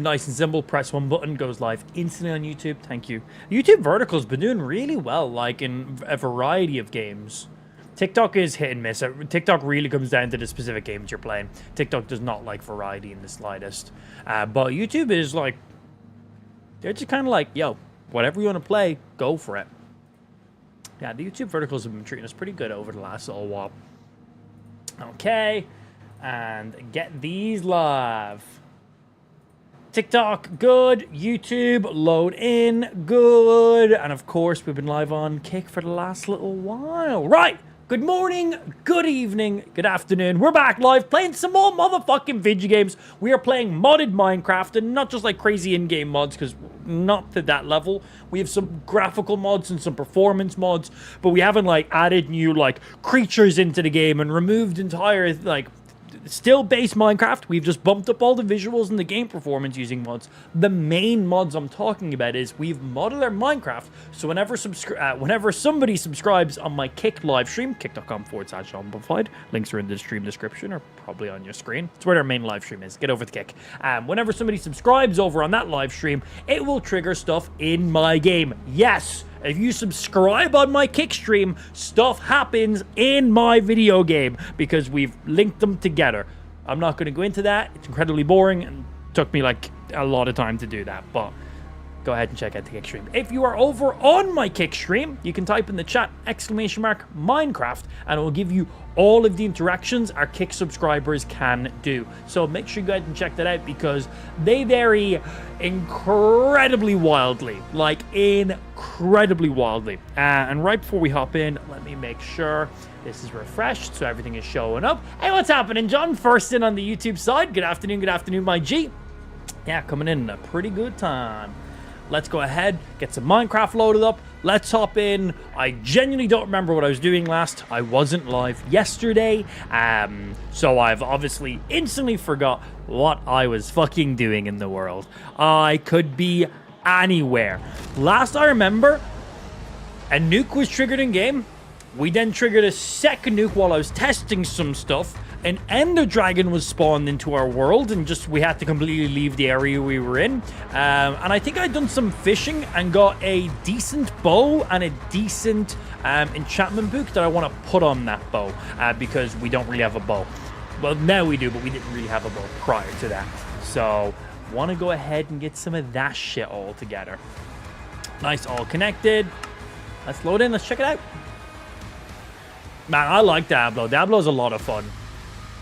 nice and simple. Press one button, goes live instantly on YouTube. Thank you. YouTube Vertical's been doing really well, like in a variety of games. TikTok is hit and miss. TikTok really comes down to the specific games you're playing. TikTok does not like variety in the slightest. But YouTube is like, they're just kind of like, yo, whatever you want to play, go for it. Yeah, the YouTube Verticals have been treating us pretty good over the last little while. Okay, and get these live. TikTok, good. YouTube, load in, good. And of course, we've been live on Kick for the last little while. Right, good morning, good evening, good afternoon. We're back live playing some more motherfucking video games. We are playing modded Minecraft, and not just like crazy in-game mods, because not to that level. We have some graphical mods and some performance mods, but we haven't like added new like creatures into the game and removed entire like still base Minecraft. We've just bumped up all the visuals and the game performance using mods. The main mods I'm talking about is we've modded our Minecraft, so whenever somebody subscribes on my Kick live stream, kick.com/amplified, links are in the stream description or probably on your screen. It's where our main live stream is. Get over to Kick. Whenever somebody subscribes over on that live stream, it will trigger stuff in my game. Yes! If you subscribe on my Kick stream, stuff happens in my video game because we've linked them together. I'm not going to go into that. It's incredibly boring and took me like a lot of time to do that, but go ahead and check out the Kick stream. If you are over on my Kick stream, you can type in the chat !Minecraft and it will give you all of the interactions our Kick subscribers can do. So make sure you go ahead and check that out because they vary incredibly wildly. Like, incredibly wildly. And right before we hop in, let me make sure this is refreshed so everything is showing up. Hey, what's happening, John? First in on the YouTube side. Good afternoon, my G. Yeah, coming in a pretty good time. Let's go ahead, get some Minecraft loaded up. Let's hop in. I genuinely don't remember what I was doing last. I wasn't live yesterday. So I've obviously instantly forgot what I was fucking doing in the world. I could be anywhere. Last I remember, a nuke was triggered in game. We then triggered a second nuke while I was testing some stuff. An ender dragon was spawned into our world and we had to completely leave the area we were in. And I think I'd done some fishing and got a decent bow and a decent enchantment book that I want to put on that bow because we don't really have a bow. Well, now we do, but we didn't really have a bow prior to that. So want to go ahead and get some of that shit all together. Nice, all connected. Let's load in. Let's check it out. Man, I like Diablo. Diablo's a lot of fun.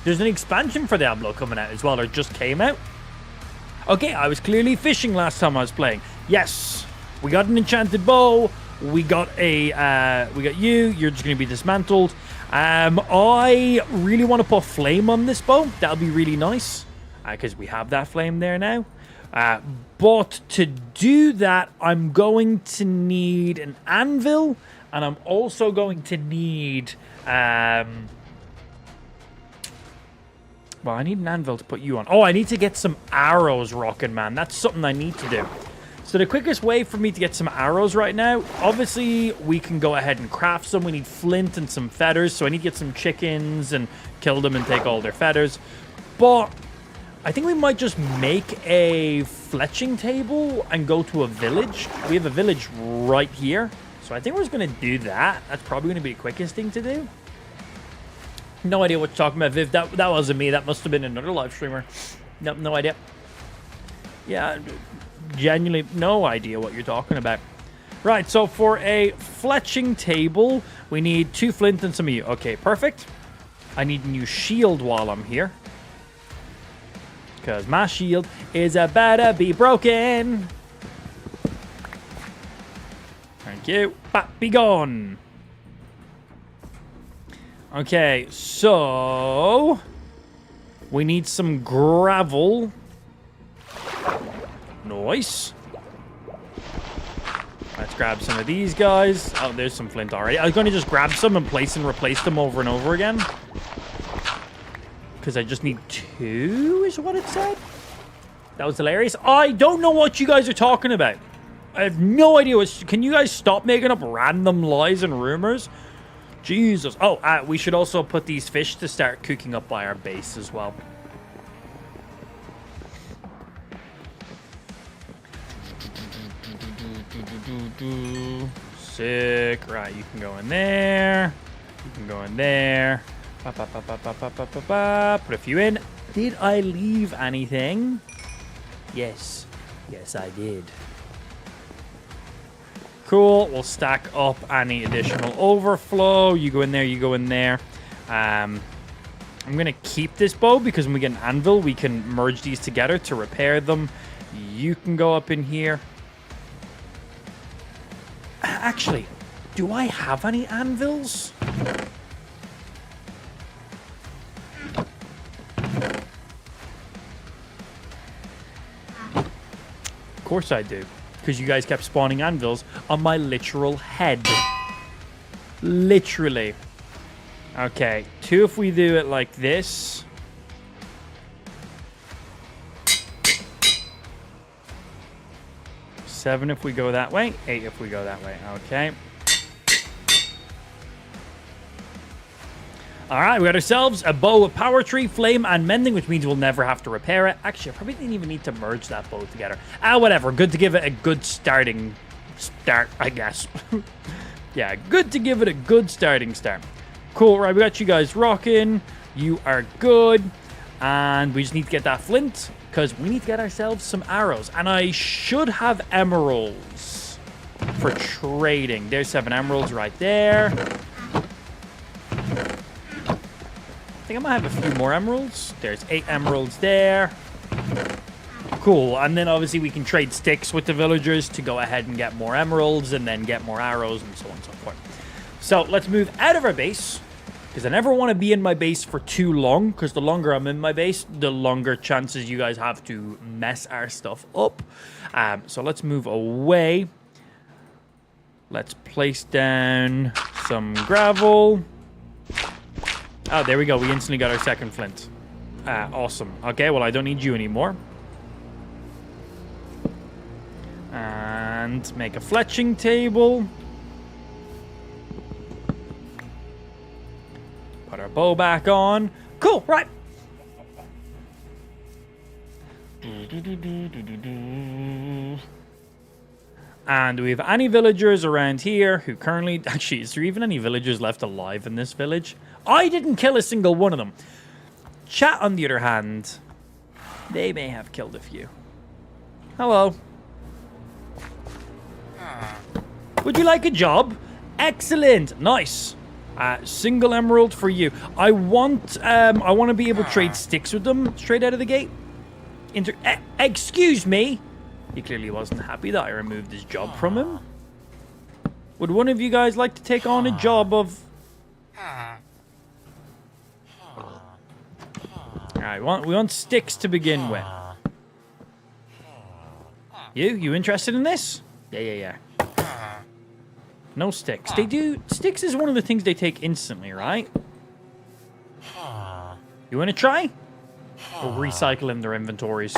There's an expansion for Diablo coming out as well, or just came out. Okay, I was clearly fishing last time I was playing. Yes, we got an enchanted bow. We got you. You're just going to be dismantled. I really want to put flame on this bow. That'll be really nice because we have that flame there now. But to do that, I'm going to need an anvil, and I'm also going to need well, I need an anvil to put you on. Oh, I need to get some arrows rocking, man. That's something I need to do. So the quickest way for me to get some arrows right now, obviously, we can go ahead and craft some. We need flint and some feathers. So I need to get some chickens and kill them and take all their feathers. But I think we might just make a fletching table and go to a village. We have a village right here. So I think we're just going to do that. That's probably going to be the quickest thing to do. No idea what you're talking about, Viv. That wasn't me. That must have been another live streamer. Nope, no idea. Yeah, genuinely no idea what you're talking about. Right, so for a fletching table, we need 2 flint and some of you. Okay, perfect. I need a new shield while I'm here. Because my shield is about to be broken. Thank you. Be gone. Okay, so we need some gravel. Nice. Let's grab some of these guys. Oh, there's some flint already. I was going to just grab some and replace them over and over again. Because I just need 2 is what it said. That was hilarious. I don't know what you guys are talking about. I have no idea. Can you guys stop making up random lies and rumors? Jesus. Oh, we should also put these fish to start cooking up by our base as well. Sick. Right, you can go in there. You can go in there. Put a few in. Did I leave anything? Yes. Yes, I did. Cool. We'll stack up any additional overflow. You go in there. You go in there. I'm going to keep this bow because when we get an anvil, we can merge these together to repair them. You can go up in here. Actually, do I have any anvils? Of course I do. Because you guys kept spawning anvils on my literal head. Literally. Okay, 2 if we do it like this. Seven if we go that way. 8 if we go that way. Okay. All right, we got ourselves a bow of power tree, flame, and mending, which means we'll never have to repair it. Actually, I probably didn't even need to merge that bow together. Whatever. Good to give it a good starting start, I guess. Yeah, good to give it a good starting start. Cool, right, we got you guys rocking. You are good. And we just need to get that flint, because we need to get ourselves some arrows. And I should have emeralds for trading. There's 7 emeralds right there. I think I might have a few more emeralds. There's 8 emeralds there. Cool. And then obviously we can trade sticks with the villagers to go ahead and get more emeralds and then get more arrows and so on and so forth. So let's move out of our base, because I never want to be in my base for too long, because the longer I'm in my base, the longer chances you guys have to mess our stuff up. So let's move away. Let's place down some gravel. Oh, there we go. We instantly got our second flint. Awesome. Okay, well, I don't need you anymore. And make a fletching table. Put our bow back on. Cool, right. And do we have any villagers around here who currently... Actually, is there even any villagers left alive in this village? I didn't kill a single one of them. Chat, on the other hand, they may have killed a few. Hello. Would you like a job? Excellent. Nice. Single emerald for you. I want to be able to trade sticks with them straight out of the gate. Excuse me. He clearly wasn't happy that I removed his job from him. Would one of you guys like to take on a job of... Alright, we want sticks to begin with. You interested in this? Yeah. No sticks. They do... Sticks is one of the things they take instantly, right? You want to try? Or recycle in their inventories.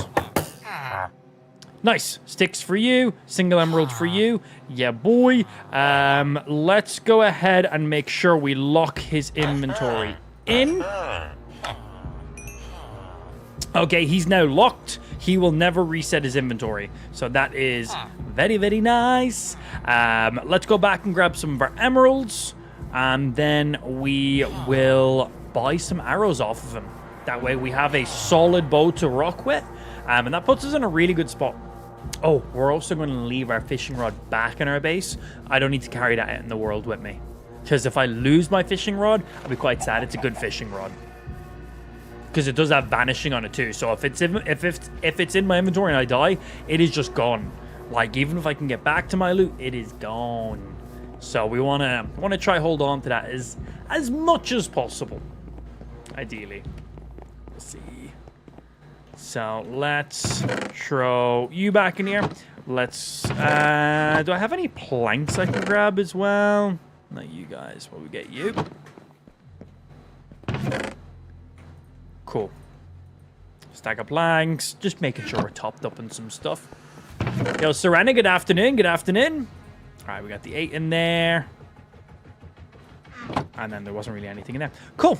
Nice. Sticks for you. Single emerald for you. Yeah, boy. Let's go ahead and make sure we lock his inventory in. Okay, he's now locked. He will never reset his inventory. So that is very, very nice. Let's go back and grab some of our emeralds. And then we will buy some arrows off of him. That way we have a solid bow to rock with. And that puts us in a really good spot. Oh, we're also going to leave our fishing rod back in our base. I don't need to carry that out in the world with me. Because if I lose my fishing rod, I'll be quite sad. It's a good fishing rod. Because it does have vanishing on it too. So if it's in my inventory and I die, it is just gone. Like, even if I can get back to my loot, it is gone. So we want to try hold on to that as much as possible. Ideally. Let's see. So let's throw you back in here. Let's, do I have any planks I can grab as well? Not you guys. What we get you? Cool. Stack of planks. Just making sure we're topped up on some stuff. Yo, Serena, good afternoon. Good afternoon. All right, we got the 8 in there. And then there wasn't really anything in there. Cool.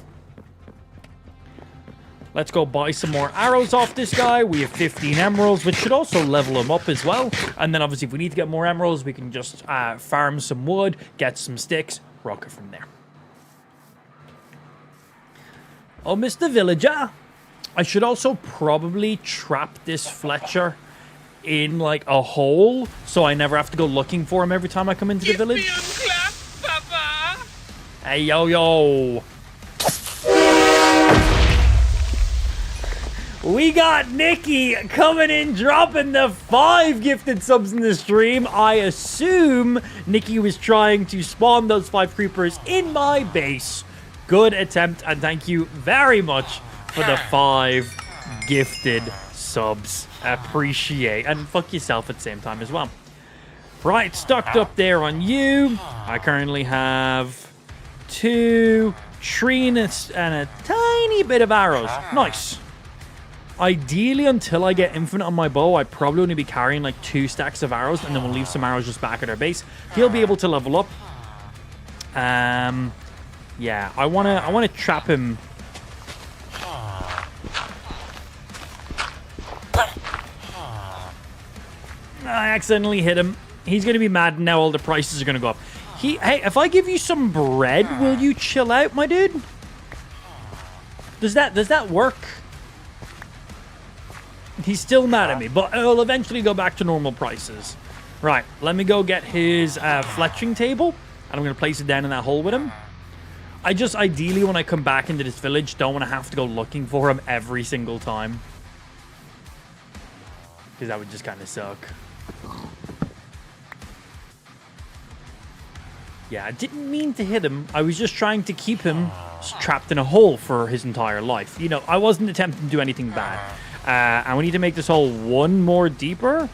Let's go buy some more arrows off this guy. We have 15 emeralds, which should also level him up as well. And then obviously if we need to get more emeralds, we can just farm some wood, get some sticks, rock it from there. Oh, Mr. Villager. I should also probably trap this Fletcher in like a hole so I never have to go looking for him every time I come into the village. Me a clap, Papa. Hey, yo. We got Nikki coming in, dropping the 5 gifted subs in the stream. I assume Nikki was trying to spawn those 5 creepers in my base. Good attempt, and thank you very much for the 5 gifted subs. Appreciate. And fuck yourself at the same time as well. Right, stocked up there on you. I currently have 2 tree and a tiny bit of arrows. Nice. Ideally, until I get infinite on my bow, I'd probably only be carrying like 2 stacks of arrows, and then we'll leave some arrows just back at our base. He'll be able to level up. Yeah, I wanna trap him. I accidentally hit him. He's gonna be mad, and now all the prices are gonna go up. Hey, if I give you some bread, will you chill out, my dude? Does that work? He's still mad at me, but it'll eventually go back to normal prices. Right, let me go get his fletching table, and I'm going to place it down in that hole with him. I just, ideally, when I come back into this village, don't want to have to go looking for him every single time. Because that would just kind of suck. Yeah, I didn't mean to hit him. I was just trying to keep him trapped in a hole for his entire life. You know, I wasn't attempting to do anything bad. And we need to make this hole 1 more deeper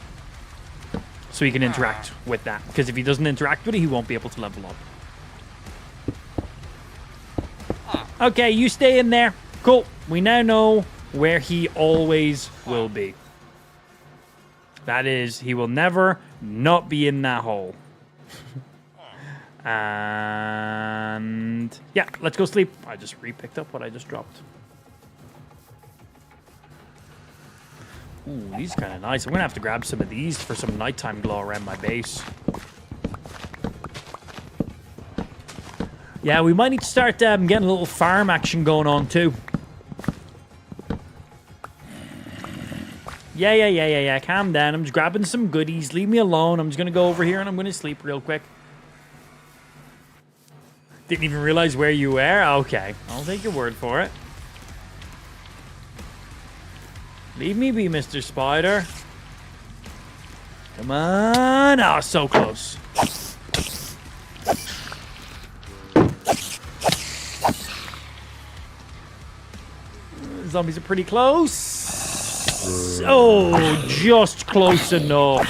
so he can interact with that. Because if he doesn't interact with it, he won't be able to level up. Okay, you stay in there. Cool. We now know where he always will be. That is, he will never not be in that hole. And yeah, let's go sleep. I just re-picked up what I just dropped. Ooh, these are kind of nice. I'm going to have to grab some of these for some nighttime glow around my base. Yeah, we might need to start getting a little farm action going on too. Yeah. Calm down. I'm just grabbing some goodies. Leave me alone. I'm just going to go over here and I'm going to sleep real quick. Didn't even realize where you were? Okay, I'll take your word for it. Leave me be, Mr. Spider. Come on. Oh, so close. Zombies are pretty close. Oh, just close enough.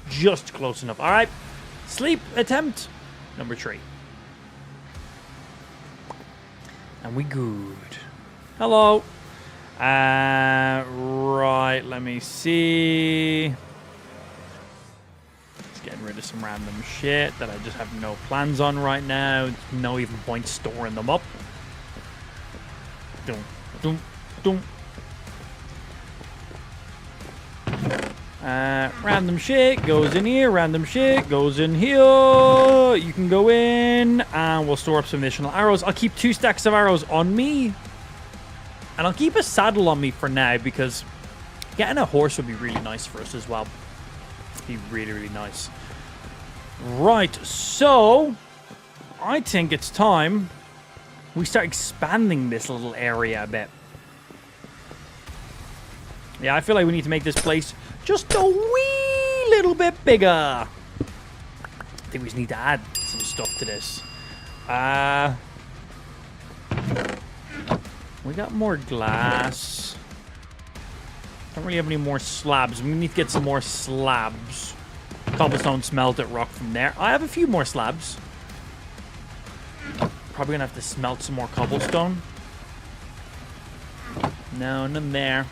Just close enough. All right. Sleep attempt number 3. And we good. Hello. Right, let me see. Just getting rid of some random shit that I just have no plans on right now. No even point storing them up. Dum. Random shit goes in here. Random shit goes in here. You can go in and we'll store up some additional arrows. I'll keep 2 stacks of arrows on me. And I'll keep a saddle on me for now because getting a horse would be really nice for us as well. Be really, really nice. Right, so I think it's time we start expanding this little area a bit. Yeah, I feel like we need to make this place just a wee little bit bigger. I think we just need to add some stuff to this. We got more glass. Don't really have any more slabs. We need to get some more slabs. Cobblestone, smelt it, rock from there. I have a few more slabs. Probably gonna have to smelt some more cobblestone. No, none there.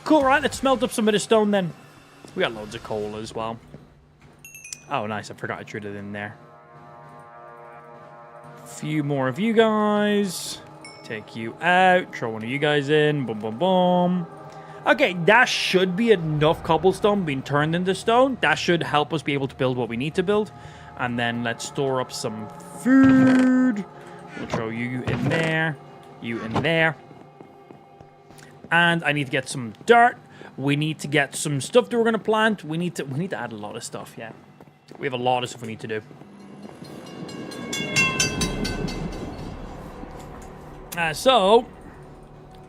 Cool, right, let's smelt up some of the stone then. We got loads of coal as well. Oh, nice, I forgot I threw it in there. few more of you guys. Take you out. Throw one of you guys in. Boom, boom, boom. Okay, that should be enough cobblestone being turned into stone. That should help us be able to build what we need to build. And then let's store up some food. We'll throw you in there. You in there. And I need to get some dirt. We need to get some stuff that we're going to plant. We need to add a lot of stuff, yeah. We have a lot of stuff we need to do. So,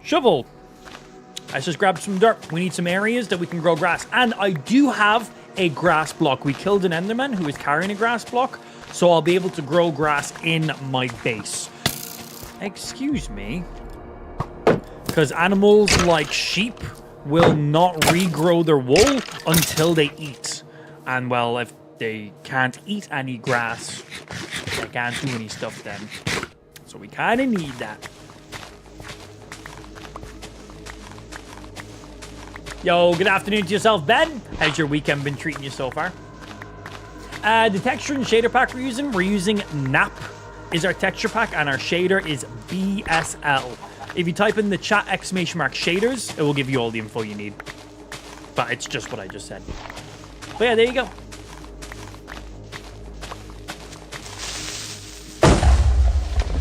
shovel. Let's just grab some dirt. We need some areas that we can grow grass. And I do have a grass block. We killed an enderman who was carrying a grass block. So I'll be able to grow grass in my base. Excuse me. Because animals like sheep will not regrow their wool until they eat. And well, if they can't eat any grass, they can't do any stuff then. So we kind of need that. Yo, good afternoon to yourself, Ben. How's your weekend been treating you so far? The texture and shader pack we're using NAP is our texture pack, and our shader is BSL. If you type in the chat !shaders, it will give you all the info you need. But it's just what I just said. But yeah, there you go.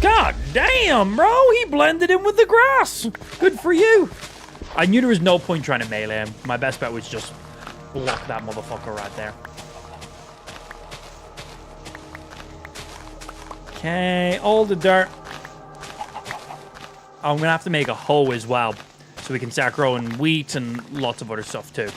God damn, bro! He blended in with the grass. Good for you. I knew there was no point trying to melee him. My best bet was just block that motherfucker right there. Okay, all the dirt. I'm gonna have to make a hoe as well, so we can start growing wheat and lots of other stuff too.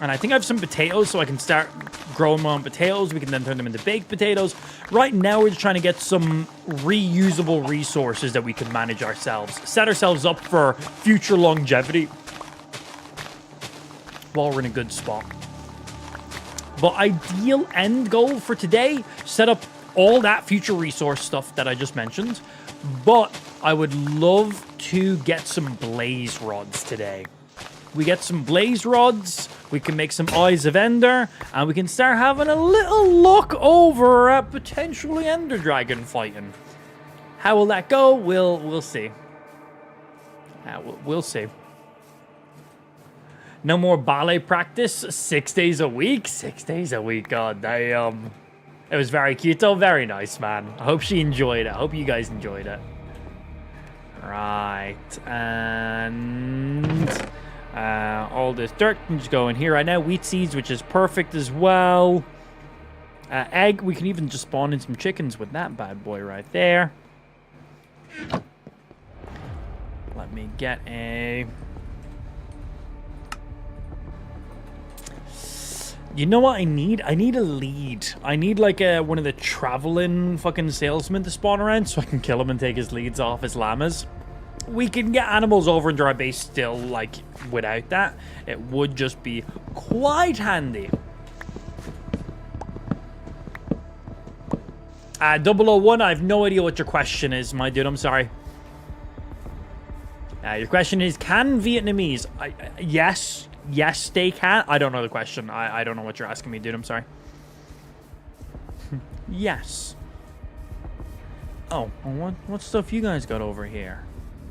And I think I have some potatoes, so I can start growing my own potatoes. We can then turn them into baked potatoes. Right now, we're just trying to get some reusable resources that we can manage ourselves. Set ourselves up for future longevity while we're in a good spot. But ideal end goal for today, set up all that future resource stuff that I just mentioned. But I would love to get some blaze rods today. We get some blaze rods, we can make some Eyes of Ender, and we can start having a little look over at potentially Ender Dragon fighting. How will that go? We'll see. We'll see. No more ballet practice 6 days a week? 6 days a week, god damn. It was very cute though, very nice, man. I hope she enjoyed it. I hope you guys enjoyed it. Right, and... all this dirt can just go in here right now. Wheat seeds, which is perfect as well. Egg, we can even just spawn in some chickens with that bad boy right there. Let me get a... You know what I need? I need a lead. I need like one of the traveling fucking salesmen to spawn around so I can kill him and take his leads off his llamas. We can get animals over into our base still, like, without that. It would just be quite handy. 001, I have no idea what your question is, my dude. I'm sorry. Your question is, can Vietnamese... yes. Yes, they can. I don't know the question. I don't know what you're asking me, dude. I'm sorry. Yes. Oh, what stuff you guys got over here?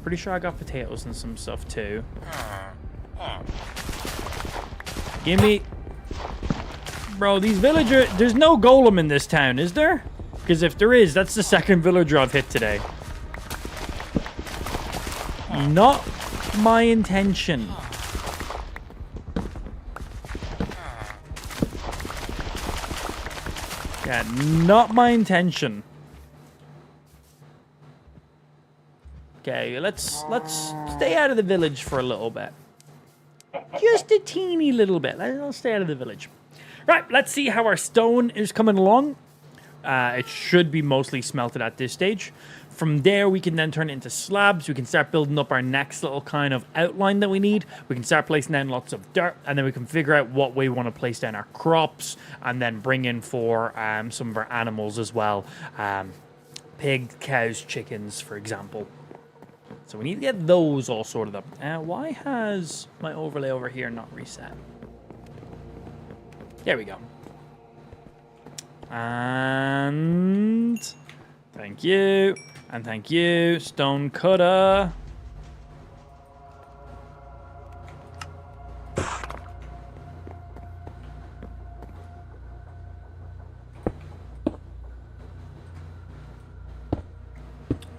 Pretty sure I got potatoes and some stuff too. Give me... Bro, these villagers... There's no golem in this town, is there? Because if there is, that's the second villager I've hit today. Not my intention. Yeah, not my intention. Okay, let's stay out of the village for a little bit. Just a teeny little bit. Let's stay out of the village. Right, let's see how our stone is coming along. It should be mostly smelted at this stage. From there, we can then turn it into slabs. We can start building up our next little kind of outline that we need. We can start placing down lots of dirt, and then we can figure out what way we want to place down our crops, and then bring in for some of our animals as well. Pigs, cows, chickens, for example. So we need to get those all sorted up. Why has my overlay over here not reset? There we go. And thank you. And thank you, stone cutter.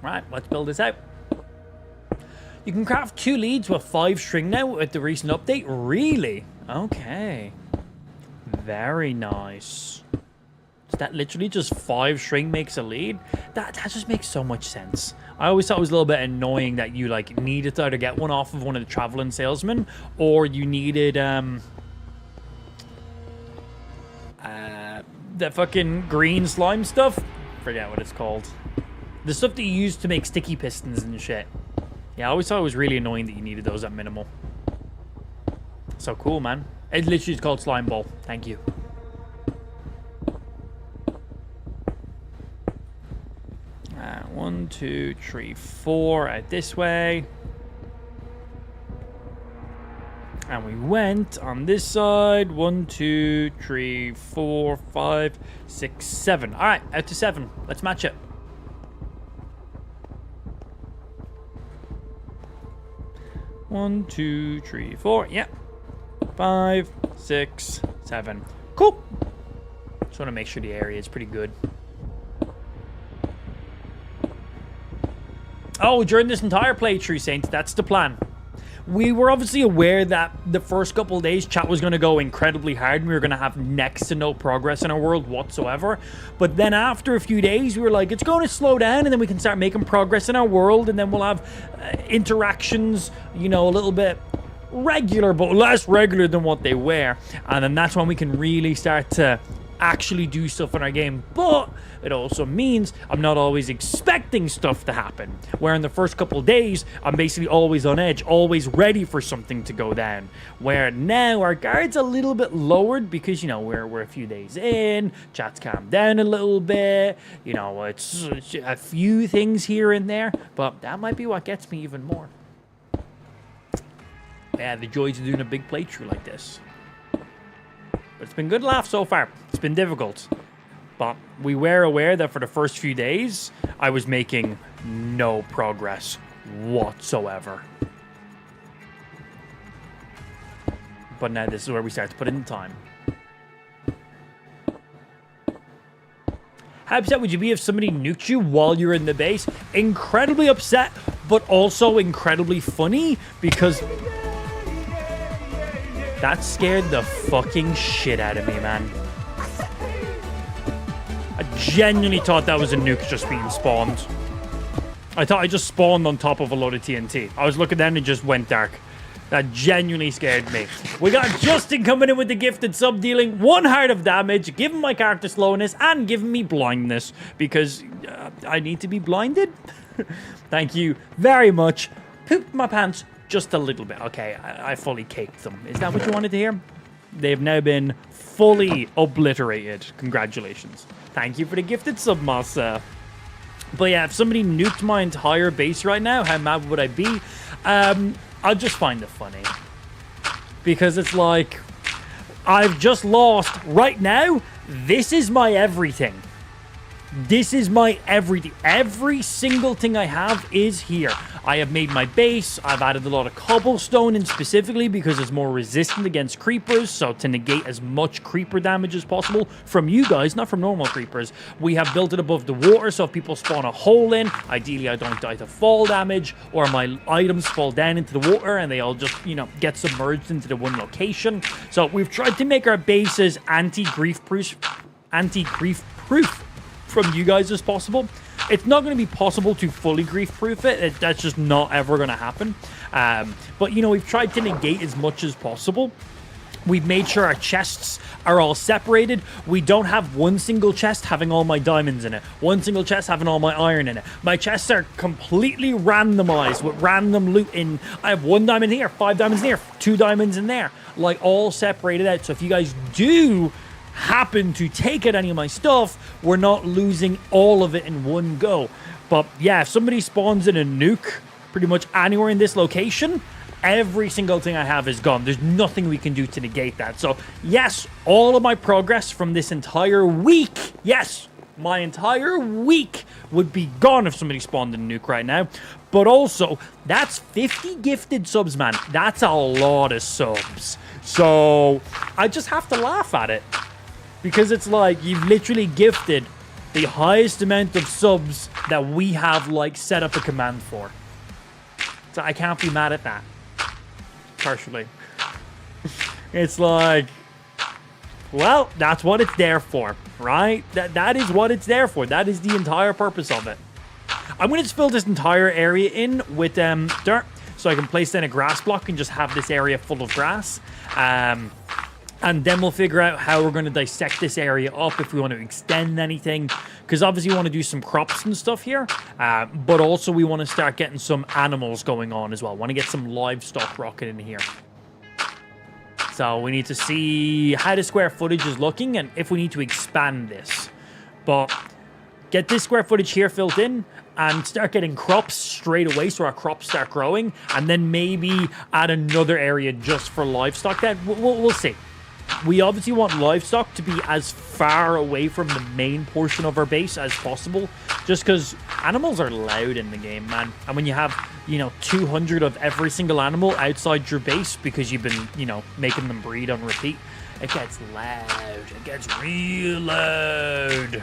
Right, let's build this out. You can craft 2 leads with 5 string now with the recent update. Really? Okay. Very nice. So that literally just 5 string makes a lead? That just makes so much sense. I always thought it was a little bit annoying that you like needed to either get one off of one of the traveling salesmen or you needed the fucking green slime stuff. Forget what it's called. The stuff that you use to make sticky pistons and shit. Yeah, I always thought it was really annoying that you needed those at minimal. So cool, man. It literally is called Slime Ball. Thank you. One, two, three, 4 out this way. And we went on this side. 1, 2, 3, 4, 5, 6, 7. All right, out to 7. Let's match it. One, 2, 3, 4. Yep. 5, 6, 7. Cool. Just want to make sure the area is pretty good. Oh, during this entire playthrough, Saints, that's the plan. We were obviously aware that the first couple of days chat was going to go incredibly hard and we were going to have next to no progress in our world whatsoever. But then after a few days, we were like, it's going to slow down and then we can start making progress in our world and then we'll have interactions, you know, a little bit regular, but less regular than what they were. And then that's when we can really start to actually do stuff in our game. But it also means I'm not always expecting stuff to happen, where in the first couple of days I'm basically always on edge, always ready for something to go down, where now our guard's a little bit lowered because, you know, we're a few days in, chat's calmed down a little bit, you know, it's a few things here and there, but that might be what gets me even more. Yeah, the joys of doing a big playthrough like this. But it's been good laugh so far. It's been difficult. But we were aware that for the first few days, I was making no progress whatsoever. But now this is where we start to put in time. How upset would you be if somebody nuked you while you're in the base? Incredibly upset, but also incredibly funny because that scared the fucking shit out of me, man. I genuinely thought that was a nuke just being spawned. I thought I just spawned on top of a load of TNT. I was looking down and it just went dark. That genuinely scared me. We got Justin coming in with the gifted sub, dealing 1 heart of damage, giving my character slowness, and giving me blindness, because I need to be blinded. Thank you very much. Pooped my pants just a little bit. Okay, I fully caked them. Is that what you wanted to hear? They've now been fully obliterated. Congratulations. Thank you for the gifted sub, Masa. But yeah, if somebody nuked my entire base right now, how mad would I be? I'll just find it funny. Because it's like, I've just lost. Right now, this is my everything. This is my everything. Every single thing I have is here. I have made my base. I've added a lot of cobblestone in specifically because it's more resistant against creepers. So to negate as much creeper damage as possible from you guys, not from normal creepers. We have built it above the water. So if people spawn a hole in, ideally I don't die to fall damage or my items fall down into the water and they all just, you know, get submerged into the one location. So we've tried to make our bases anti-grief proof from you guys as possible. It's not going to be possible to fully grief-proof it. That's just not ever going to happen. But, you know, we've tried to negate as much as possible. We've made sure our chests are all separated. We don't have one single chest having all my diamonds in it. One single chest having all my iron in it. My chests are completely randomized with random loot in. I have 1 diamond here, 5 diamonds there, 2 diamonds in there. Like, all separated out. So if you guys do happen to take out any of my stuff, we're not losing all of it in one go. But yeah, if somebody spawns in a nuke pretty much anywhere in this location, every single thing I have is gone. There's nothing we can do to negate that. So, yes, all of my progress from this entire week, yes, my entire week would be gone if somebody spawned in a nuke right now. But also, that's 50 gifted subs, man. That's a lot of subs. So, I just have to laugh at it. Because it's like, you've literally gifted the highest amount of subs that we have, like, set up a command for. So I can't be mad at that. Partially. It's like, well, that's what it's there for, right? That is what it's there for. That is the entire purpose of it. I'm going to fill this entire area in with dirt, so I can place down a grass block and just have this area full of grass. And then we'll figure out how we're going to dissect this area up, if we want to extend anything. Because obviously we want to do some crops and stuff here. But also we want to start getting some animals going on as well. Want to get some livestock rocking in here. So we need to see how the square footage is looking and if we need to expand this. But get this square footage here filled in and start getting crops straight away so our crops start growing. And then maybe add another area just for livestock. Then we'll see. We obviously want livestock to be as far away from the main portion of our base as possible, just because animals are loud in the game, man. And when you have, 200 of every single animal outside your base because you've been, making them breed on repeat, it gets loud. It gets real loud.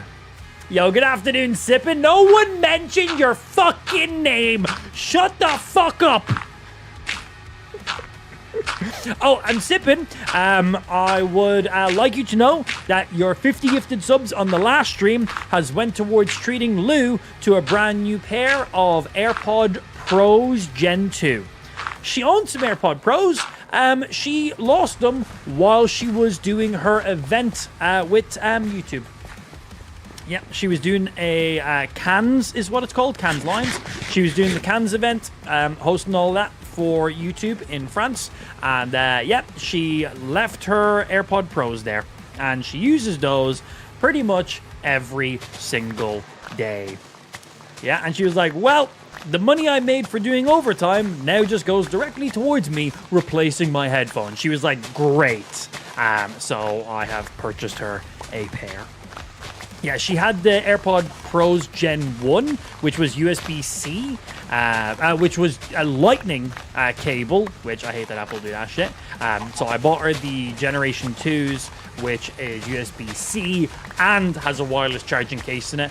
Yo, good afternoon, Sippin'. No one mentioned your fucking name. Shut the fuck up. Oh, I'm Sippin'. I would like you to know that your 50 gifted subs on the last stream has went towards treating Lou to a brand new pair of AirPod Pros Gen 2. She owns some AirPod Pros. She lost them while she was doing her event with YouTube. Yeah, she was doing a Cannes is what it's called, Cannes Lines. She was doing the Cannes event, hosting all that for YouTube in France. And she left her AirPod Pros there. And she uses those pretty much every single day. Yeah, and she was like, well, the money I made for doing overtime now just goes directly towards me replacing my headphones. She was like, great. So I have purchased her a pair. Yeah, she had the AirPod Pros Gen 1, which was USB-C, which was a lightning cable, which I hate that Apple do that shit. So I bought her the Generation 2s, which is USB-C and has a wireless charging case in it,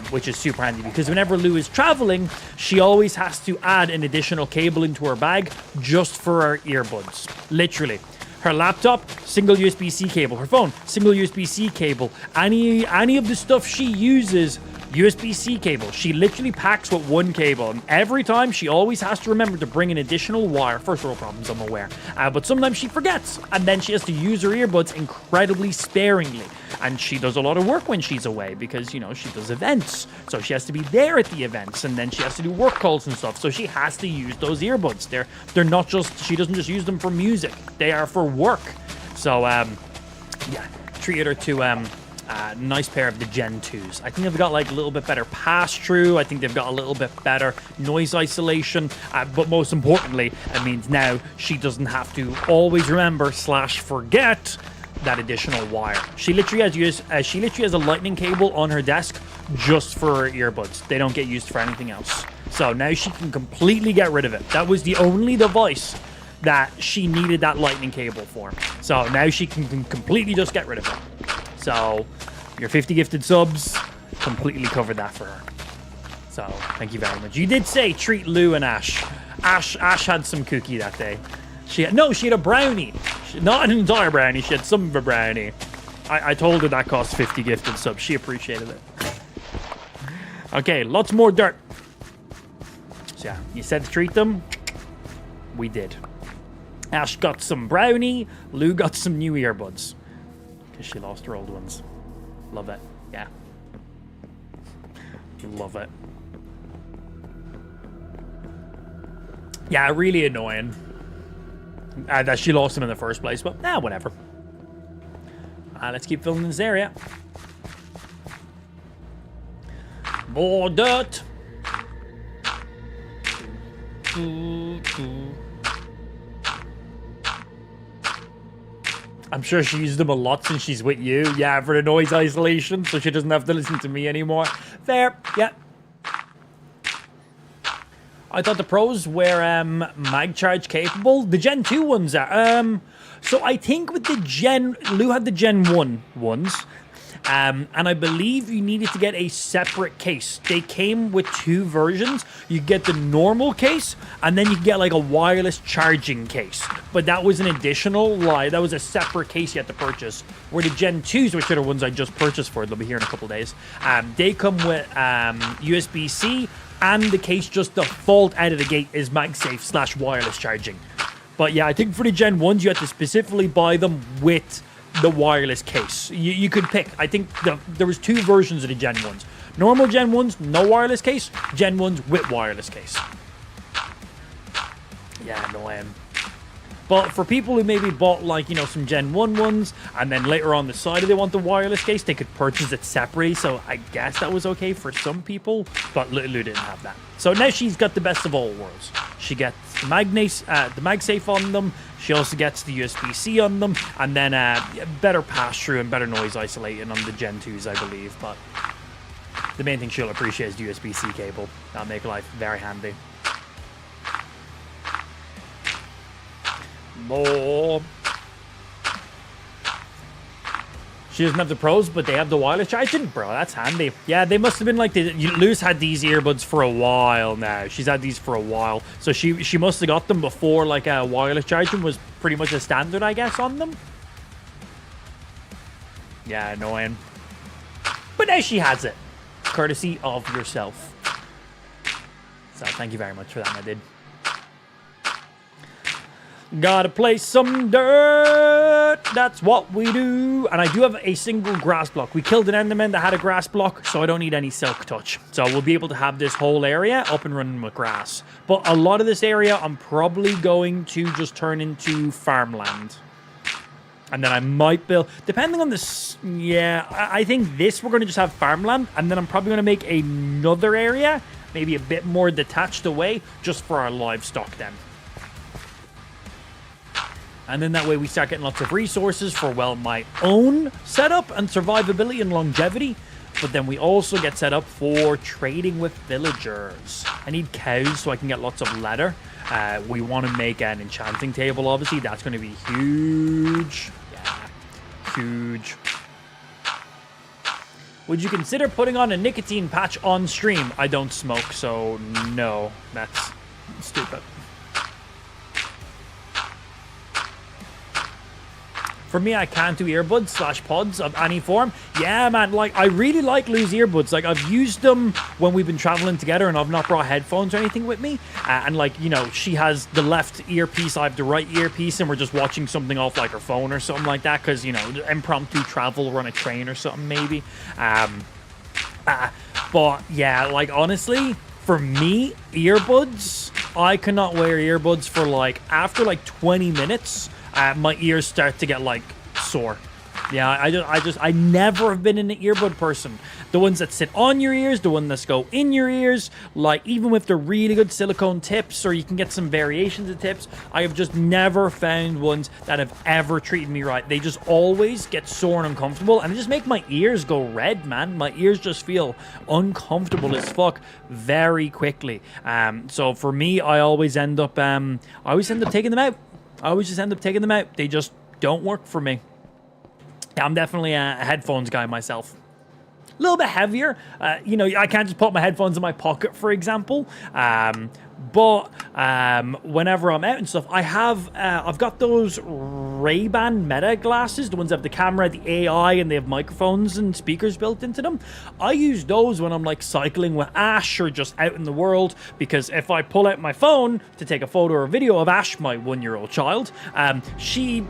which is super handy because whenever Lou is traveling, she always has to add an additional cable into her bag just for her earbuds. Literally. Her laptop, single USB-C cable. Her phone, single USB-C cable. Any of the stuff she uses, USB-C cable. She literally packs with one cable. And every time, she always has to remember to bring an additional wire. First world problems, I'm aware. But sometimes she forgets. And then she has to use her earbuds incredibly sparingly. And she does a lot of work when she's away because, she does events. So she has to be there at the events. And then she has to do work calls and stuff. So she has to use those earbuds. They're not just, she doesn't just use them for music. They are for work. So, treated her to a nice pair of the Gen 2s. I think they've got like a little bit better pass-through. I think they've got a little bit better noise isolation. But most importantly, it means now she doesn't have to always remember / forget that additional wire. She literally has a lightning cable on her desk just for her earbuds. They don't get used for anything else. So now she can completely get rid of it. That was the only device that she needed that lightning cable for. So now she can completely just get rid of it. So your 50 gifted subs completely covered that for her. So thank you very much. You did say treat Lou and Ash. Ash had some cookie that day. She had a brownie. Not an entire brownie. She had some of a brownie. I told her that cost 50 gifted subs. She appreciated it. Okay, lots more dirt. So yeah, you said to treat them. We did. Ash got some brownie. Lou got some new earbuds. Because she lost her old ones. Love it. Yeah. Love it. Yeah, really annoying. That she lost them in the first place, but whatever. Let's keep filling this area. More dirt. I'm sure she used them a lot since she's with you. Yeah, for the noise isolation, so she doesn't have to listen to me anymore. Fair, yeah. I thought the Pros were mag charge capable. The Gen 2 ones are. So I think with the Gen... Lou had the Gen 1 ones. And I believe you needed to get a separate case. They came with two versions. You get the normal case, and then you get like a wireless charging case. But that was an additional, that was a separate case you had to purchase. Where the Gen 2s, which are the ones I just purchased for, they'll be here in a couple days. They come with USB-C, and the case just default out of the gate is MagSafe / wireless charging. But yeah, I think for the Gen 1s, you had to specifically buy them with the wireless case. You could pick. I think there was two versions of the Gen 1s. Normal Gen 1s, no wireless case. Gen 1s with wireless case. Yeah, no, but for people who maybe bought, like, you know, some Gen 1 ones, and then later on decided they want the wireless case, they could purchase it separately, so I guess that was okay for some people, but Lulu didn't have that. So now she's got the best of all worlds. She gets the MagSafe on them, she also gets the USB-C on them, and then better pass-through and better noise isolating on the Gen 2s, I believe, but the main thing she'll appreciate is the USB-C cable. That'll make life very handy. More. She doesn't have the Pros, but they have the wireless charging. Bro, that's handy. Yeah, they must have been like... Lou's had these earbuds for a while now. She's had these for a while. So she must have got them before, like, wireless charging was pretty much a standard, I guess, on them. Yeah, annoying. But now she has it. Courtesy of yourself. So thank you very much for that, I did. Gotta play some dirt, that's what we do. And I do have a single grass block. We killed an enderman that had a grass block, so I don't need any silk touch. So we'll be able to have this whole area up and running with grass. But a lot of this area I'm probably going to just turn into farmland. And then I might build, depending on this, yeah, I think this we're going to just have farmland. And then I'm probably going to make another area, maybe a bit more detached away, just for our livestock then. And then that way we start getting lots of resources for, well, my own setup and survivability and longevity. But then we also get set up for trading with villagers. I need cows so I can get lots of leather. We want to make an enchanting table, obviously. That's going to be huge. Yeah, huge. Would you consider putting on a nicotine patch on stream? I don't smoke, so no. That's stupid. For me, I can't do earbuds / pods of any form. Yeah, man, like, I really like Lou's earbuds. Like, I've used them when we've been traveling together and I've not brought headphones or anything with me. And, like, you know, she has the left earpiece, I have the right earpiece, and we're just watching something off, like, her phone or something like that. Because, you know, impromptu travel, we're on a train or something, maybe. But, yeah, like, honestly, for me, earbuds, I cannot wear earbuds for, like, after, like, 20 minutes... my ears start to get, like, sore. Yeah, I never have been an earbud person. The ones that sit on your ears, the ones that go in your ears, like, even with the really good silicone tips, or you can get some variations of tips, I have just never found ones that have ever treated me right. They just always get sore and uncomfortable, and they just make my ears go red, man. My ears just feel uncomfortable as fuck very quickly. So for me, I always end up taking them out. I always just end up taking them out. They just don't work for me. I'm definitely a headphones guy myself. A little bit heavier. You know, I can't just put my headphones in my pocket, for example. But whenever I'm out and stuff, I've got those Ray-Ban Meta glasses, the ones that have the camera, the AI, and they have microphones and speakers built into them. I use those when I'm, like, cycling with Ash or just out in the world, because if I pull out my phone to take a photo or video of Ash, my 1-year-old child, she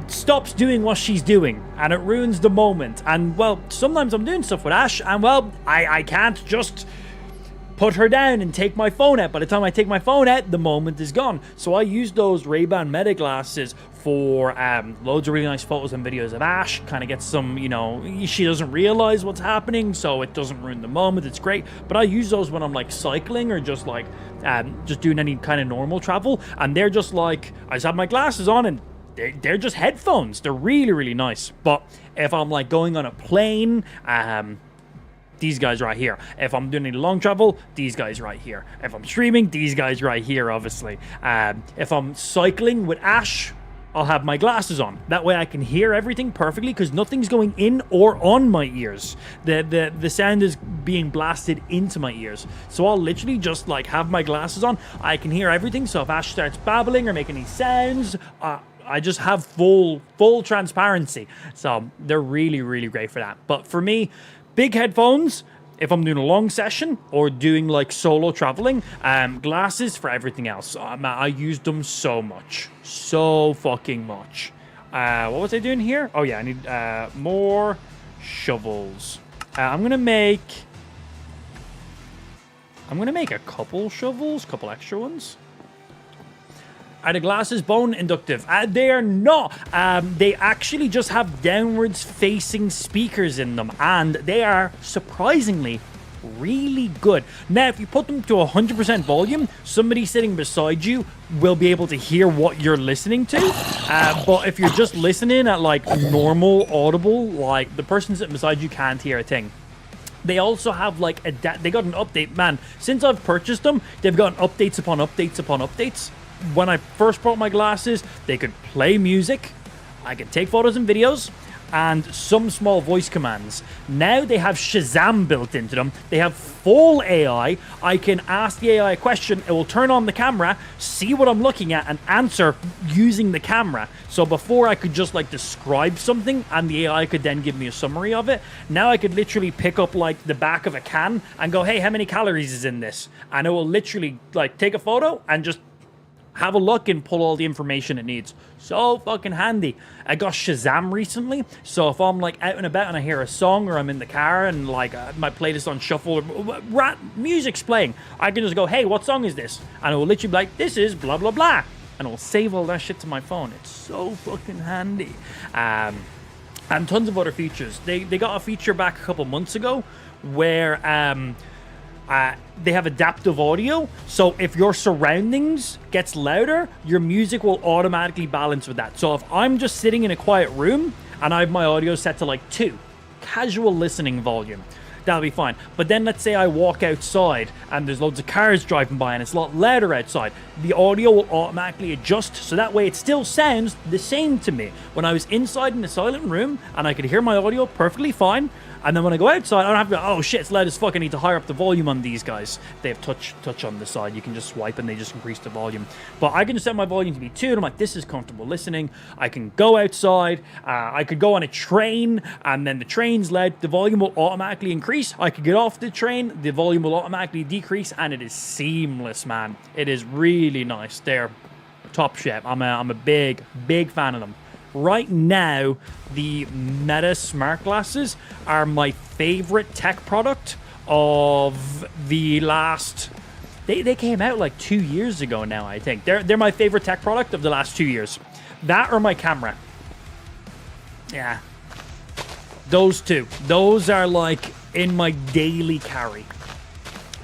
stops doing what she's doing, and it ruins the moment. And, well, sometimes I'm doing stuff with Ash, and, well, I can't just put her down and take my phone out. By the time I take my phone out, the moment is gone. So I use those Ray-Ban Meta glasses for loads of really nice photos and videos of Ash. Kind of gets some, you know, she doesn't realize what's happening, so it doesn't ruin the moment. It's great. But I use those when I'm, like, cycling or just, like, just doing any kind of normal travel. And they're just like, I just have my glasses on and they're just headphones. They're really, really nice. But if I'm like going on a plane, these guys right here. If I'm doing any long travel, these guys right here. If I'm streaming, these guys right here, obviously. If I'm cycling with Ash, I'll have my glasses on. That way I can hear everything perfectly because nothing's going in or on my ears. The sound is being blasted into my ears. So I'll literally just like have my glasses on. I can hear everything. So if Ash starts babbling or making any sounds, I just have full transparency. So they're really, really great for that. But for me, big headphones if I'm doing a long session or doing like solo traveling. Glasses for everything else. I use them so much. So fucking much. What was I doing here? Oh yeah, I need more shovels. I'm gonna make a couple shovels, couple extra ones. Are the glasses bone inductive? They are not. They actually just have downwards facing speakers in them, and they are surprisingly really good. Now, if you put them to 100% volume, somebody sitting beside you will be able to hear what you're listening to. But if you're just listening at like normal audible, like the person sitting beside you can't hear a thing. They also have like they got an update, man. Since I've purchased them, they've gotten updates upon updates upon updates. When I first bought my glasses, they could play music, I could take photos and videos, and some small voice commands. Now they have Shazam built into them. They have full AI. I can ask the AI a question, it will turn on the camera, see what I'm looking at, and answer using the camera. So before I could just like describe something and the AI could then give me a summary of it. Now I could literally pick up like the back of a can and go, hey, how many calories is in this? And it will literally like take a photo and just have a look and pull all the information it needs. So fucking handy. I got Shazam recently, so if I'm like out and about and I hear a song or I'm in the car and like my playlist on shuffle or music's playing, I can just go, hey, what song is this? And it will literally be like, this is blah blah blah, and it will save all that shit to my phone. It's so fucking handy. And tons of other features. They got a feature back a couple months ago where they have adaptive audio, so if your surroundings gets louder, your music will automatically balance with that. So if I'm just sitting in a quiet room and I have my audio set to like 2, casual listening volume, that'll be fine. But then let's say I walk outside and there's loads of cars driving by and it's a lot louder outside, the audio will automatically adjust, so that way it still sounds the same to me. When I was inside in a silent room and I could hear my audio perfectly fine, and then when I go outside, I don't have to go, oh shit, it's loud as fuck, I need to higher up the volume on these guys. They have touch on the side. You can just swipe and they just increase the volume. But I can just set my volume to be 2, and I'm like, this is comfortable listening. I can go outside. I could go on a train, and then the train's loud. The volume will automatically increase. I could get off the train. The volume will automatically decrease, and it is seamless, man. It is really nice. They're top shit. I'm a big fan of them. Right now, the Meta smart glasses are my favorite tech product of the last... They came out like 2 years ago now, I think. They're my favorite tech product of the last 2 years. That or my camera. Yeah. Those two. Those are like in my daily carry.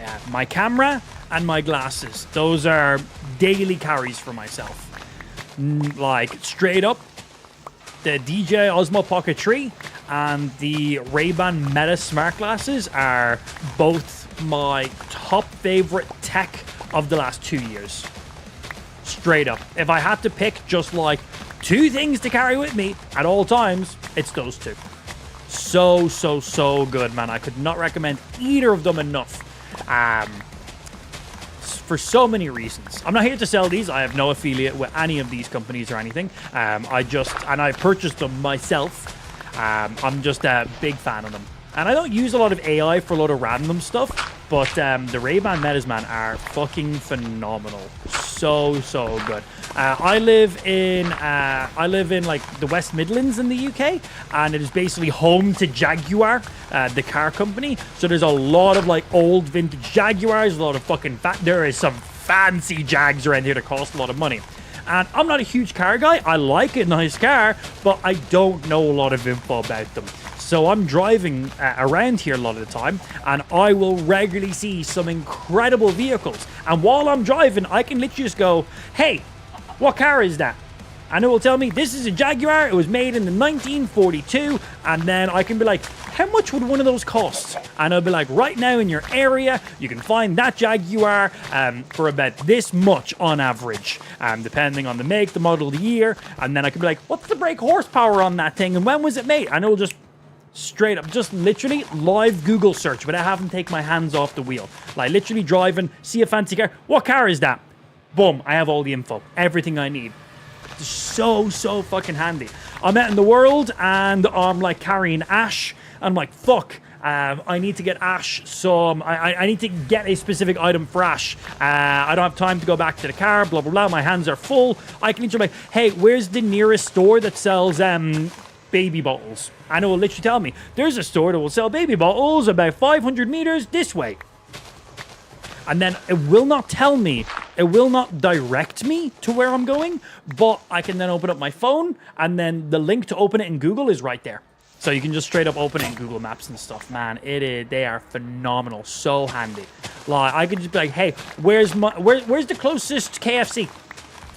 Yeah, my camera and my glasses. Those are daily carries for myself. Like, straight up, the DJI Osmo Pocket 3 and the Ray-Ban Meta smart glasses are both my top favorite tech of the last 2 years. Straight up. If I had to pick just like 2 things to carry with me at all times, it's those 2. So good, man. I could not recommend either of them enough. For so many reasons. I'm not here to sell these. I have no affiliate with any of these companies or anything. I purchased them myself. I'm just a big fan of them. And I don't use a lot of AI for a lot of random stuff, but the Ray-Ban Metas, man, are fucking phenomenal. So good. I live in like the West Midlands in the UK, and it is basically home to Jaguar, the car company. So there's a lot of like old vintage Jaguars, a lot of fucking there is some fancy Jags around here that cost a lot of money. And I'm not a huge car guy. I like a nice car, but I don't know a lot of info about them. So I'm driving around here a lot of the time, and I will regularly see some incredible vehicles. And while I'm driving, I can literally just go, hey, what car is that? and it will tell me this is a Jaguar. It was made in the 1942, and then I can be like, how much would one of those cost? And I'll be like, right now in your area, you can find that Jaguar for about this much on average, depending on the make, the model, the year. And then I can be like, what's the brake horsepower on that thing, and when was it made? And it will just straight up, just literally live Google search without having to take my hands off the wheel. Like literally driving, see a fancy car. What car is that? Boom, I have all the info, everything I need. It's so fucking handy. I'm out in the world and I'm like carrying Ash. I'm like, fuck. I need to get Ash some. I need to get a specific item for Ash. I don't have time to go back to the car. Blah blah blah. My hands are full. I can literally be like, hey, where's the nearest store that sells baby bottles? And it will literally tell me there's a store that will sell baby bottles about 500 meters this way. And then it will not tell me, it will not direct me to where I'm going, but I can then open up my phone, and then the link to open it in Google is right there. So you can just straight up open it in Google Maps and stuff. Man, they are phenomenal, so handy. Like I could just be like, hey, where's the closest KFC?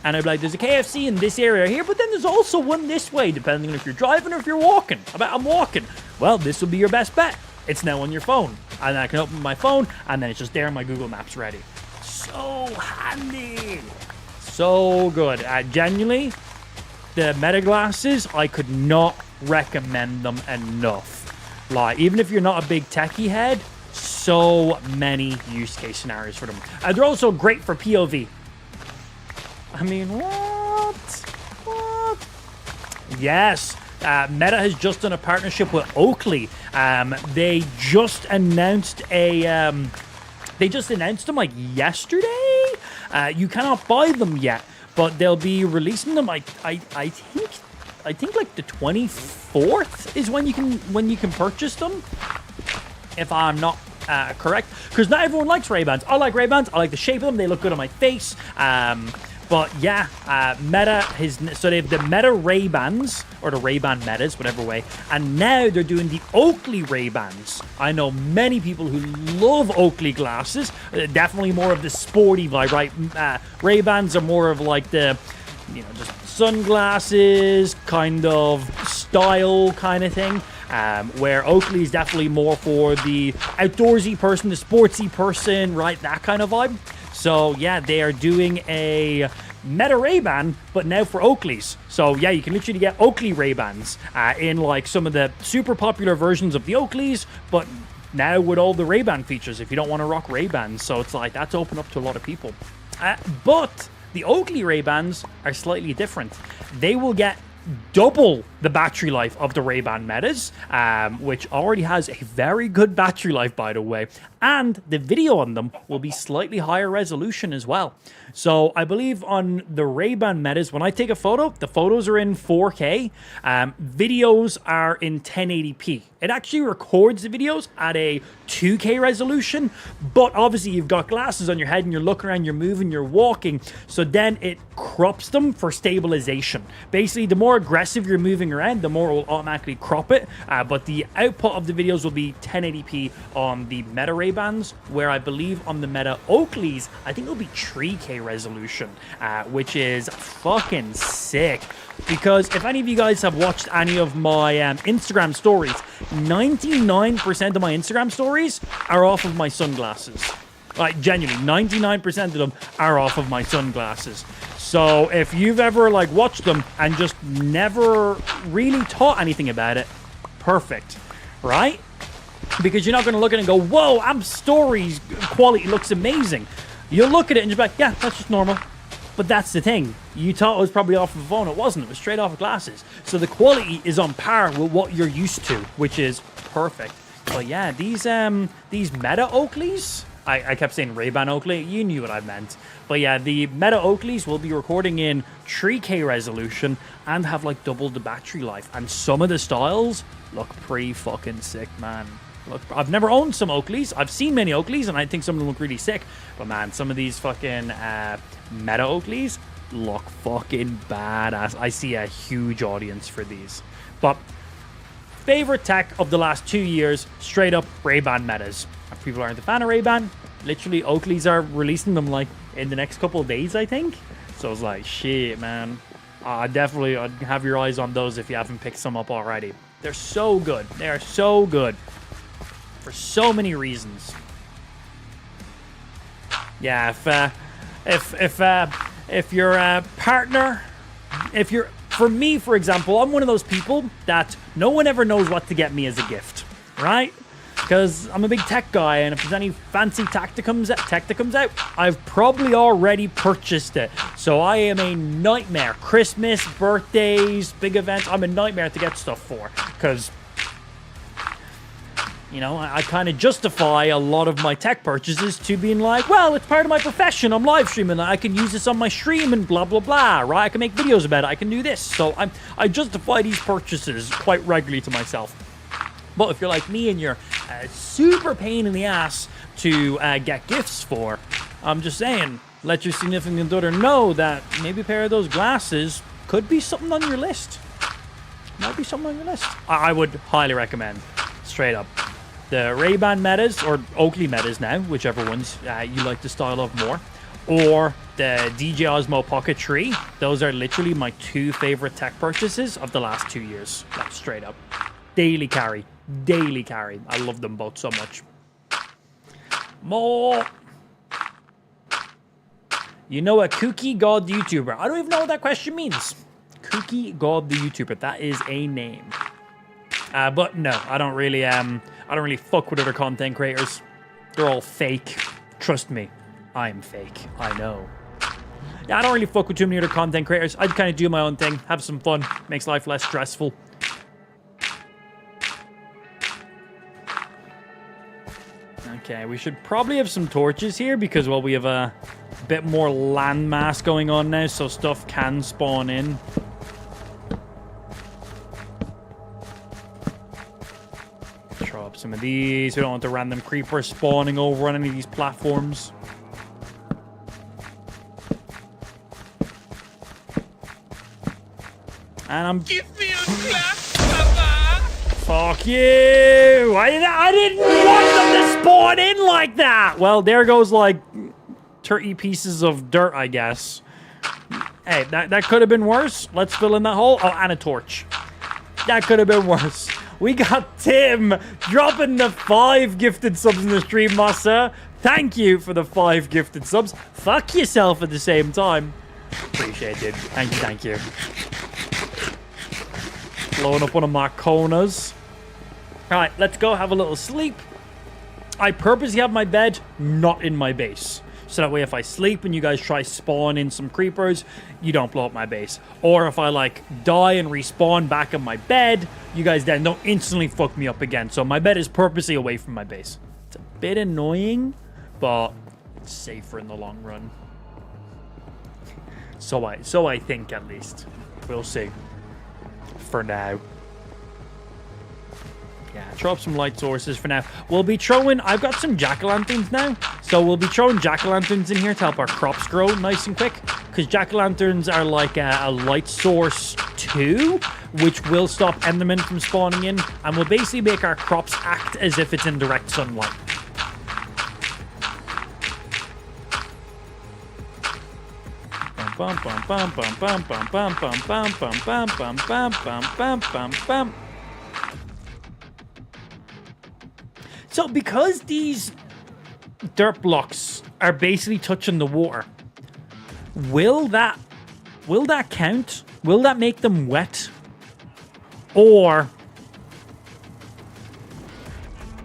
And I'd be like, there's a KFC in this area here, but then there's also one this way, depending on if you're driving or if you're walking. I'm walking. Well, this will be your best bet. It's now on your phone. And I can open my phone, and then it's just there in my Google Maps ready. So handy. So good. Genuinely, the Meta glasses, I could not recommend them enough. Like, even if you're not a big techie head, so many use case scenarios for them. They're also great for POV. I mean, what? Yes. Meta has just done a partnership with Oakley. They just announced them like yesterday. You cannot buy them yet, but they'll be releasing them. I think like the 24th is when you can purchase them, if I'm not correct. Because not everyone likes Ray-Bans. I like Ray-Bans. I like the shape of them. They look good on my face. But yeah, so they have the Meta Ray-Bans, or the Ray-Ban Metas, whatever way, and now they're doing the Oakley Ray-Bans. I know many people who love Oakley glasses, definitely more of the sporty vibe, right? Ray-Bans are more of like the, just sunglasses, kind of style kind of thing. Where Oakley is definitely more for the outdoorsy person, the sportsy person, right? That kind of vibe. So yeah, they are doing a Meta Ray-Ban, but now for Oakleys. So yeah, you can literally get Oakley Ray-Bans in like some of the super popular versions of the Oakleys, but now with all the Ray-Ban features if you don't want to rock Ray-Bans. So it's like that's open up to a lot of people. But the Oakley Ray-Bans are slightly different. They will get double the battery life of the Ray-Ban Metas, which already has a very good battery life, by the way. And the video on them will be slightly higher resolution as well. So I believe on the Ray-Ban Metas, when I take a photo, the photos are in 4K. Videos are in 1080p. It actually records the videos at a 2K resolution, but obviously you've got glasses on your head and you're looking around, you're moving, you're walking. So then it crops them for stabilization. Basically, the more aggressive you're moving around, the more it will automatically crop it. But the output of the videos will be 1080p on the Meta Ray-Bans, where I believe on the Meta Oakleys, I think it'll be 3K resolution, which is fucking sick. Because if any of you guys have watched any of my Instagram stories, 99% of my Instagram stories are off of my sunglasses. Like, genuinely, 99% of them are off of my sunglasses. So if you've ever like watched them and just never really thought anything about it, perfect, right? Because you're not going to look at it and go, whoa, Amp's stories quality looks amazing. You'll look at it and you're like, yeah, that's just normal. But that's the thing. You thought it was probably off of a phone. It wasn't. It was straight off of glasses. So the quality is on par with what you're used to, which is perfect. But yeah, these Meta Oakleys, I kept saying Ray-Ban Oakley. You knew what I meant. But yeah, the Meta Oakleys will be recording in 3K resolution and have like double the battery life. And some of the styles look pretty fucking sick, man. Look, I've never owned some Oakleys. I've seen many Oakleys, and I think some of them look really sick. But man, some of these fucking Meta Oakleys look fucking badass. I see a huge audience for these. But favorite tech of the last 2 years, straight up Ray-Ban Metas. If people aren't a fan of Ray-Ban, literally Oakleys are releasing them like in the next couple of days, I think. So I was like, shit, man. Definitely have your eyes on those if you haven't picked some up already. They're so good. They are so good for so many reasons. Yeah, if your partner, for me, for example, I'm one of those people that no one ever knows what to get me as a gift, right? Because I'm a big tech guy, and if there's any fancy tech that comes out, I've probably already purchased it. So I am a nightmare. Christmas, birthdays, big events, I'm a nightmare to get stuff for. Because, you know, I kind of justify a lot of my tech purchases to being like, well, it's part of my profession. I'm live streaming. I can use this on my stream and blah, blah, blah, right? I can make videos about it. I can do this. So I justify these purchases quite regularly to myself. But if you're like me and you're a super pain in the ass to get gifts for, I'm just saying, let your significant other know that maybe a pair of those glasses could be something on your list. Might be something on your list. I would highly recommend, straight up, the Ray-Ban Metas, or Oakley Metas now, whichever ones you like the style of more, or the DJI Osmo Pocket 3. Those are literally my 2 favorite tech purchases of the last 2 years. Like, straight up. Daily carry. Daily carry. I love them both so much. More. You know a kooky god YouTuber? I don't even know what that question means. Kooky god the YouTuber. That is a name. But no, I don't really fuck with other content creators. They're all fake. Trust me, I'm fake. I know. Yeah, I don't really fuck with too many other content creators. I kind of do my own thing, have some fun, makes life less stressful. Okay, we should probably have some torches here because, well, we have a bit more landmass going on now, so stuff can spawn in. Throw up some of these. We don't want the random creepers spawning over on any of these platforms. And Give me a clap, Papa! Fuck you! I didn't want them to spawn in like that! Well, there goes, like, 30 pieces of dirt, I guess. Hey, that could have been worse. Let's fill in that hole. Oh, and a torch. That could have been worse. We got Tim dropping the 5 gifted subs in the stream, Massa. Thank you for the 5 gifted subs. Fuck yourself at the same time. Appreciate it. Thank you. Blowing up one of my corners. Alright, let's go have a little sleep. I purposely have my bed not in my base. So that way if I sleep and you guys try spawn in some creepers, you don't blow up my base. Or if I, like, die and respawn back in my bed, you guys then don't instantly fuck me up again. So my bed is purposely away from my base. It's a bit annoying, but it's safer in the long run. So I think, at least. We'll see. For now. Yeah, throw up some light sources for now. We'll be throwing... I've got some jack-o'-lanterns now. So we'll be throwing jack-o'-lanterns in here to help our crops grow nice and quick. Because jack-o'-lanterns are like a light source too, which will stop endermen from spawning in. And will basically make our crops act as if it's in direct sunlight. Bum bum bum bum bum bum bum bum bum bum bum bum bum bum bum bum. So because these dirt blocks are basically touching the water, will that count? Will that make them wet? Or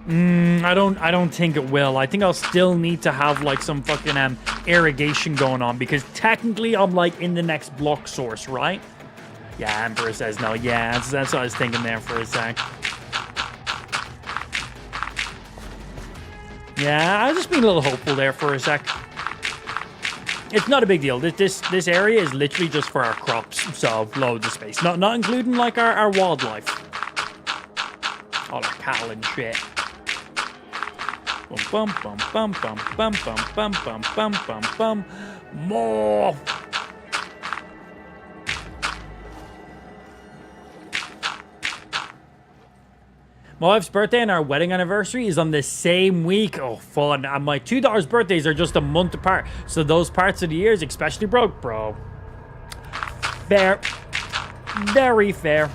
I don't think it will. I think I'll still need to have like some fucking irrigation going on because technically I'm like in the next block source, right? Yeah, Emperor says no. Yeah, that's what I was thinking there for a sec. Yeah, I was just being a little hopeful there for a sec. It's not a big deal. This area is literally just for our crops, so loads of space. Not including like our wildlife. All our cattle and shit. Bum bum bum bum bum bum bum bum bum bum bum. More. My wife's birthday and our wedding anniversary is on the same week. Oh, fun. And my two daughters' birthdays are just a month apart. So those parts of the years especially broke, bro. Fair. Very fair.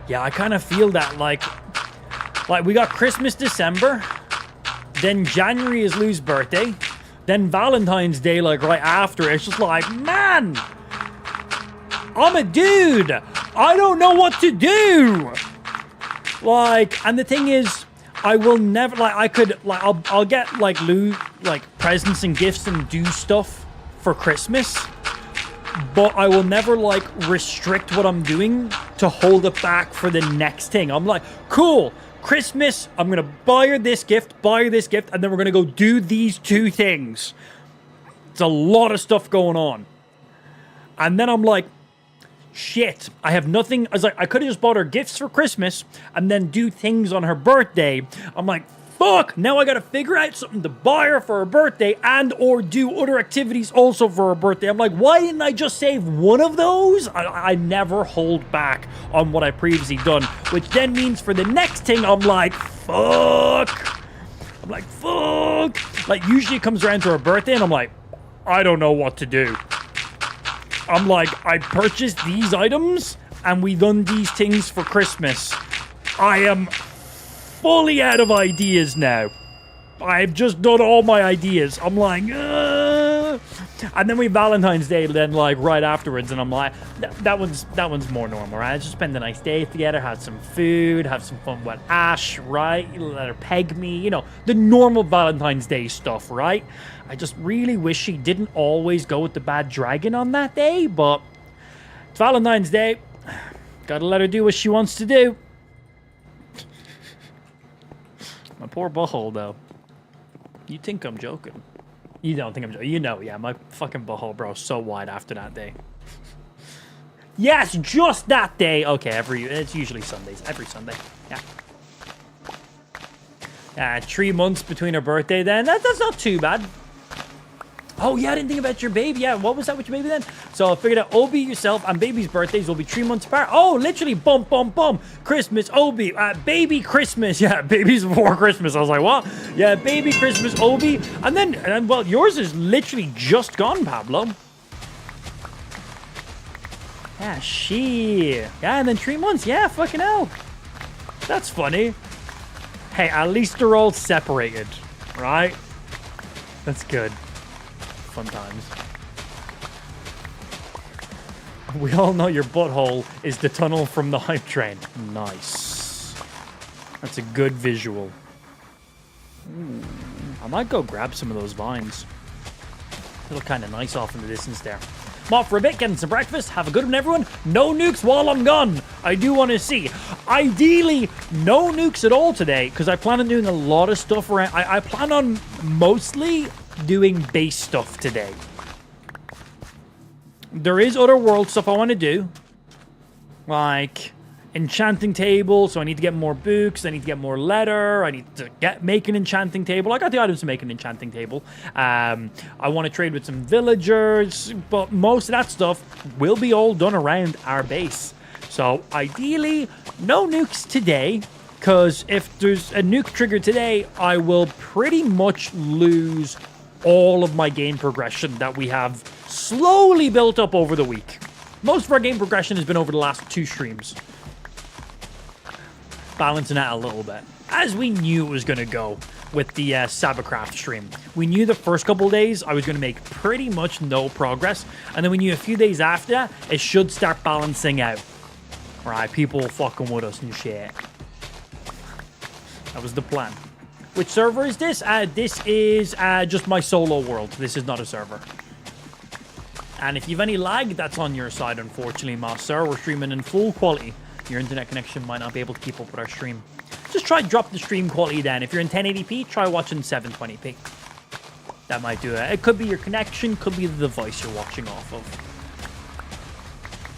Yeah, I kind of feel that, like we got Christmas, December, then January is Lou's birthday, then Valentine's Day, like, right after. It's just like, man, I'm a dude. I don't know what to do. Like, and the thing is, I will never, like, I could, like, I'll get, like, Lou, like, presents and gifts and do stuff for Christmas, but I will never, like, restrict what I'm doing to hold it back for the next thing. I'm like, cool, Christmas, I'm going to buy her this gift, and then we're going to go do these two things. It's a lot of stuff going on. And then I'm like, shit, I have nothing. I was like, I could have just bought her gifts for Christmas and then do things on her birthday. I'm like, fuck, now I gotta figure out something to buy her for her birthday and or do other activities also for her birthday. I'm like, why didn't I just save one of those? I never hold back on what I previously done, which then means for the next thing, I'm like, fuck. Like, usually it comes around to her birthday and I'm like, I don't know what to do. I'm like, I purchased these items and we done these things for Christmas. I am fully out of ideas now. I've just done all my ideas. I'm like, and then we have Valentine's Day then, like, right afterwards, and I'm like, that one's more normal, right? Just spend a nice day together, have some food, have some fun with Ash, right? Let her peg me, you know, the normal Valentine's Day stuff, right? I just really wish she didn't always go with the bad dragon on that day, but it's Valentine's Day. Gotta let her do what she wants to do. My poor butthole, though. You think I'm joking? You don't think I'm joking. You know, yeah, my fucking butthole, bro, so wide after that day. Yes, just that day. Okay, it's usually Sundays. Every Sunday. Yeah. 3 months between her birthday then. That's not too bad. Oh, yeah, I didn't think about your baby. Yeah, what was that with your baby then? So I figured out Obi, yourself, and baby's birthdays will be 3 months apart. Oh, literally, bum, bum, bum. Christmas, Obi, baby Christmas. Yeah, baby's before Christmas. I was like, what? Yeah, baby Christmas, Obi. And then, well, yours is literally just gone, Pablo. Yeah, Yeah, and then 3 months. Yeah, fucking hell. That's funny. Hey, at least they're all separated, right? That's good. Fun times. We all know your butthole is the tunnel from the hype train. Nice. That's a good visual. Ooh, I might go grab some of those vines. They look kind of nice off in the distance there. I'm off for a bit, getting some breakfast. Have a good one, everyone. No nukes while I'm gone. I do want to see. Ideally, no nukes at all today, because I plan on doing a lot of stuff around. I plan on mostly doing base stuff today. There is other world stuff I want to do, like enchanting table, so I need to get more books, I need to get more leather, I need to make an enchanting table. I got the items to make an enchanting table. I want to trade with some villagers, but most of that stuff will be all done around our base. So ideally, no nukes today, because if there's a nuke trigger today, I will pretty much lose all of my game progression that we have slowly built up over the week. Most of our game progression has been over the last 2 streams. Balancing out a little bit. As we knew it was going to go with the Sabacraft stream. We knew the first couple of days I was going to make pretty much no progress. And then we knew a few days after that, it should start balancing out. Right, people fucking with us and shit. That was the plan. Which server is this? This is just my solo world. This is not a server. And if you've any lag, that's on your side, unfortunately, Master. We're streaming in full quality. Your internet connection might not be able to keep up with our stream. Just try drop the stream quality then. If you're in 1080p, try watching 720p. That might do it. It could be your connection, could be the device you're watching off of.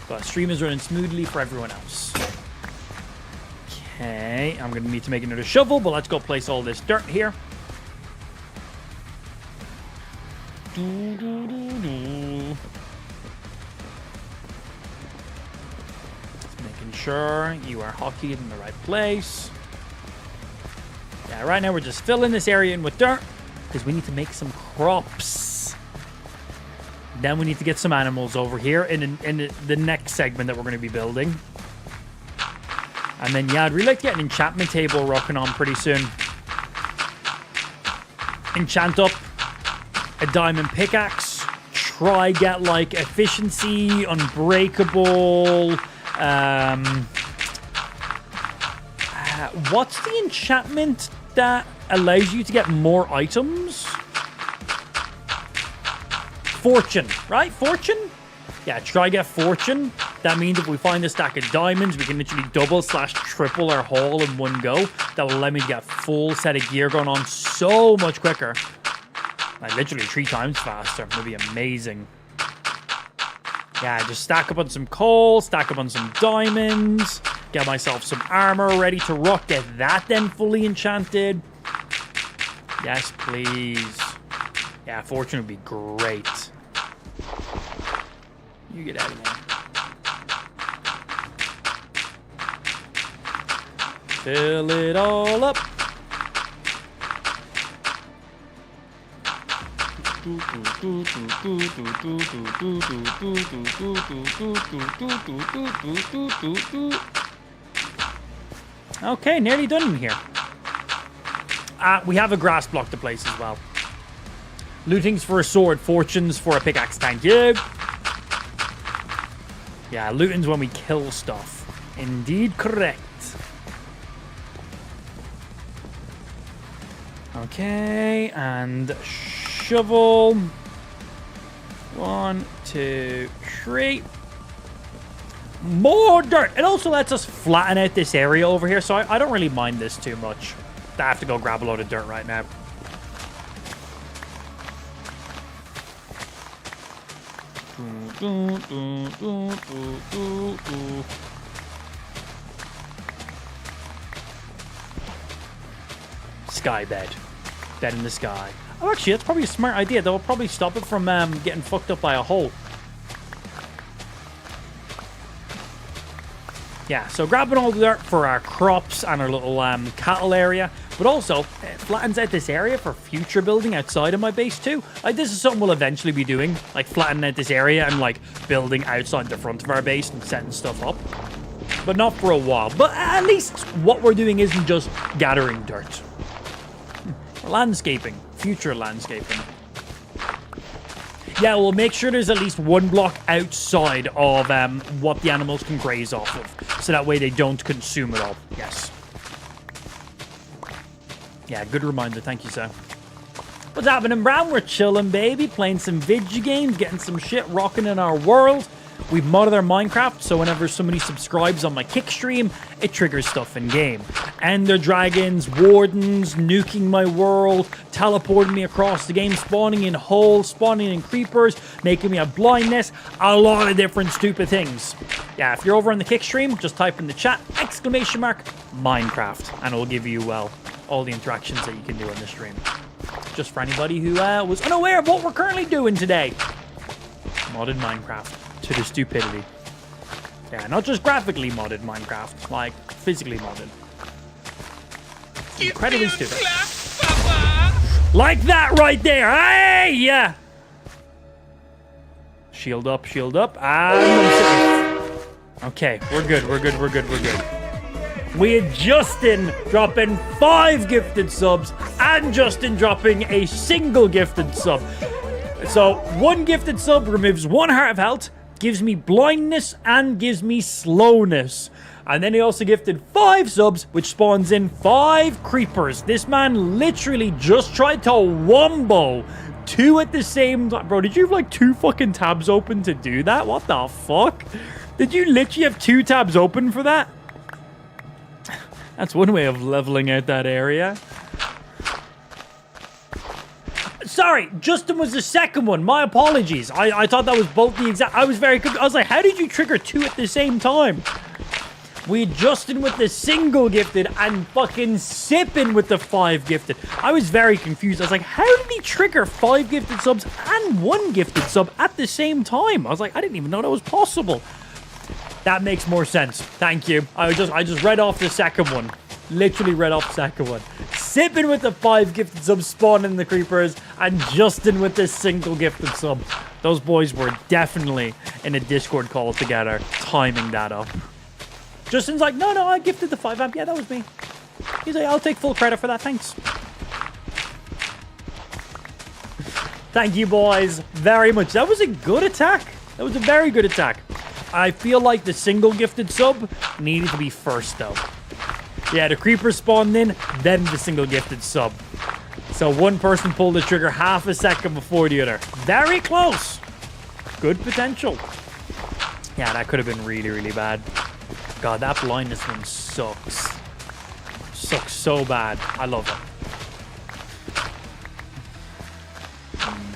But stream is running smoothly for everyone else. Okay, I'm going to need to make another shovel, but let's go place all this dirt here. Just making sure you are hockeyed in the right place. Yeah, right now we're just filling this area in with dirt because we need to make some crops. Then we need to get some animals over here in the next segment that we're going to be building. And then, yeah, I'd really like to get an enchantment table rocking on pretty soon. Enchant up a diamond pickaxe. Try get, like, efficiency, unbreakable. What's the enchantment that allows you to get more items? Fortune, right? Fortune? Yeah, try get fortune. That means if we find a stack of diamonds, we can literally double/triple our haul in one go. That will allow me to get a full set of gear going on so much quicker. Like literally 3 times faster. It'll be amazing. Yeah, just stack up on some coal, stack up on some diamonds, get myself some armor ready to rock, get that then fully enchanted. Yes, please. Yeah, fortune would be great. You get out of here. Fill it all up. Okay, nearly done in here. We have a grass block to place as well. Lootings for a sword, fortunes for a pickaxe. Thank you. Yeah, looting's when we kill stuff. Indeed correct. Okay, and shovel. 1, 2, 3. More dirt. It also lets us flatten out this area over here, so I don't really mind this too much. I have to go grab a load of dirt right now. Sky bed. Bed in the sky. Oh, actually, that's probably a smart idea. That will probably stop it from getting fucked up by a hole. Yeah, so grabbing all the dirt for our crops and our little cattle area, but also it flattens out this area for future building outside of my base too. Like this is something we'll eventually be doing, like flattening out this area and like building outside the front of our base and setting stuff up. But not for a while. But at least what we're doing isn't just gathering dirt. Landscaping, future landscaping. Yeah, we'll make sure there's at least one block outside of what the animals can graze off of. So that way they don't consume it all. Yes. Yeah, good reminder. Thank you, sir. What's happening, Brown? We're chilling, baby. Playing some video games, getting some shit rocking in our world. We've modded our Minecraft, so whenever somebody subscribes on my Kick stream, it triggers stuff in game. Ender dragons, wardens, nuking my world, teleporting me across the game, spawning in holes, spawning in creepers, making me have blindness, a lot of different stupid things. Yeah, if you're over on the Kick stream, just type in the chat, !Minecraft, and it'll give you, well, all the interactions that you can do on the stream. Just for anybody who was unaware of what we're currently doing today. Modded Minecraft. To the stupidity. Yeah, not just graphically modded Minecraft, like physically modded. Incredibly stupid. Like that right there. Hey, yeah. Shield up, shield up. Okay, we're good, we're good, we're good, we're good. We had Justin dropping 5 gifted subs and Justin dropping a single gifted sub. So 1 gifted sub removes 1 heart of health, gives me blindness and gives me slowness. And then he also gifted 5 subs, which spawns in 5 creepers. This man literally just tried to wombo 2 at the same time. Bro, did you have like 2 fucking tabs open to do that? What the fuck? Did you literally have 2 tabs open for that? That's one way of leveling out that area. Sorry, Justin was the second one. My apologies. I thought that was both the exact... I was very good. I was like, how did you trigger 2 at the same time? We had Justin with the single gifted and fucking Sippin with the 5 gifted. I was very confused. I was like, how did he trigger 5 gifted subs and 1 gifted sub at the same time? I was like, I didn't even know that was possible. That makes more sense. Thank you. I just read off the second one. Literally read off the second one. Sippin with the 5 gifted subs spawning the creepers and Justin with the single gifted sub. Those boys were definitely in a Discord call together, timing that up. Justin's like, no, I gifted the 5 amp. Yeah, that was me. He's like, I'll take full credit for that. Thanks. Thank you, boys, very much. That was a good attack. That was a very good attack. I feel like the single gifted sub needed to be first, though. Yeah, the creeper spawned in, then the single gifted sub. So one person pulled the trigger half a second before the other. Very close. Good potential. Yeah, that could have been really, really bad. God, that blindness one sucks. Sucks so bad. I love it.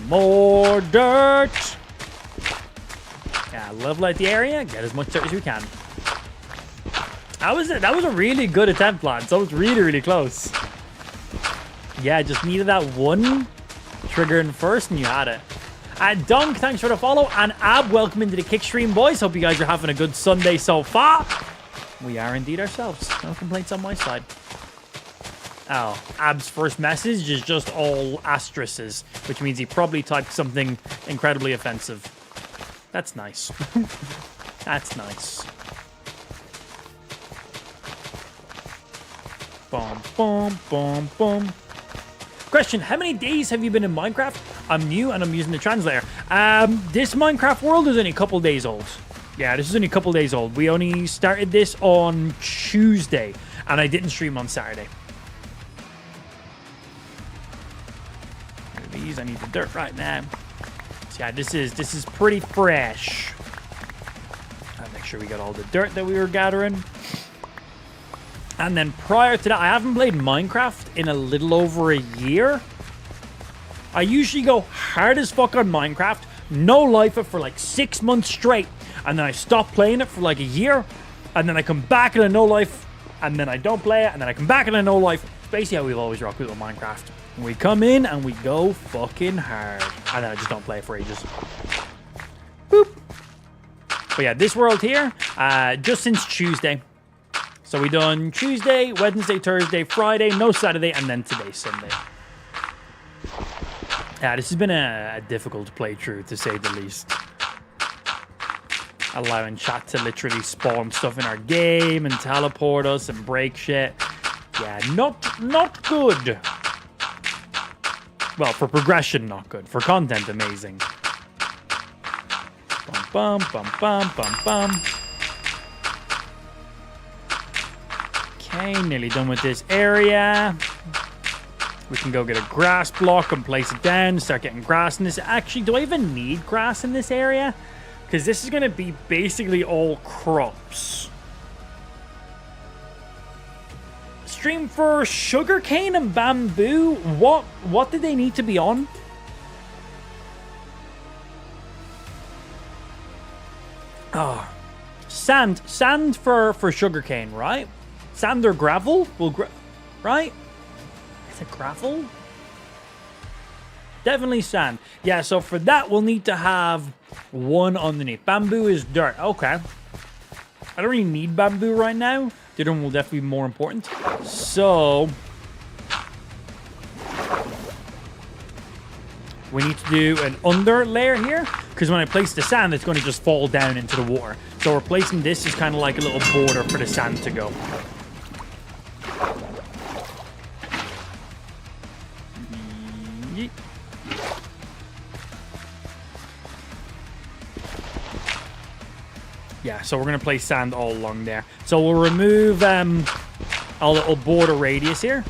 More dirt. Yeah, level out the area. Get as much dirt as we can. That was it. That was a really good attempt, lads. That was really, really close. Yeah, just needed that one trigger in first, and you had it. Dunk, thanks for the follow. And Ab, welcome into the kick stream, boys. Hope you guys are having a good Sunday so far. We are indeed ourselves. No complaints on my side. Oh, Ab's first message is just all asterisks, which means he probably typed something incredibly offensive. That's nice. That's nice. Boom, boom, boom, boom. Question, how many days have you been in Minecraft? I'm new and I'm using the translator. This Minecraft world is only a couple days old. Yeah, this is only a couple days old. We only started this on Tuesday, and I didn't stream on Saturday. These, I need the dirt right now. So yeah, this is pretty fresh. I'll make sure we got all the dirt that we were gathering. And then prior to that, I haven't played Minecraft in a little over a year. I usually go hard as fuck on Minecraft, no life it for like 6 months straight, and then I stop playing it for like a year, and then I come back in a no life, and then I don't play it, and then I come back in a no life. It's basically how we've always rocked with Minecraft. We come in and we go fucking hard, and then I just don't play it for ages. Boop. But yeah, this world here, just since Tuesday. So we done Tuesday, Wednesday, Thursday, Friday, no Saturday, and then today, Sunday. Yeah, this has been a difficult playthrough, to say the least. Allowing chat to literally spawn stuff in our game and teleport us and break shit. Yeah, not good. Well, for progression, not good. For content, amazing. Bum, bum, bum, bum, bum, bum. Okay, nearly done with this area. We can go get a grass block and place it down, start getting grass in this. Actually, do I even need grass in this area? Because this is going to be basically all crops. Stream for sugarcane and bamboo. What did they need to be on? Oh, sand for sugarcane, right? Sand or gravel? Right? Is it gravel? Definitely sand. Yeah, so for that, we'll need to have one underneath. Bamboo is dirt. Okay. I don't really need bamboo right now. The other one will definitely be more important. So we need to do an under layer here, because when I place the sand, it's going to just fall down into the water. So we're placing this as kind of like a little border for the sand to go. Yeah, so we're going to place sand all along there. So we'll remove a little border radius here.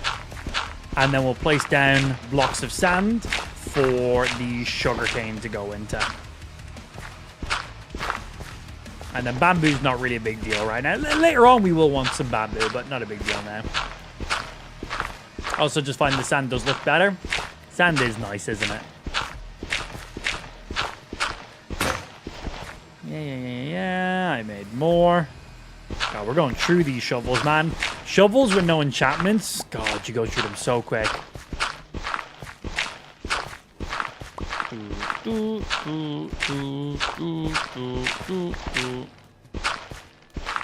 And then we'll place down blocks of sand for the sugarcane to go into. And then bamboo's not really a big deal right now. Later on we will want some bamboo, but not a big deal now. Also just find the sand does look better. Sand is nice, isn't it? Yeah, I made more. God, we're going through these shovels, man. Shovels with no enchantments. God, you go through them so quick.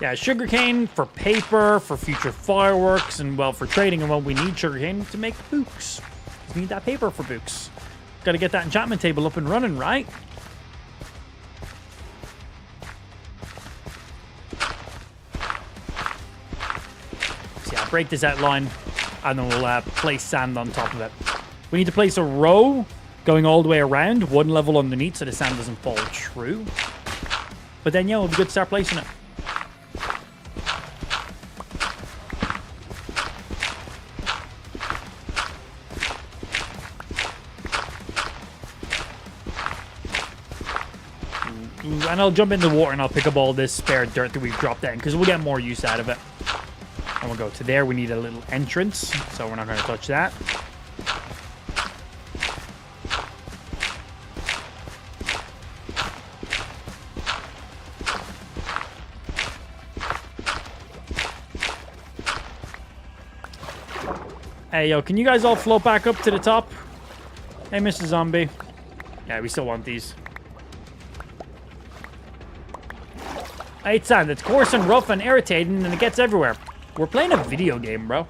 Yeah, sugarcane for paper, for future fireworks, and well, for trading. And well, we need sugarcane to make books. We need that paper for books. Got to get that enchantment table up and running, right? break this outline, and then we'll place sand on top of it. We need to place a row going all the way around, one level underneath, so the sand doesn't fall through. But then, yeah, we'll be good to start placing it. And I'll jump in the water and I'll pick up all this spare dirt that we've dropped in, because we'll get more use out of it. And we'll go to there. We need a little entrance, so we're not going to touch that. Hey, yo, can you guys all float back up to the top? Hey, Mr. Zombie. Yeah, we still want these. Hey, it's sand. It's coarse and rough and irritating, and it gets everywhere. We're playing a video game, bro.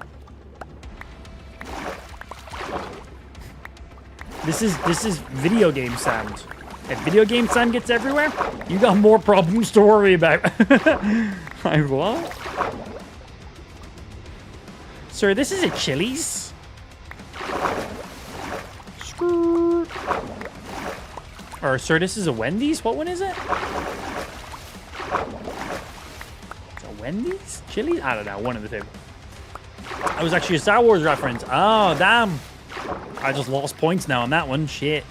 This is video game sand. If video game sand gets everywhere, you got more problems to worry about. Like, what? Sir, this is a Chili's. Or, sir, this is a Wendy's? What one is it? It's a Wendy's? Chili's? I don't know. One of the two. That was actually a Star Wars reference. Oh, damn. I just lost points now on that one. Shit.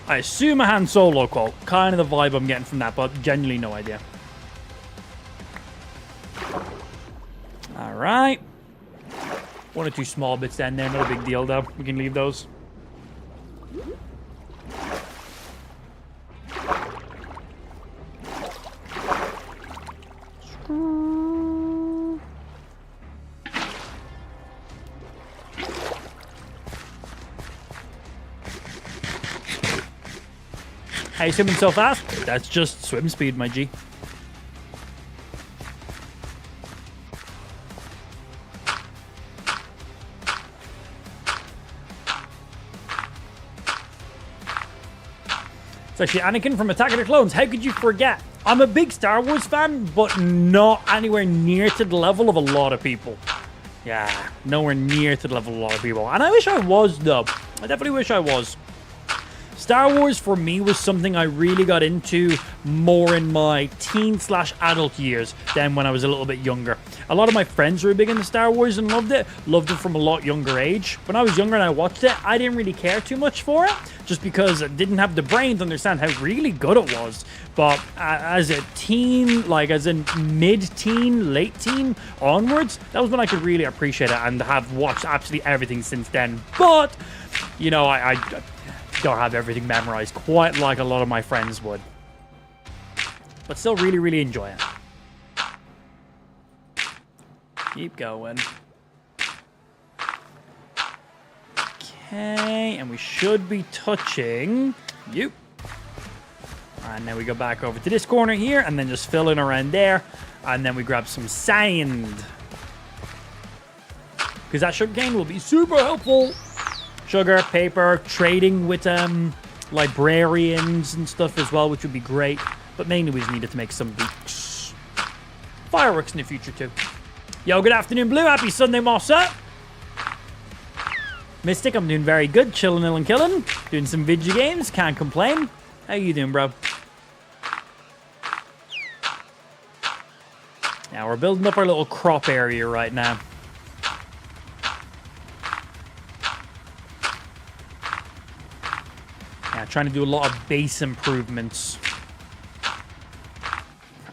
I assume a Han Solo quote. Kind of the vibe I'm getting from that, but genuinely no idea. Alright. One or two small bits down there. Not a big deal, though. We can leave those. How you swimming so fast? That's just swim speed, my G. It's actually Anakin from Attack of the Clones. How could you forget? I'm a big Star Wars fan, but not anywhere near to the level of a lot of people. Yeah, nowhere near to the level of a lot of people. And I wish I was, though. I definitely wish I was. Star Wars, for me, was something I really got into more in my teen/adult years than when I was a little bit younger. A lot of my friends were big into Star Wars and loved it from a lot younger age. When I was younger and I watched it, I didn't really care too much for it, just because I didn't have the brain to understand how really good it was. But as a teen, like as in mid-teen, late-teen onwards, that was when I could really appreciate it and have watched absolutely everything since then. But, you know, I don't have everything memorized quite like a lot of my friends would. But still really, really enjoy it. Keep going. Okay, and we should be touching you. And then we go back over to this corner here, and then just fill in around there. And then we grab some sand. Because that sugarcane will be super helpful. Sugar, paper, trading with librarians and stuff as well, which would be great. But mainly we just needed to make some beaks. Fireworks in the future too. Yo, good afternoon, Blue. Happy Sunday, Mossa. Mystic, I'm doing very good. Chilling and killing. Doing some video games. Can't complain. How you doing, bro? Now we're building up our little crop area right now. Trying to do a lot of base improvements.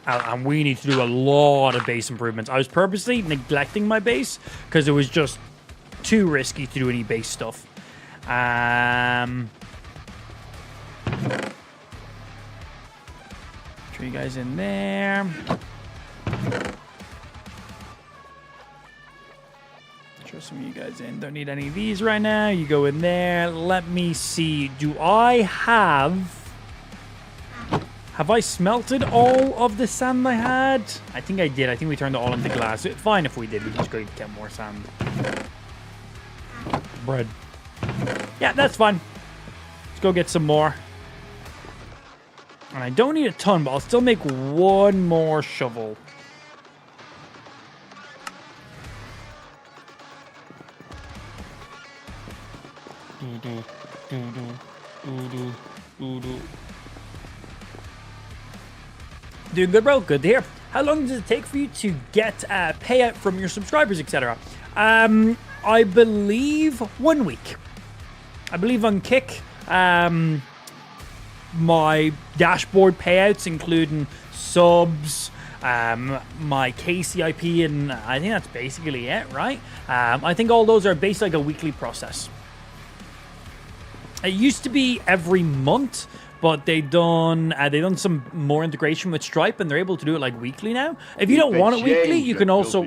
And we need to do a lot of base improvements. I was purposely neglecting my base because it was just too risky to do any base stuff. Throw you guys in there. Throw some of you guys in. Don't need any of these right now. You go in there. Let me see. Do I have... Have I smelted all of the sand I had? I think I did. I think we turned it all into glass. It's fine if we did. We just go get more sand. Bread. Yeah, that's fine. Let's go get some more. And I don't need a ton, but I'll still make one more shovel. Doing good, bro. Good to hear. How long does it take for you to get a payout from your subscribers, etc.? I believe 1 week. I believe on Kick, my dashboard payouts, including subs, my KCIP, and I think that's basically it, right? I think all those are basically like a weekly process. It used to be every month, but they done some more integration with Stripe, and they're able to do it like weekly now. If you don't want it weekly, you can also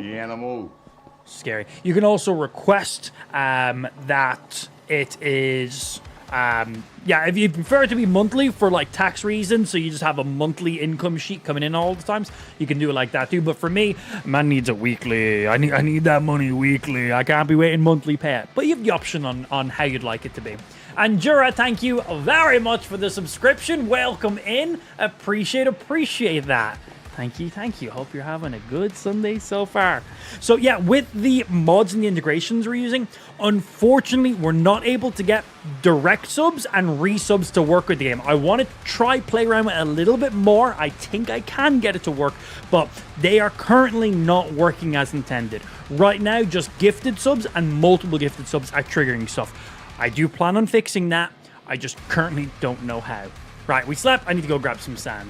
scary. You can also request that it is. Yeah, if you prefer it to be monthly for like tax reasons, so you just have a monthly income sheet coming in all the times, you can do it like that too. But for me, man needs it weekly. I need that money weekly. I can't be waiting monthly payout. But you have the option on how you'd like it to be. And Jura, thank you very much for the subscription. Welcome in. Appreciate that. Thank you. Hope you're having a good Sunday so far. So yeah, with the mods and the integrations we're using, unfortunately, we're not able to get direct subs and resubs to work with the game. I want to try play around with it a little bit more. I think I can get it to work, but they are currently not working as intended. Right now, just gifted subs and multiple gifted subs are triggering stuff. I do plan on fixing that. I just currently don't know how. Right, we slept. I need to go grab some sand.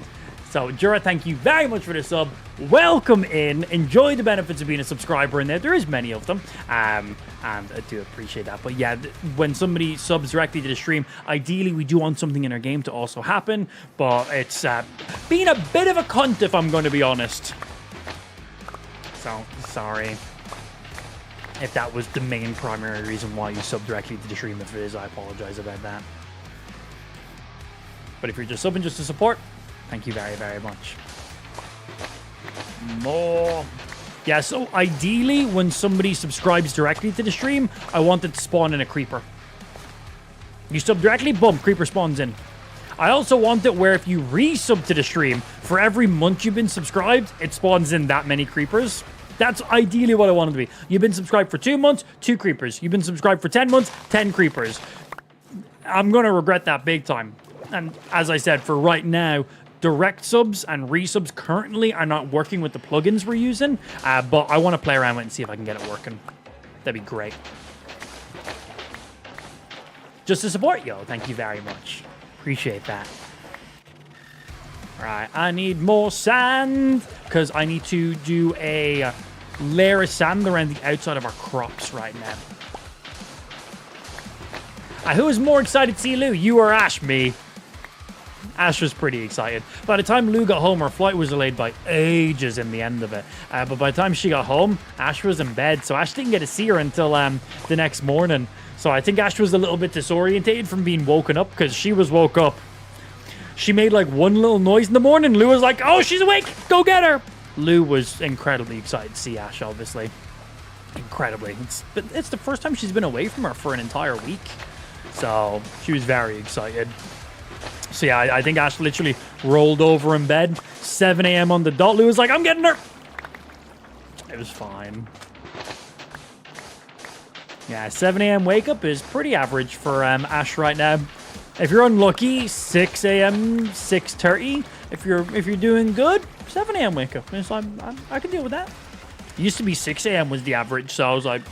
So, Jura, thank you very much for the sub. Welcome in. Enjoy the benefits of being a subscriber in there. There is many of them. And I do appreciate that. But yeah, when somebody subs directly to the stream, ideally we do want something in our game to also happen. But it's been a bit of a cunt, if I'm going to be honest. So, sorry. If that was the main primary reason why you sub directly to the stream. If it is, I apologize about that. But if you're just subbing just to support, thank you very, very much. More. Yeah, so ideally, when somebody subscribes directly to the stream, I want it to spawn in a creeper. You sub directly, boom, creeper spawns in. I also want it where if you resub to the stream, for every month you've been subscribed, it spawns in that many creepers. That's ideally what I want it to be. You've been subscribed for 2 months, 2 creepers. You've been subscribed for 10 months, 10 creepers. I'm going to regret that big time. And as I said, for right now, direct subs and resubs currently are not working with the plugins we're using. But I want to play around with it and see if I can get it working. That'd be great. Just to support you, thank you very much. Appreciate that. All right, I need more sand because I need to do a layer of sand around the outside of our crops right now. Who is more excited to see Lou? You or Ash? Me. Ash was pretty excited. By the time Lou got home, her flight was delayed by ages in the end of it. But by the time she got home, Ash was in bed. So Ash didn't get to see her until the next morning. So I think Ash was a little bit disorientated from being woken up because she was woke up. She made like one little noise in the morning. Lou was like, oh, she's awake. Go get her. Lou was incredibly excited to see Ash, obviously. Incredibly. It's the first time she's been away from her for an entire week. So she was very excited. So yeah, I think Ash literally rolled over in bed. 7 a.m. on the dot. Lou was like, I'm getting her. It was fine. Yeah, 7 a.m. wake up is pretty average for Ash right now. If you're unlucky, 6 a.m., 6:30. If you're doing good, 7 a.m. wake up. So I can deal with that. It used to be 6 a.m. was the average, so I was like,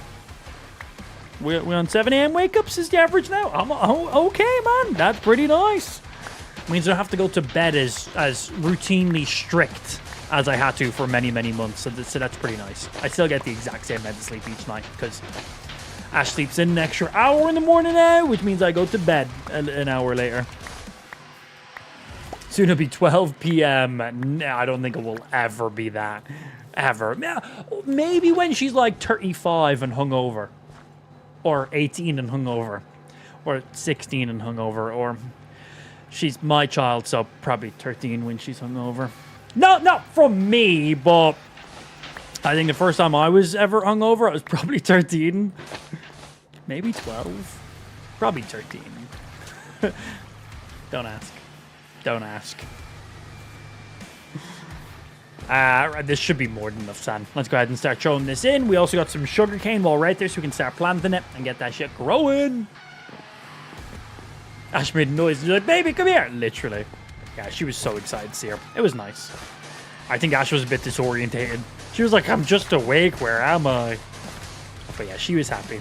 we're on 7 a.m. wake ups is the average now. Okay, man. That's pretty nice. Means I don't have to go to bed as routinely strict as I had to for many, many months. So that's pretty nice. I still get the exact same amount of sleep each night because Ash sleeps in an extra hour in the morning now, which means I go to bed an hour later. Soon it'll be 12 p.m. No, I don't think it will ever be that. Ever. Maybe when she's like 35 and hungover. Or 18 and hungover. Or 16 and hungover. Or she's my child, so probably 13 when she's hungover. No, not from me, but I think the first time I was ever hungover, I was probably 13. Maybe 12. Probably 13. Don't ask. Don't ask. This should be more than enough sand. Let's go ahead and start throwing this in. We also got some sugarcane while right there, so we can start planting it and get that shit growing. Ash made a noise. She's like, baby, come here. Literally. Yeah, she was so excited to see her. It was nice. I think Ash was a bit disorientated. She was like, I'm just awake. Where am I? But yeah, she was happy.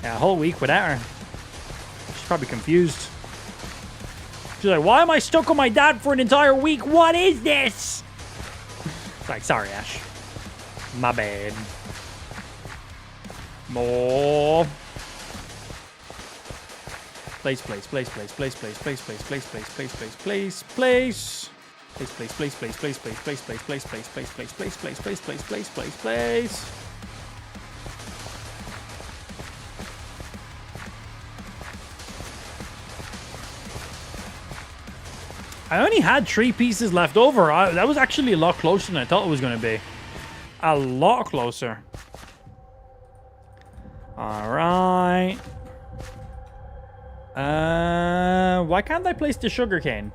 Yeah, a whole week without her. She's probably confused. She's like, why am I stuck with my dad for an entire week? What is this? It's like, sorry, Ash. My bad. More. Place. I only had 3 pieces left over. That was actually a lot closer than I thought it was going to be. A lot closer. All right. Why can't I place the sugarcane?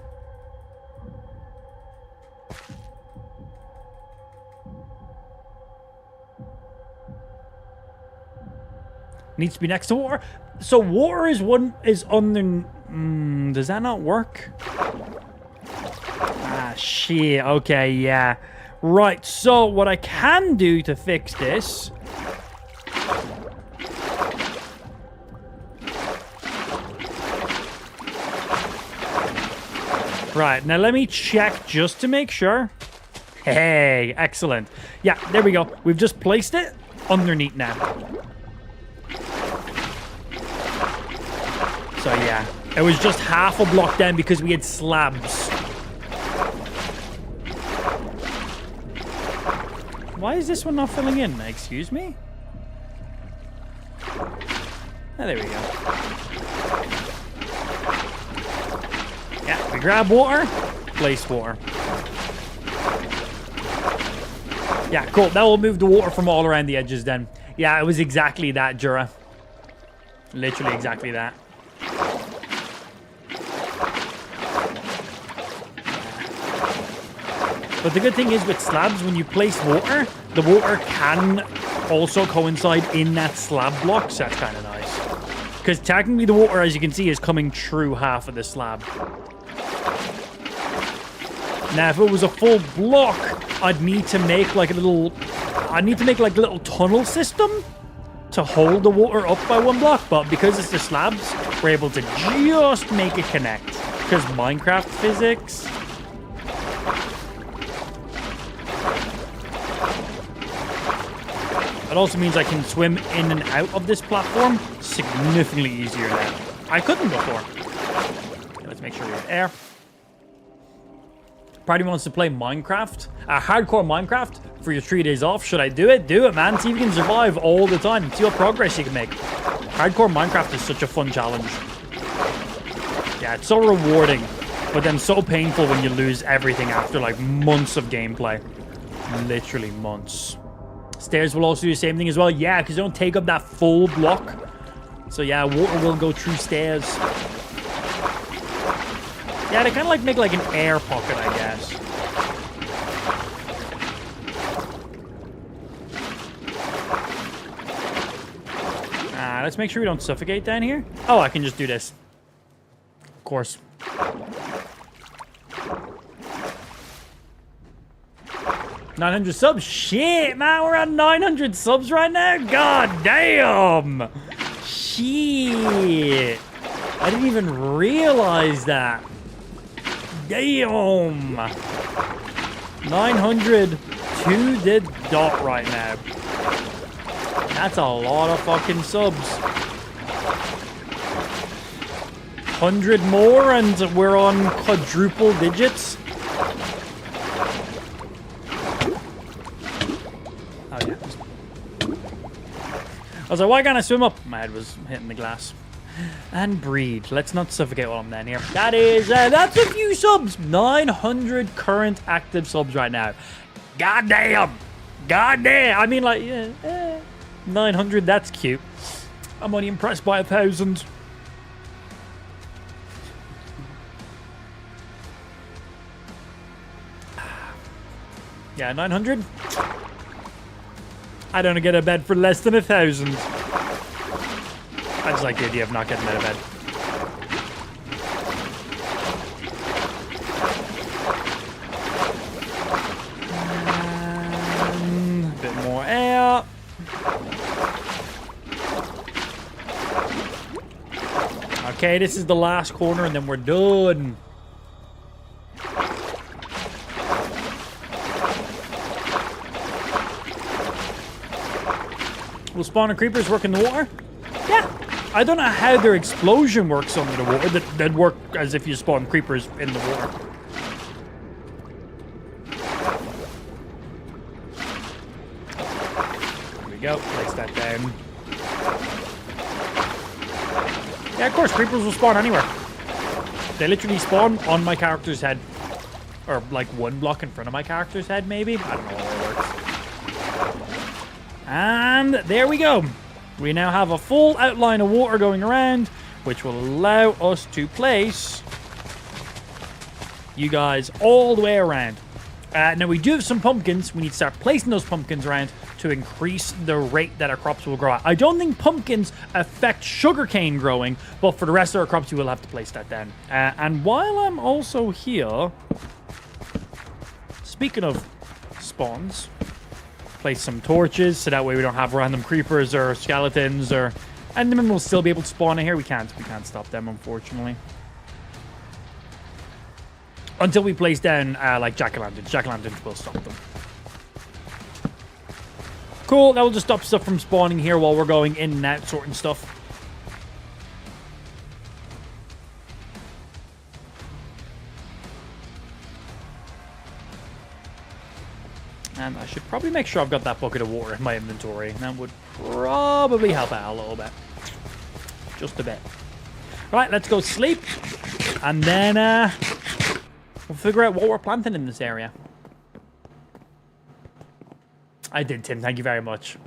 Needs to be next to water. So water is under. Does that not work? Ah, shit. Okay, yeah. Right. So what I can do to fix this. Right, now let me check just to make sure. Hey, excellent. Yeah, there we go. We've just placed it underneath now. So yeah, it was just half a block down because we had slabs. Why is this one not filling in? Excuse me? Oh, there we go. Yeah, we grab water, place water. Yeah, cool. That will move the water from all around the edges then. Yeah, it was exactly that, Jura. Literally exactly that. But the good thing is with slabs, when you place water, the water can also coincide in that slab block, so that's kind of nice. Because technically the water, as you can see, is coming through half of the slab. Now, if it was a full block, I'd need to make like a little tunnel system to hold the water up by one block. But because it's the slabs, we're able to just make it connect. Because Minecraft physics. It also means I can swim in and out of this platform significantly easier now. I couldn't before. Okay, let's make sure we have air. Party wants to play Minecraft, hardcore Minecraft for your 3 days off. Should I do it? Do it, man. See if you can survive all the time. See what progress you can make. Hardcore Minecraft is such a fun challenge. Yeah, it's so rewarding, but then so painful when you lose everything after like months of gameplay. Literally months. Stairs will also do the same thing as well. Yeah, because they don't take up that full block. So yeah, water will go through stairs. Yeah, they kind of like make like an air pocket, I guess. Let's make sure we don't suffocate down here. Oh, I can just do this. Of course. $900 subs. Shit, man, we're at 900 subs right now. God damn. Shit. I didn't even realize that. Damn. 900 to the dot right now. That's a lot of fucking subs. 100 more and we're on quadruple digits. Oh yeah. I was like, why can't I swim up? My head was hitting the glass. And breathe. Let's not suffocate while I'm down here. That is, that's a few subs. 900 current active subs right now. God damn. God damn. I mean, like, yeah, 900, that's cute. I'm only impressed by 1,000. Yeah, 900. I don't get a bed for less than 1,000. I just like the idea of not getting out of bed. A bit more air. Okay, this is the last corner and then we're done. Will spawn creepers work in the water? Yeah. I don't know how their explosion works under the water. That'd work as if you spawn creepers in the water. Here we go. Place that down. Yeah, of course, creepers will spawn anywhere. They literally spawn on my character's head. Or like one block in front of my character's head, maybe? I don't know how it works. And there we go. We now have a full outline of water going around, which will allow us to place you guys all the way around. Now, we do have some pumpkins. We need to start placing those pumpkins around to increase the rate that our crops will grow at. I don't think pumpkins affect sugarcane growing, but for the rest of our crops, we will have to place that down. And while I'm also here, speaking of spawns, place some torches so that way we don't have random creepers or skeletons or endermen will still be able to spawn in here. We can't stop them, unfortunately. Until we place down like jack-o'-lanterns. Jack-o'-lanterns will stop them. Cool, that will just stop stuff from spawning here while we're going in and out sorting stuff. And I should probably make sure I've got that bucket of water in my inventory. That would probably help out a little bit. Just a bit. Right, let's go sleep. And then we'll figure out what we're planting in this area. I did, Tim. Thank you very much.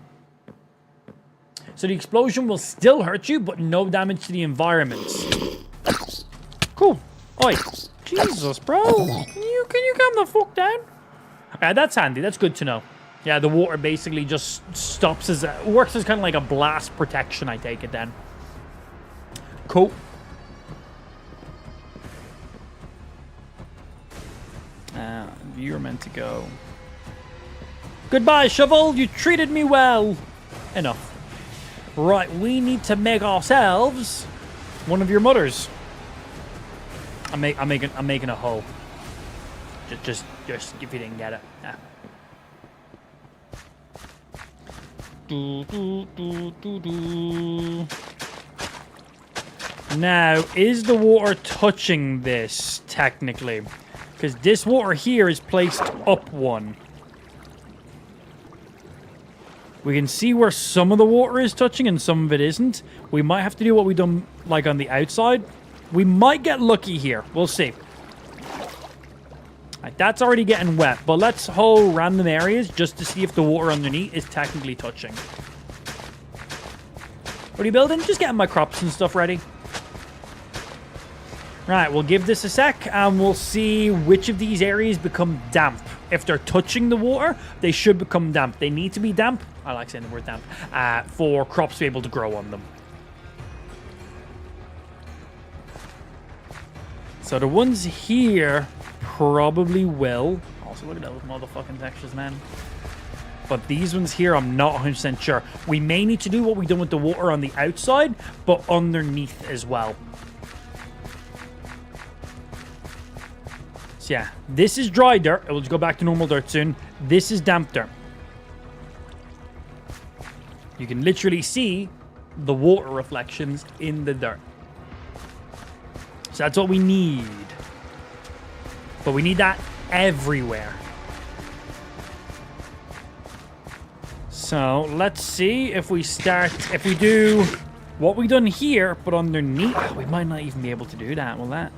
So the explosion will still hurt you, but no damage to the environment. Cool. Oi. Jesus, bro. Can you calm the fuck down? Okay, that's handy. That's good to know. Yeah, the water basically just stops as... works as kind of like a blast protection, I take it then. Cool. You're meant to go. Goodbye, Shovel. You treated me well. Enough. Right, we need to make ourselves one of your mothers. I'm making a hole. Just if you didn't get it. Yeah. Now, is the water touching this, technically? Because this water here is placed up one. We can see where some of the water is touching and some of it isn't. We might have to do what we done like on the outside. We might get lucky here. We'll see. Right, that's already getting wet, but let's hold random areas just to see if the water underneath is technically touching. What are you building? Just getting my crops and stuff ready. Right, we'll give this a sec and we'll see which of these areas become damp. If they're touching the water, they should become damp. They need to be damp. I like saying the word damp. For crops to be able to grow on them. So the ones here probably will. Also, look at those motherfucking textures, man. But these ones here, I'm not 100% sure. We may need to do what we done with the water on the outside, but underneath as well. So yeah, this is dry dirt. It will just go back to normal dirt soon. This is damp dirt. You can literally see the water reflections in the dirt. So that's what we need. But we need that everywhere. So let's see if we do what we done here, but underneath. We might not even be able to do that, will that?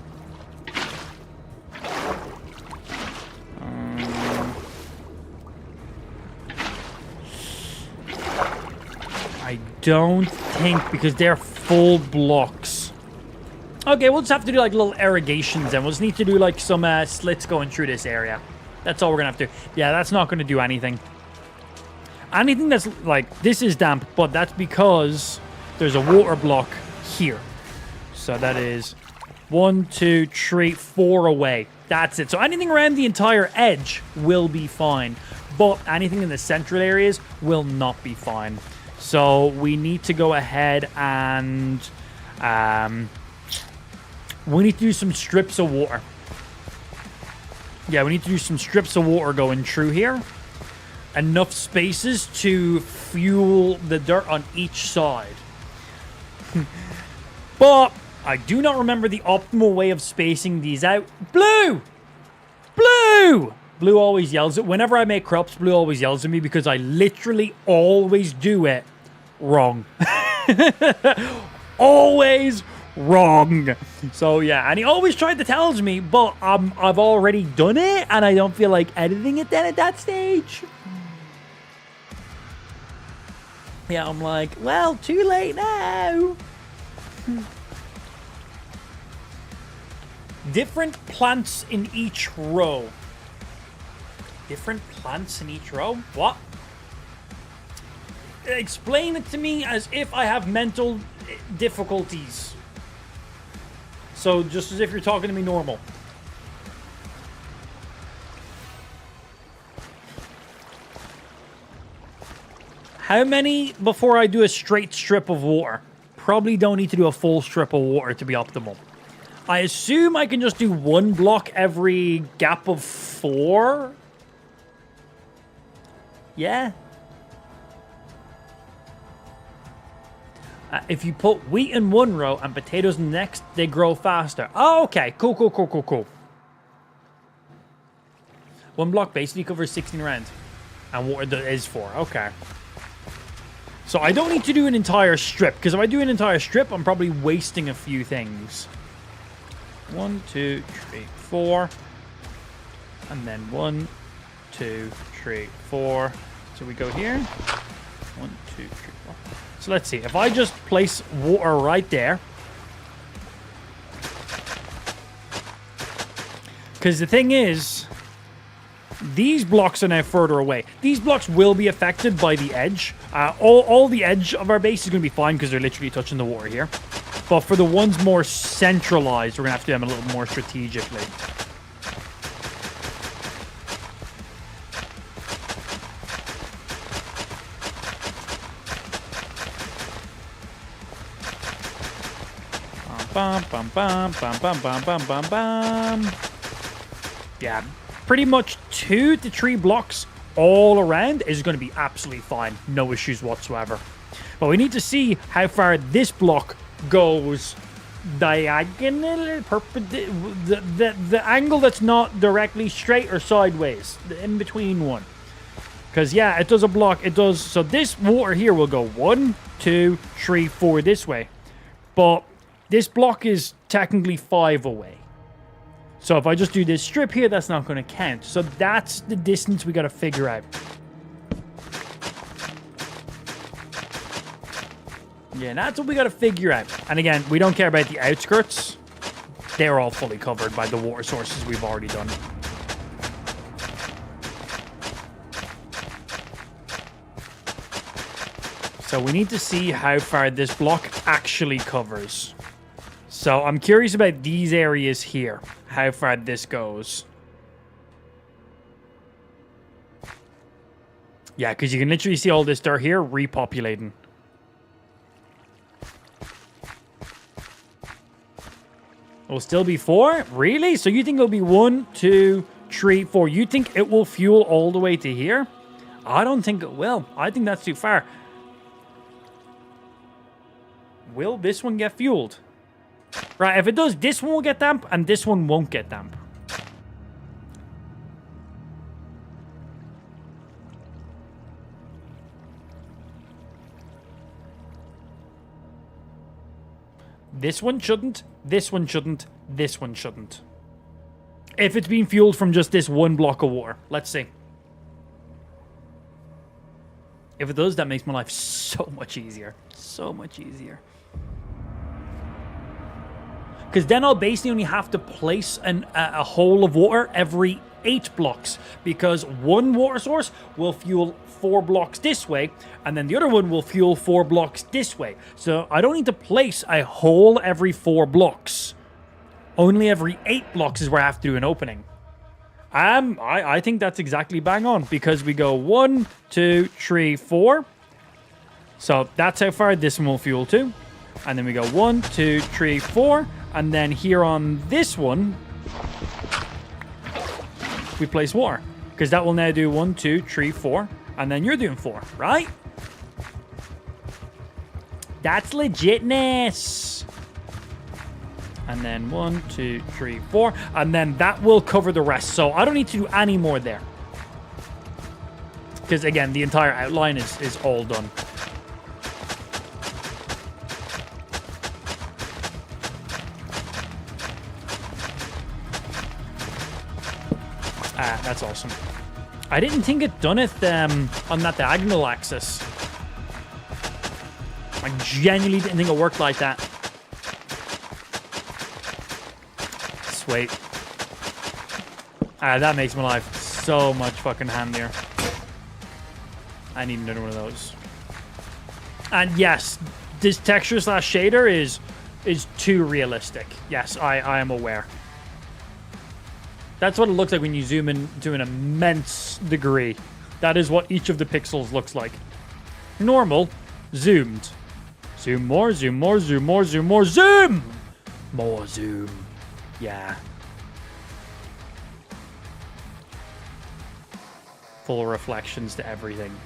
I don't think, because they're full blocks. Okay, we'll just have to do like little irrigations then. We'll just need to do like some slits going through this area. That's all we're going to have to... Yeah, that's not going to do anything. Anything that's like... This is damp, but that's because there's a water block here. So that is 1, 2, 3, 4 away. That's it. So anything around the entire edge will be fine. But anything in the central areas will not be fine. So we need to go ahead and... we need to do some strips of water. Yeah, we need to do some strips of water going through here. Enough spaces to fuel the dirt on each side. But I do not remember the optimal way of spacing these out. Blue! Blue! Blue always yells at... Whenever I make crops, Blue always yells at me because I literally always do it wrong. Always wrong. So yeah, and he always tried to tell me, but I've already done it, and I don't feel like editing it then at that stage. Yeah, I'm like, well, too late now. Different plants in each row. Different plants in each row? What? Explain it to me as if I have mental difficulties. So, just as if you're talking to me normal. How many before I do a straight strip of water? Probably don't need to do a full strip of water to be optimal. I assume I can just do one block every gap of 4. Yeah. If you put wheat in one row and potatoes in the next, they grow faster. Oh, okay. Cool, cool, cool, cool, cool. One block basically covers 16 rounds. And water is 4. Okay. So I don't need to do an entire strip, because if I do an entire strip, I'm probably wasting a few things. 1, 2, 3, 4. And then 1, 2, 3, 4. So we go here. 1, 2, 3, 4. So let's see. If I just place water right there. Because the thing is, these blocks are now further away. These blocks will be affected by the edge. All the edge of our base is going to be fine because they're literally touching the water here. But for the ones more centralized, we're going to have to do them a little more strategically. Bam, bam, bam, bam, bam, bam, bam, bam, bam. Yeah, pretty much 2 to 3 blocks all around is going to be absolutely fine. No issues whatsoever. But we need to see how far this block goes diagonal, the angle that's not directly straight or sideways, the in-between one. Because, yeah, it does a block. It does. So this water here will go 1, 2, 3, 4 this way. But this block is technically 5 away. So if I just do this strip here, that's not going to count. So that's the distance we got to figure out. Yeah, that's what we got to figure out. And again, we don't care about the outskirts. They're all fully covered by the water sources we've already done. So we need to see how far this block actually covers. So I'm curious about these areas here, how far this goes. Yeah, because you can literally see all this dirt here repopulating. It'll still be 4? Really? So you think it'll be 1, 2, 3, 4. You think it will fuel all the way to here? I don't think it will. I think that's too far. Will this one get fueled? Right, if it does, this one will get damp, and this one won't get damp. This one shouldn't, this one shouldn't, this one shouldn't. If it's being fueled from just this one block of water. Let's see. If it does, that makes my life so much easier. So much easier. Because then I'll basically only have to place a hole of water every 8 blocks because one water source will fuel 4 blocks this way, and then the other one will fuel 4 blocks this way. So I don't need to place a hole every 4 blocks. Only every 8 blocks is where I have to do an opening. I think that's exactly bang on because we go 1, 2, 3, 4. So that's how far this one will fuel to. And then we go 1, 2, 3, 4. And then here on this one, we place water. Because that will now do 1, 2, 3, 4. And then you're doing 4, right? That's legitness. And then 1, 2, 3, 4. And then that will cover the rest. So I don't need to do any more there. Because again, the entire outline is all done. Ah, that's awesome. I didn't think it done it on that diagonal axis. I genuinely didn't think it worked like that. Sweet. Ah, that makes my life so much fucking handier. I need another one of those. And yes, this texture slash shader is too realistic. Yes, I am aware. That's what it looks like when you zoom in to an immense degree. That is what each of the pixels looks like. Normal, zoomed. Zoom more, zoom more, zoom more, zoom more, zoom! More zoom. Yeah. Full reflections to everything.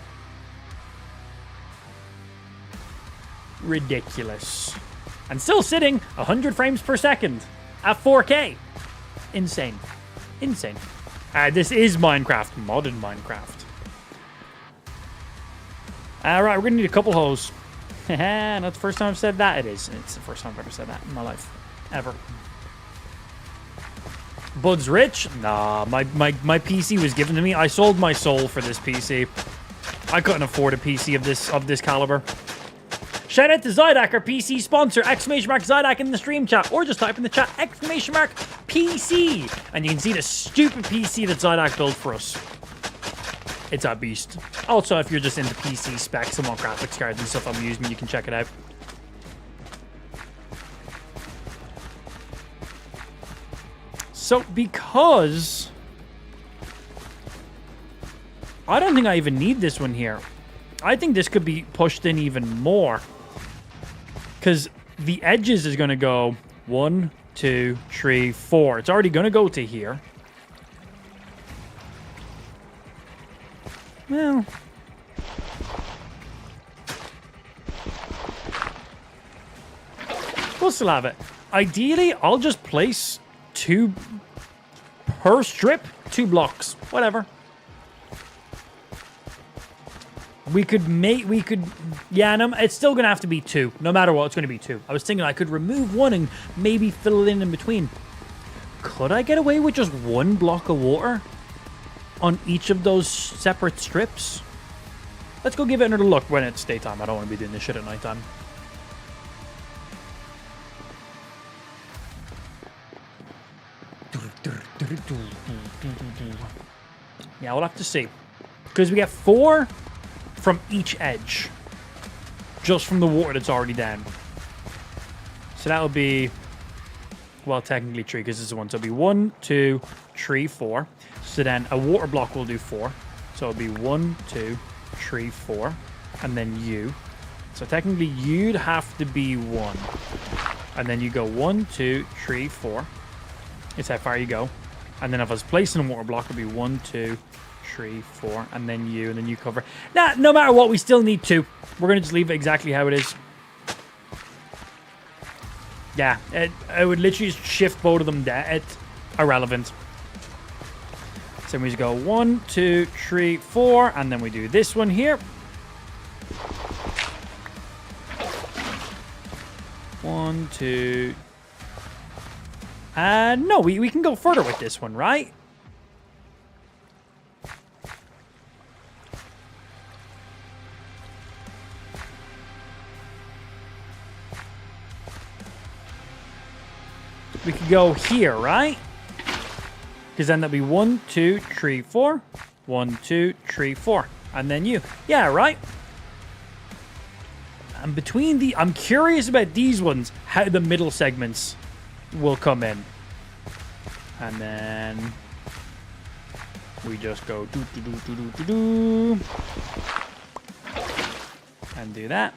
Ridiculous. And still sitting 100 frames per second at 4K. Insane. Insane. This is Minecraft. Modern Minecraft. Alright, we're going to need a couple hoes. Not the first time I've said that. It is. It's the first time I've ever said that in my life. Ever. Bud's rich? Nah, my PC was given to me. I sold my soul for this PC. I couldn't afford a PC of this caliber. Shout out to Zydak, our PC sponsor, ! Zydak in the stream chat, or just type in the chat, ! PC, and you can see the stupid PC that Zydak built for us. It's a beast. Also, if you're just into PC specs and want graphics cards and stuff I'm using, you can check it out. So, because I don't think I even need this one here. I think this could be pushed in even more. Because the edges is going to go 1, 2, 3, 4. It's already going to go to here. Well. We'll still have it. Ideally, I'll just place 2 per strip, 2 blocks, whatever. Yeah, no, it's still going to have to be 2. No matter what, it's going to be 2. I was thinking I could remove 1 and maybe fill it in between. Could I get away with just 1 block of water on each of those separate strips? Let's go give it another look when it's daytime. I don't want to be doing this shit at nighttime. Yeah, we'll have to see. Because we get 4 from each edge. Just from the water that's already down. So that will be... Well, technically 3, because this is 1. So it'll be 1, 2, 3, 4. So then a water block will do 4. So it'll be 1, 2, 3, 4. And then you. So technically you'd have to be 1. And then you go 1, 2, 3, 4. It's how far you go. And then if I was placing a water block, it'd be 1, 2, 3, 4, and then you cover. Nah, no matter what, we still need 2. We're going to just leave it exactly how it is. Yeah, I would literally just shift both of them down. It's irrelevant. So we just go 1, 2, 3, 4, and then we do this one here. 1, 2. No, we can go further with this one, right? We could go here, right? Because then that'll be 1, 2, 3, 4. 1, 2, 3, 4. And then you. Yeah, right? And between the... I'm curious about these ones, how the middle segments will come in. And then we just go do, do, do, do, do, do, do. And do that.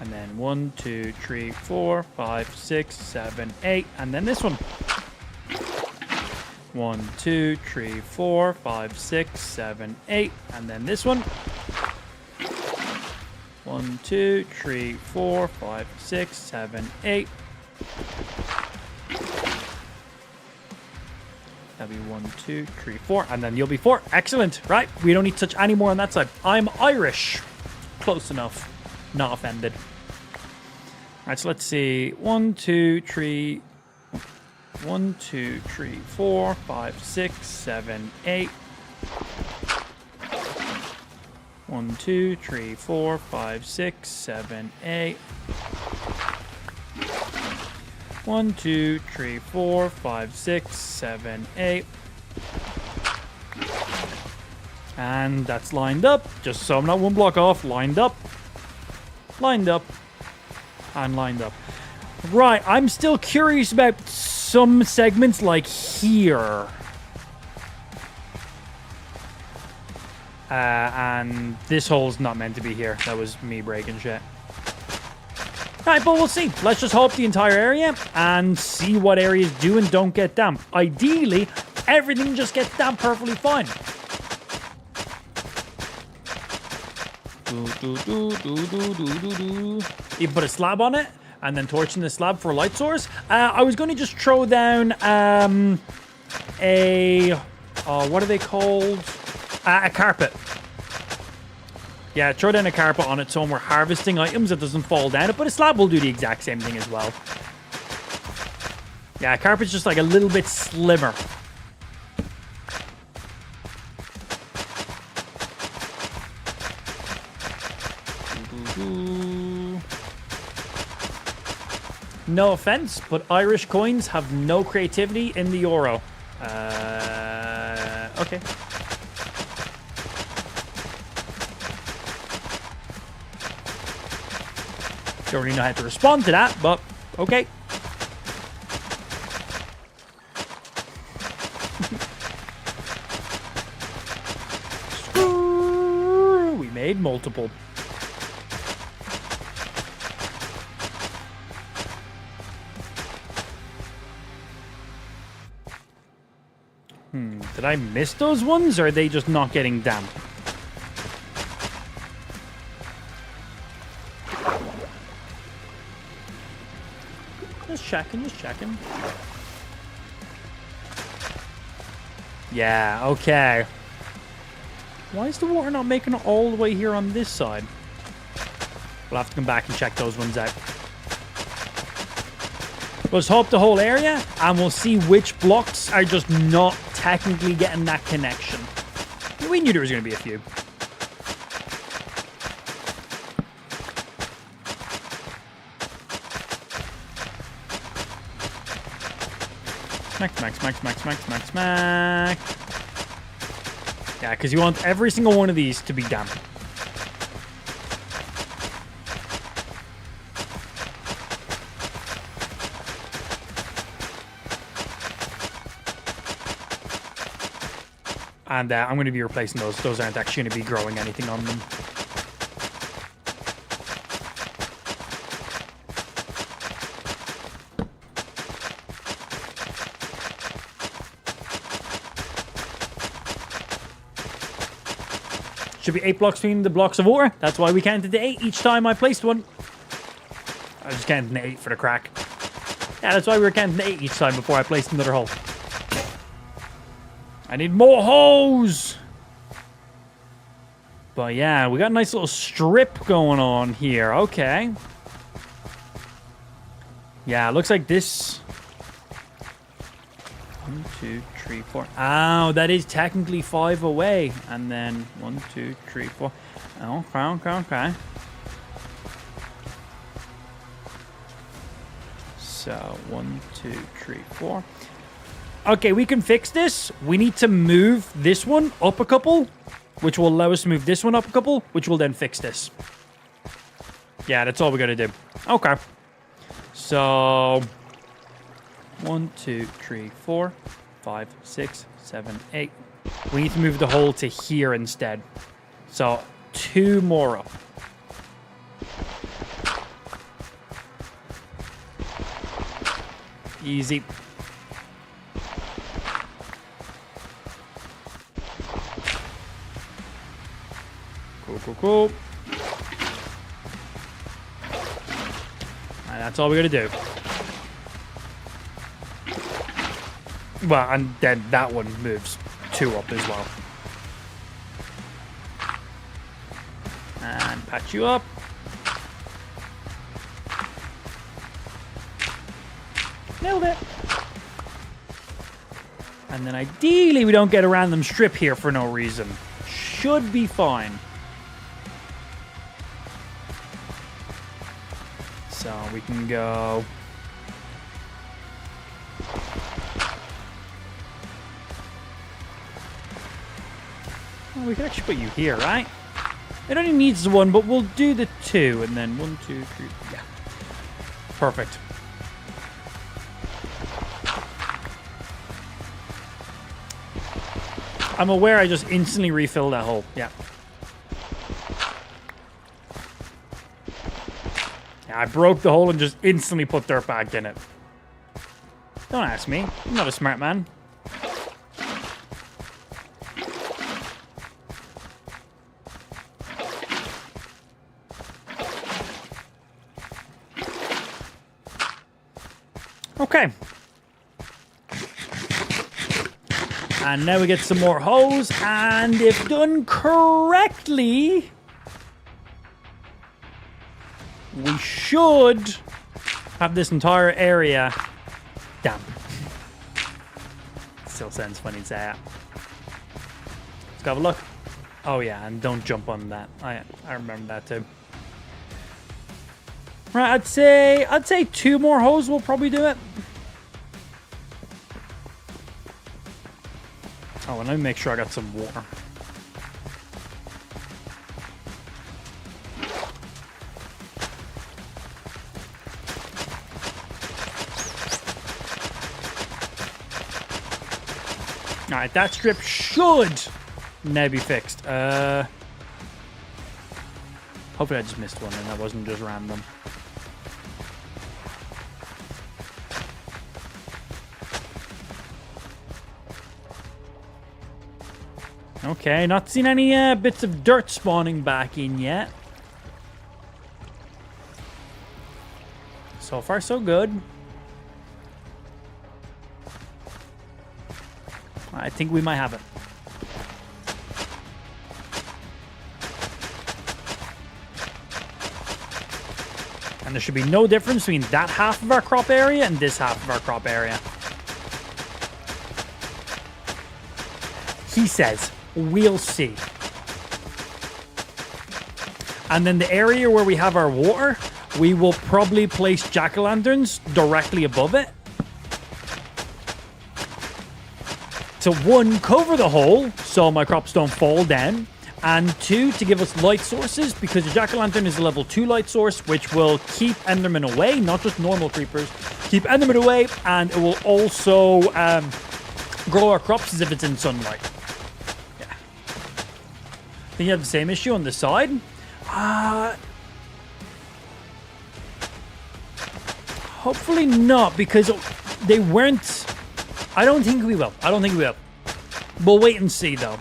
And then 1, 2, 3, 4, 5, 6, 7, 8. And then this one. 1, 2, 3, 4, 5, 6, 7, 8. And then this one. 1, 2, 3, 4, 5, 6, 7, 8. That'll be 1, 2, 3, 4. And then you'll be 4. Excellent. Right. We don't need to touch any more on that side. I'm Irish. Close enough. Not offended. All right, so let's see. 1, 2, 3. 1, 2, 3, 4, 5, 6, 7, 8. 1, 2, 3, 4, 5, 6, 7, 8. 1, 2, 3, 4, 5, 6, 7, 8. And that's lined up. Just so I'm not one block off. Lined up. Lined up. And lined up. Right, I'm still curious about some segments like here. And this hole's not meant to be here. That was me breaking shit. Right, but we'll see. Let's just hope the entire area and see what areas do and don't get damp. Ideally, everything just gets damp perfectly fine. You put a slab on it and then torching the slab for a light source. I was going to just throw down what are they called? A carpet. Yeah, throw down a carpet on it so when we're harvesting items, it doesn't fall down. But a slab will do the exact same thing as well. Yeah, a carpet's just like a little bit slimmer. No offense, but Irish coins have no creativity in the euro. Okay. Don't really know how to respond to that, but okay. We made multiple. Did I miss those ones, or are they just not getting damp? Just checking, just checking. Yeah, okay. Why is the water not making it all the way here on this side? We'll have to come back and check those ones out. Let's hope the whole area, and we'll see which blocks are just not technically getting that connection. We knew there was going to be a few. Smack, smack, smack, smack, smack, smack, smack. Yeah, because you want every single one of these to be damp. And I'm going to be replacing those. Those aren't actually going to be growing anything on them. Should be 8 blocks between the blocks of water. That's why we counted to 8 each time I placed one. I was just counting to 8 for the crack. Yeah, that's why we were counting to 8 each time before I placed another hole. I need more hoes! But yeah, we got a nice little strip going on here. Okay. Yeah, it looks like this... 1, 2, 3, 4. Oh, that is technically 5 away. And then 1, 2, 3, 4. Okay, okay, okay. So 1, 2, 3, 4. Okay, we can fix this. We need to move this one up a couple, which will allow us to move this one up a couple, which will then fix this. Yeah, that's all we got to do. Okay. So 1, 2, 3, 4, 5, 6, 7, 8. We need to move the hole to here instead. So 2 more up. Easy. Cool. And that's all we gotta do. Well, and then that one moves 2 up as well. And patch you up. Nailed it. And then ideally we don't get a random strip here for no reason. Should be fine. So we can go... Well, we can actually put you here, right? It only needs 1, but we'll do the 2. And then 1, 2, 3... Yeah. Perfect. I'm aware I just instantly refilled that hole. Yeah. I broke the hole and just instantly put dirt back in it. Don't ask me. I'm not a smart man. Okay. And now we get some more hose, and if done correctly, we should have this entire area damp. Still sounds funny to say that. Let's go have a look. Oh yeah, and don't jump on that. I remember that too. Right, I'd say 2 more hose will probably do it. Oh, and let me make sure I got some water. Alright, that strip should now be fixed. Hopefully I just missed one and that wasn't just random. Okay, not seen any bits of dirt spawning back in yet. So far, so good. I think we might have it. And there should be no difference between that half of our crop area and this half of our crop area. He says. We'll see. And then the area where we have our water, we will probably place jack-o'-lanterns directly above it. To 1, cover the hole so my crops don't fall down. And 2, to give us light sources, because the jack-o'-lantern is a level 2 light source, which will keep Endermen away, not just normal creepers. Keep Endermen away, and it will also grow our crops as if it's in sunlight. Think you have the same issue on the side? Hopefully not, because they weren't... I don't think we will. We'll wait and see, though.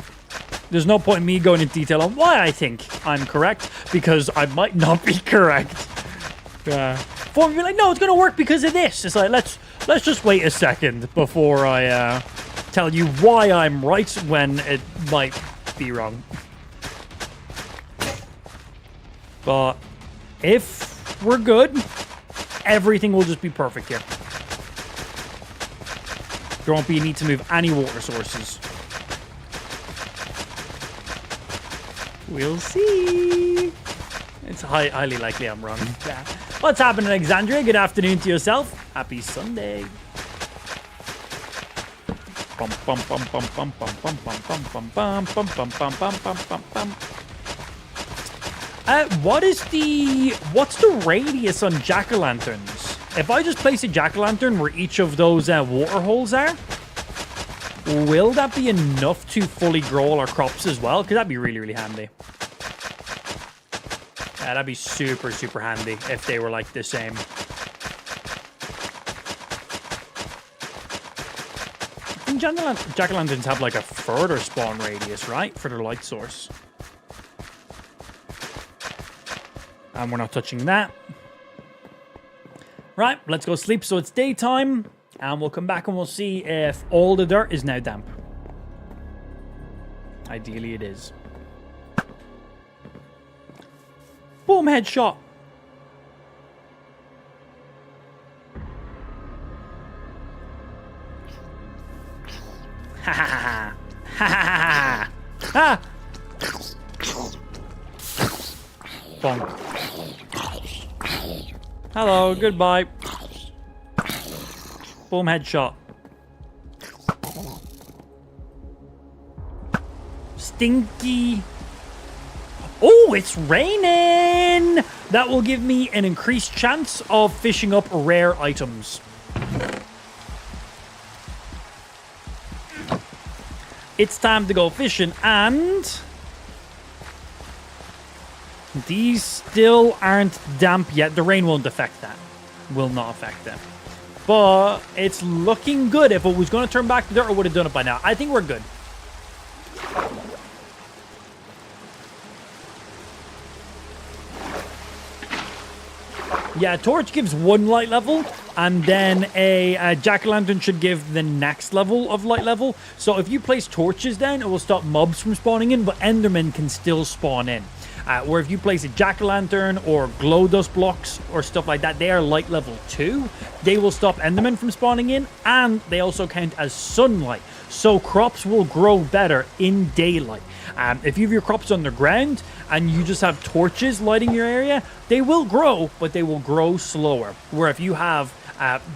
There's no point in me going into detail on why I think I'm correct, because I might not be correct. For me, be like, no, it's going to work because of this. It's like, let's just wait a second before I tell you why I'm right when it might be wrong. But if we're good, everything will just be perfect here. There won't be a need to move any water sources. We'll see. It's highly likely I'm wrong. Yeah. What's happening, Alexandria? Good afternoon to yourself. Happy Sunday. Bum, bum, bum, bum, bum, bum, bum, bum, bum, bum, bum, bum, bum, bum, bum, bum, bum, bum. What's the radius on jack-o'-lanterns? If I just place a jack-o'-lantern where each of those water holes are, will that be enough to fully grow all our crops as well? Because that'd be really, really handy. Yeah, that'd be super, super handy if they were like the same. I think jack-o'-lanterns have like a further spawn radius, right? For their light source. And we're not touching that. Right, let's go sleep so it's daytime. And we'll come back and we'll see if all the dirt is now damp. Ideally it is. Boom, headshot. Ha ha ha ha ha ha ha. Bonk. Hello, goodbye. Boom, headshot. Stinky. Oh, it's raining! That will give me an increased chance of fishing up rare items. It's time to go fishing, and these still aren't damp yet. The rain won't affect that. Will not affect them. But it's looking good. If it was going to turn back to dirt, I would have done it by now. I think we're good. Yeah, a torch gives one light level, and then a jack-o'-lantern should give the next level of light level. So if you place torches then, it will stop mobs from spawning in, but endermen can still spawn in. Where if you place a jack-o'-lantern or glow dust blocks or stuff like that, they are light level 2. They will stop endermen from spawning in, and they also count as sunlight. So crops will grow better in daylight. If you have your crops underground and you just have torches lighting your area, they will grow, but they will grow slower. Where if you have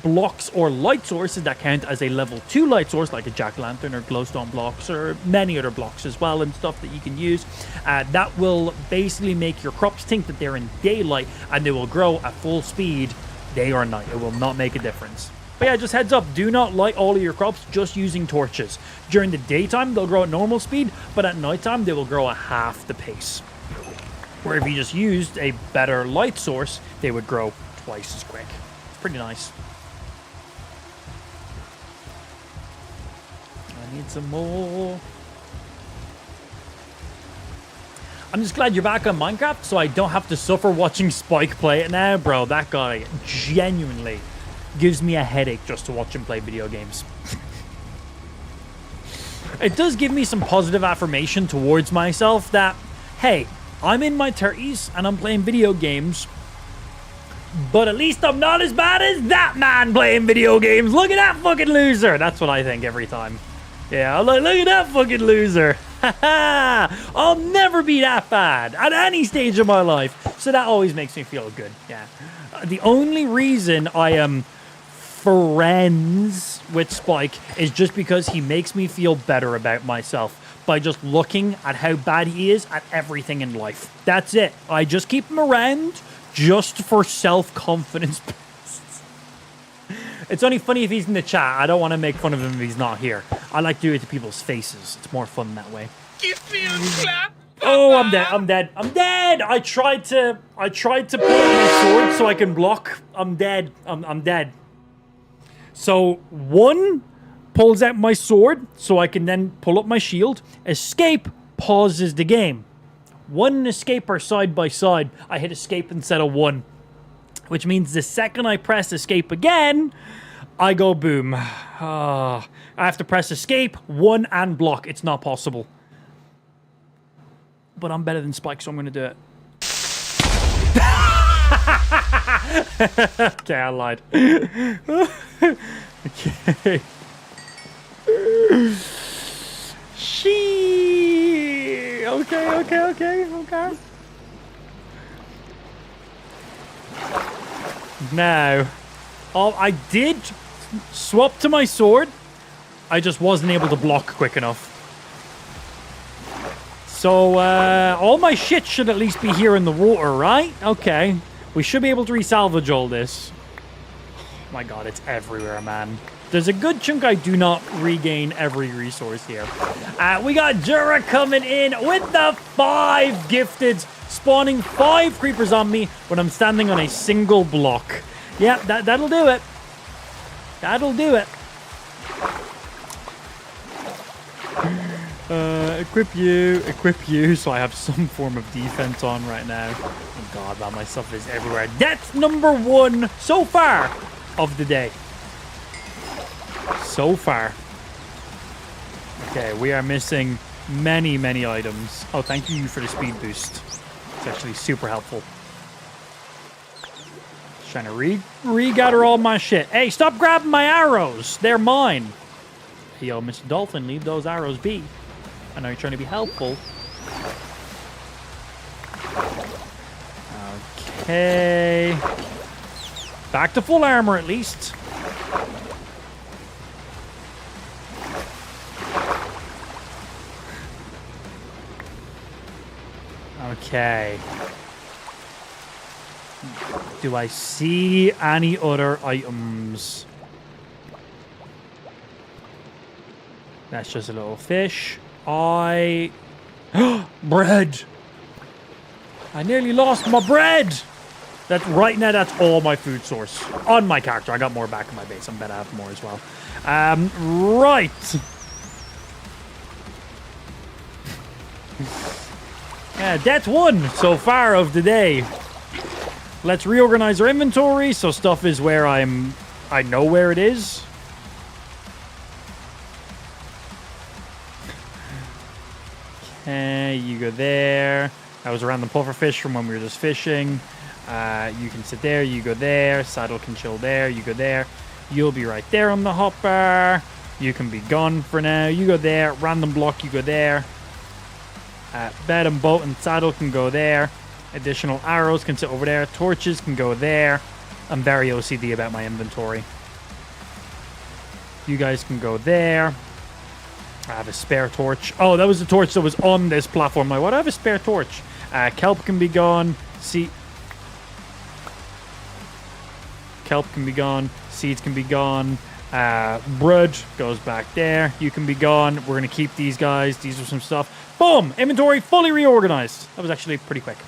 blocks or light sources that count as a level 2 light source, like a jack-o'-lantern or glowstone blocks or many other blocks as well and stuff that you can use, that will basically make your crops think that they're in daylight and they will grow at full speed day or night. It will not make a difference. But yeah, just heads up, do not light all of your crops just using torches. During the daytime, they'll grow at normal speed, but at nighttime, they will grow at half the pace. Where if you just used a better light source, they would grow twice as quick. It's pretty nice. I need some more. I'm just glad you're back on Minecraft, so I don't have to suffer watching Spike play it now. Bro, that guy genuinely gives me a headache just to watch him play video games. It does give me some positive affirmation towards myself that, hey, I'm in my 30s and I'm playing video games, but at least I'm not as bad as that man playing video games. Look at that fucking loser. That's what I think every time. Yeah, I'm like, look at that fucking loser. I'll never be that bad at any stage of my life. So that always makes me feel good. Yeah. The only reason I am friends with Spike is just because he makes me feel better about myself by just looking at how bad he is at everything in life. That's it. I just keep him around just for self-confidence. It's only funny if he's in the chat. I don't want to make fun of him if he's not here. I like to do it to people's faces. It's more fun that way. Give me a clap. Oh, I'm dead. I'm dead. I'm dead. I tried to pull out my sword so I can block. I'm dead. I'm dead. So one pulls out my sword so I can then pull up my shield. Escape pauses the game. One and escape are side by side. I hit escape instead of one, which means the second I press escape again, I go boom. I have to press escape, one, and block. It's not possible. But I'm better than Spike, so I'm going to do it. Okay, I lied. Okay. She. Okay. Now, I did swap to my sword. I just wasn't able to block quick enough. So, all my shit should at least be here in the water, right? Okay. We should be able to resalvage all this. Oh my god, it's everywhere, man. There's a good chunk I do not regain every resource here. We got Jura coming in with the 5 gifteds, spawning 5 creepers on me when I'm standing on a single block. Yeah, that'll do it. That'll do it. Equip you, so I have some form of defense on right now. Oh god, man, my stuff is everywhere. That's number 1 so far of the day. So far. Okay, we are missing many, many items. Oh, thank you for the speed boost. It's actually super helpful. Just trying to regather all my shit. Hey, stop grabbing my arrows. They're mine. Hey, yo, Mr. Dolphin, leave those arrows be. I know you're trying to be helpful. Okay. Back to full armor, at least. Okay. Do I see any other items? That's just a little fish. Bread! I nearly lost my bread! Right now, that's all my food source. On my character. I got more back in my base. I'm better have more as well. Right. Yeah, that's 1 so far of the day. Let's reorganize our inventory so stuff is where I know where it is. Okay, you go there. That was a random pufferfish from when we were just fishing. You can sit there, you go there. Saddle can chill there, you go there. You'll be right there on the hopper. You can be gone for now. You go there. Random block, you go there. Bed and boat and saddle can go there. Additional arrows can sit over there. Torches can go there. I'm very OCD about my inventory. You guys can go there. I have a spare torch. Oh, that was the torch that was on this platform. Like, why do I have a spare torch? Kelp can be gone. Kelp can be gone. Seeds can be gone. Bread goes back there. You can be gone. We're going to keep these guys. These are some stuff. Boom! Inventory fully reorganized. That was actually pretty quick.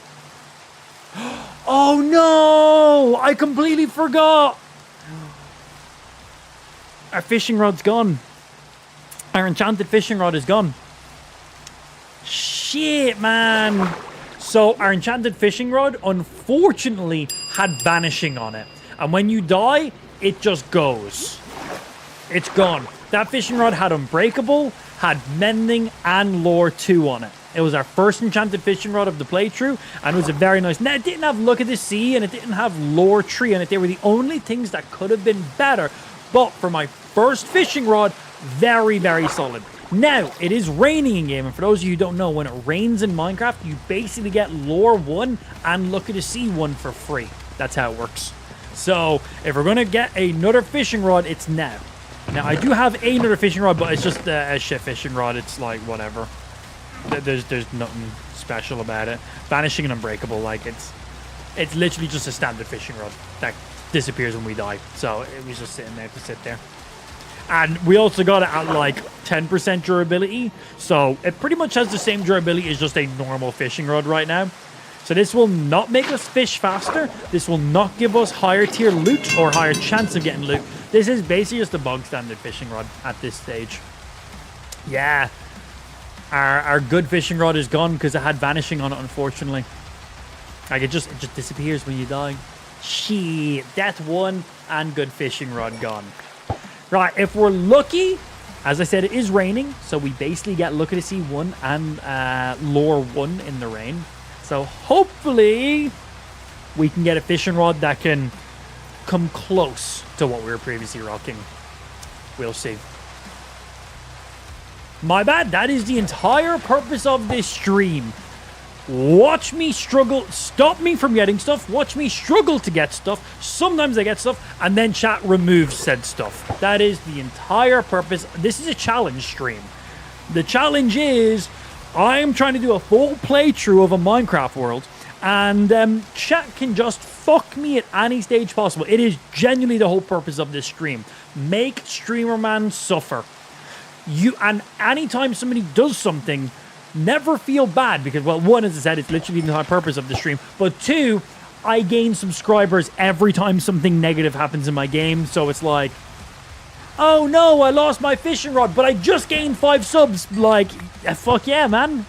Oh, no! I completely forgot. Our fishing rod's gone. Our enchanted fishing rod is gone. Shit, man. So our enchanted fishing rod, unfortunately, had vanishing on it. And when you die, it just goes. It's gone. That fishing rod had unbreakable, had mending, and lore 2 on it. It was our first enchanted fishing rod of the playthrough, and it was a very nice... Now, it didn't have Look at the Sea, and it didn't have lore 3 on it. They were the only things that could have been better. But for my first fishing rod, very, very solid. Now, it is raining in game, and for those of you who don't know, when it rains in Minecraft, you basically get lore 1 and Look at the Sea 1 for free. That's how it works. So, if we're going to get another fishing rod, it's now. Now, I do have another fishing rod, but it's just a shit fishing rod. It's like, whatever. There's nothing special about it. Vanishing and unbreakable, like, it's literally just a standard fishing rod that disappears when we die. So, it was just sitting there to sit there. And we also got it at, like, 10% durability. So, it pretty much has the same durability as just a normal fishing rod right now. So this will not make us fish faster. This will not give us higher tier loot or higher chance of getting loot. This is basically just a bog standard fishing rod at this stage. Yeah. Our good fishing rod is gone because it had vanishing on it, unfortunately. Like, it just disappears when you die. Shit. That's 1 and good fishing rod gone. Right, if we're lucky, as I said, it is raining. So we basically get Look at the Sea 1 and lore 1 in the rain. So hopefully we can get a fishing rod that can come close to what we were previously rocking. We'll see. My bad. That is the entire purpose of this stream. Watch me struggle, stop me from getting stuff, watch me struggle to get stuff. Sometimes I get stuff, and then chat removes said stuff. That is the entire purpose. This is a challenge stream. The challenge is I'm trying to do a full playthrough of a Minecraft world, and chat can just fuck me at any stage possible. It is genuinely the whole purpose of this stream. Make Streamer Man suffer. And anytime somebody does something, never feel bad because, well, one, as I said, it's literally the entire purpose of the stream. But two, I gain subscribers every time something negative happens in my game. So it's like, oh no, I lost my fishing rod, but I just gained 5 subs. Like, fuck yeah, man.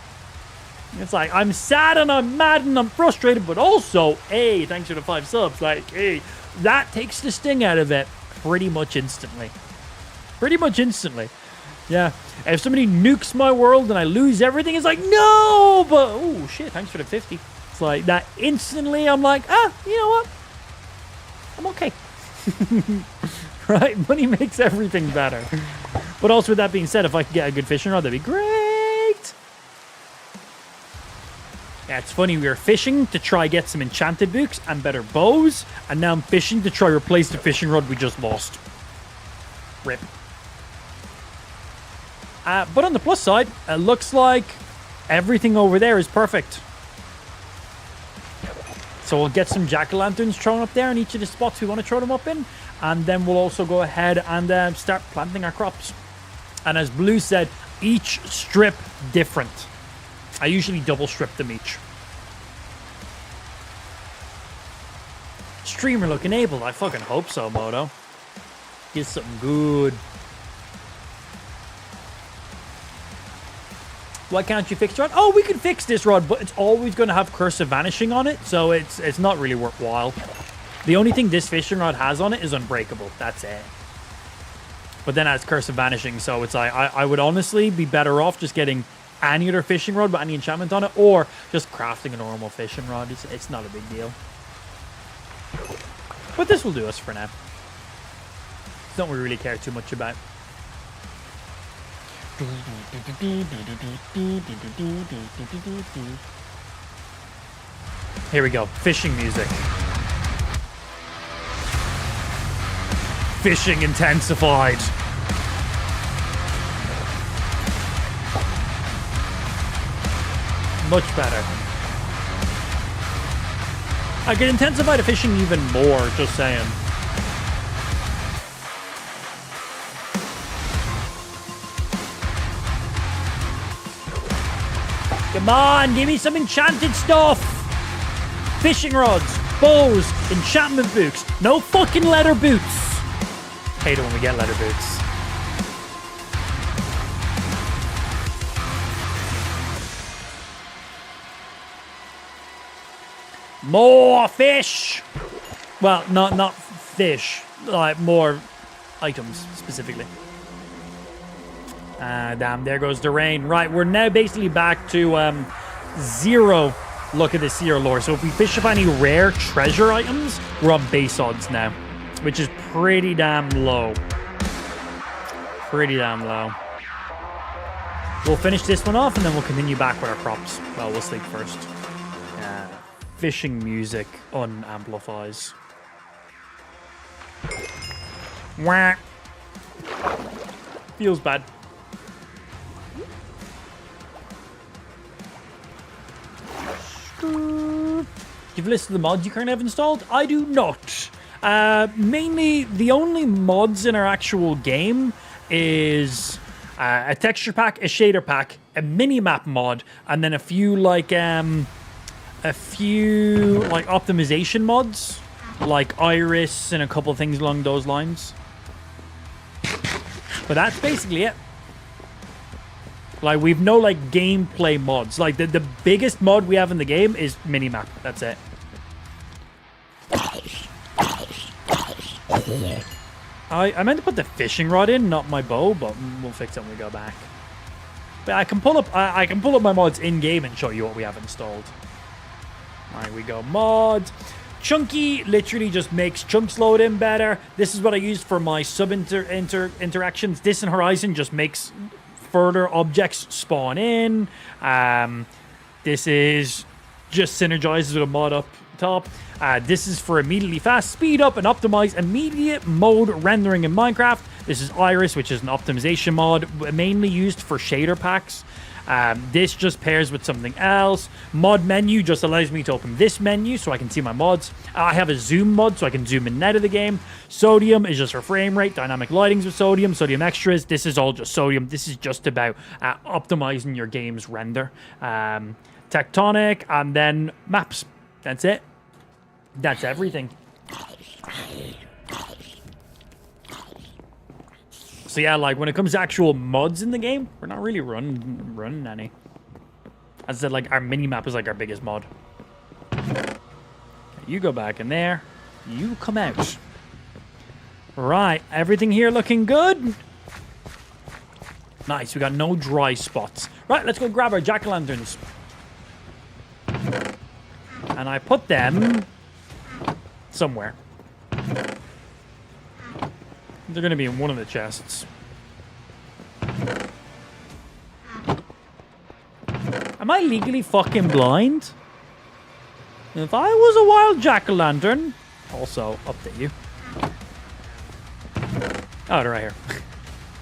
It's like, I'm sad and I'm mad and I'm frustrated, but also, hey, thanks for the 5 subs. Like, hey, that takes the sting out of it pretty much instantly. Pretty much instantly. Yeah. If somebody nukes my world and I lose everything, it's like, no, but, oh, shit, thanks for the 50. It's like that instantly, I'm like, you know what? I'm okay. Right? Money makes everything better. But also, with that being said, if I could get a good fishing rod, that'd be great. Yeah, it's funny. We were fishing to try get some enchanted books and better bows, and now I'm fishing to try replace the fishing rod we just lost. Rip. But on the plus side, it looks like everything over there is perfect. So we'll get some jack-o'-lanterns thrown up there in each of the spots we want to throw them up in. And then we'll also go ahead and start planting our crops. And as Blue said, each strip different. I usually double strip them each. Streamer look enabled. I fucking hope so, Moto. Get something good. Why can't you fix the rod? Oh, we can fix this rod, but it's always going to have Curse of Vanishing on it, so it's not really worthwhile. The only thing this fishing rod has on it is Unbreakable. That's it. But then it has Curse of Vanishing, so it's like, I would honestly be better off just getting any other fishing rod with any enchantment on it, or just crafting a normal fishing rod. It's not a big deal. But this will do us for now. Don't we really care too much about. Here we go. Fishing music. Fishing intensified. Much better. I could intensify the fishing even more, just saying. Come on, give me some enchanted stuff. Fishing rods, bows, enchantment boots. No fucking leather boots. Hate it when we get leather boots. More fish. Well, not fish. Like more items specifically. Damn, there goes the rain. Right, we're now basically back to 0 look at this here lore. So if we fish up any rare treasure items, we're on base odds now, which is pretty damn low. Pretty damn low. We'll finish this one off and then we'll continue back with our crops. Well, we'll sleep first. Fishing music unamplifies. Wah. Feels bad. Give a list of the mods you currently have installed? I do not. Mainly, the only mods in our actual game is a texture pack, a shader pack, a mini-map mod, and then a few optimization mods, like Iris and a couple of things along those lines. But that's basically it. Like, we've no, like, gameplay mods. Like, the biggest mod we have in the game is minimap. That's it. I meant to put the fishing rod in, not my bow, but we'll fix it when we go back. But I can pull up my mods in-game and show you what we have installed. Alright, we go mods. Chunky literally just makes chunks load in better. This is what I use for my interactions. This in Horizon just makes further objects spawn in. This is just synergizes with a mod up top. This is for immediately fast, speed up, and optimize immediate mode rendering in Minecraft. This is Iris, which is an optimization mod mainly used for shader packs. This just pairs with something else. Mod menu just allows me to open this menu so I can see my mods. I have a zoom mod so I can zoom in and out of the game. Sodium is just for frame rate. Dynamic lighting's with sodium. Sodium extras. This is all just sodium. This is just about optimizing your game's render. Tectonic and then maps. That's it. That's everything. So yeah, like when it comes to actual mods in the game, we're not really running any. As I said, like our mini map is like our biggest mod. You go back in there. You come out. Right, everything here looking good. Nice, we got no dry spots. Right, let's go grab our jack-o'-lanterns. And I put them somewhere. They're going to be in one of the chests. Am I legally fucking blind? If I was a wild jack-o'-lantern... Also, update you. Oh, they're right here.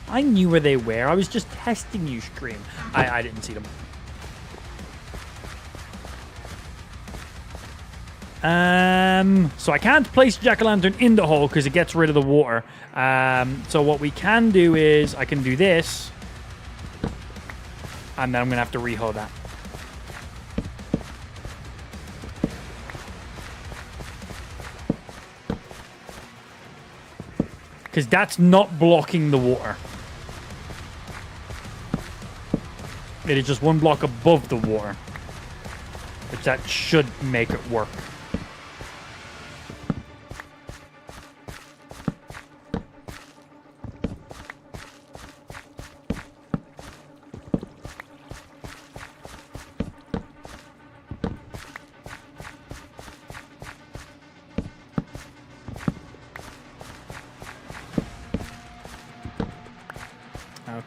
I knew where they were. I was just testing you, Scream. I didn't see them. So I can't place jack-o'-lantern in the hole because it gets rid of the water. So what we can do is I can do this. And then I'm going to have to re-hoe that. Because that's not blocking the water. It is just one block above the water. Which that should make it work.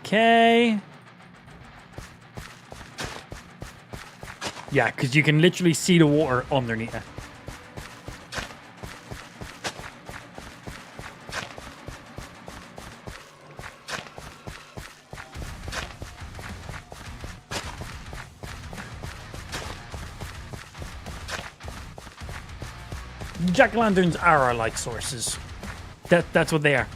Okay. Yeah, because you can literally see the water underneath it. Jack-o'-lanterns are our light sources. That's what they are.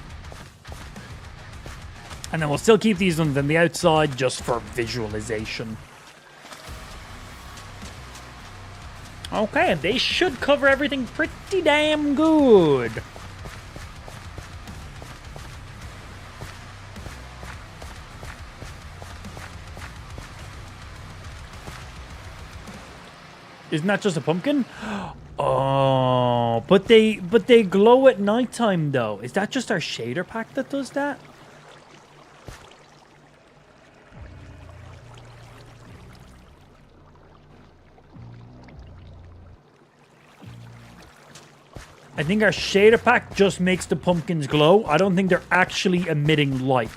And then we'll still keep these ones on the outside just for visualization. Okay, they should cover everything pretty damn good. Isn't that just a pumpkin? Oh, but they glow at nighttime though. Is that just our shader pack that does that? I think our shader pack just makes the pumpkins glow. I don't think they're actually emitting light.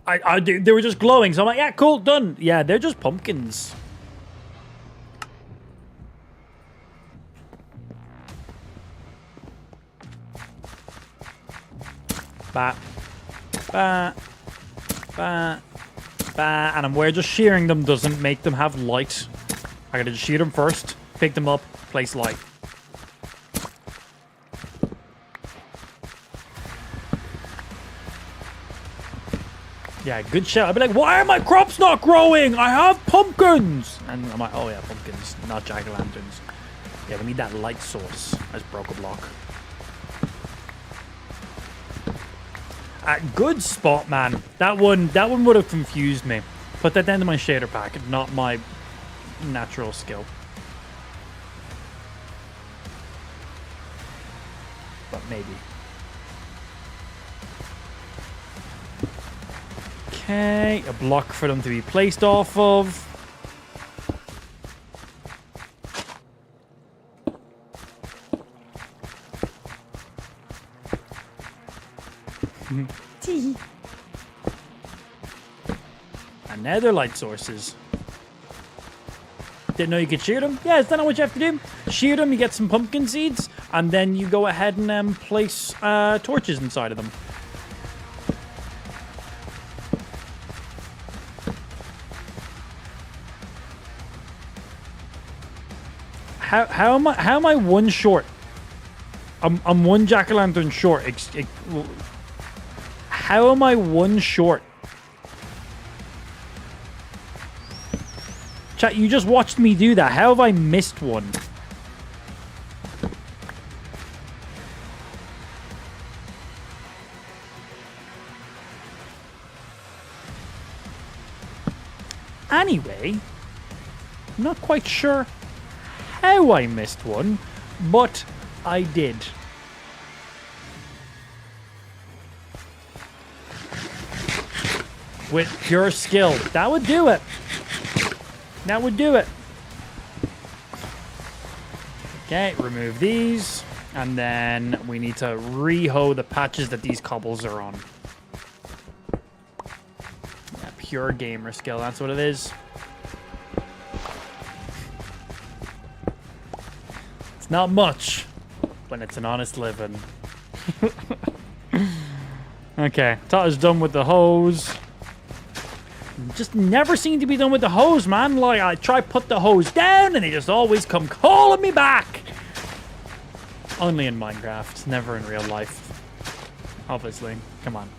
They were just glowing, so I'm like, yeah, cool, done. Yeah, they're just pumpkins. Ba, ba, ba, ba. And I'm aware just shearing them doesn't make them have light. I gotta just shear them first, pick them up, place light. Yeah, good shout. I'd be like, why are my crops not growing? I have pumpkins. And I'm like, oh yeah, pumpkins, not jack-o'-lanterns. Yeah, we need that light source. I just broke a block. Good spot, man. That one would have confused me. Put that down to my shader pack, not my natural skill. But maybe. Okay, a block for them to be placed off of. And now they're light sources. Didn't know you could shoot them? Yeah, is that not what you have to do? Shoot them, you get some pumpkin seeds, and then you go ahead and place torches inside of them. How am I one short? I'm one jack-o'-lantern short. How am I one short? Chat, you just watched me do that. How have I missed one? Anyway, I'm not quite sure how I missed one, but I did. With pure skill. That would do it. That would do it. Okay, remove these. And then we need to re-hoe the patches that these cobbles are on. Yeah, pure gamer skill, that's what it is. It's not much, but it's an honest living. Okay, Tata's done with the hose. Just never seem to be done with the hose, man. Like, I try put the hose down and they just always come calling me back. Only in Minecraft, never in real life. Obviously. Come on.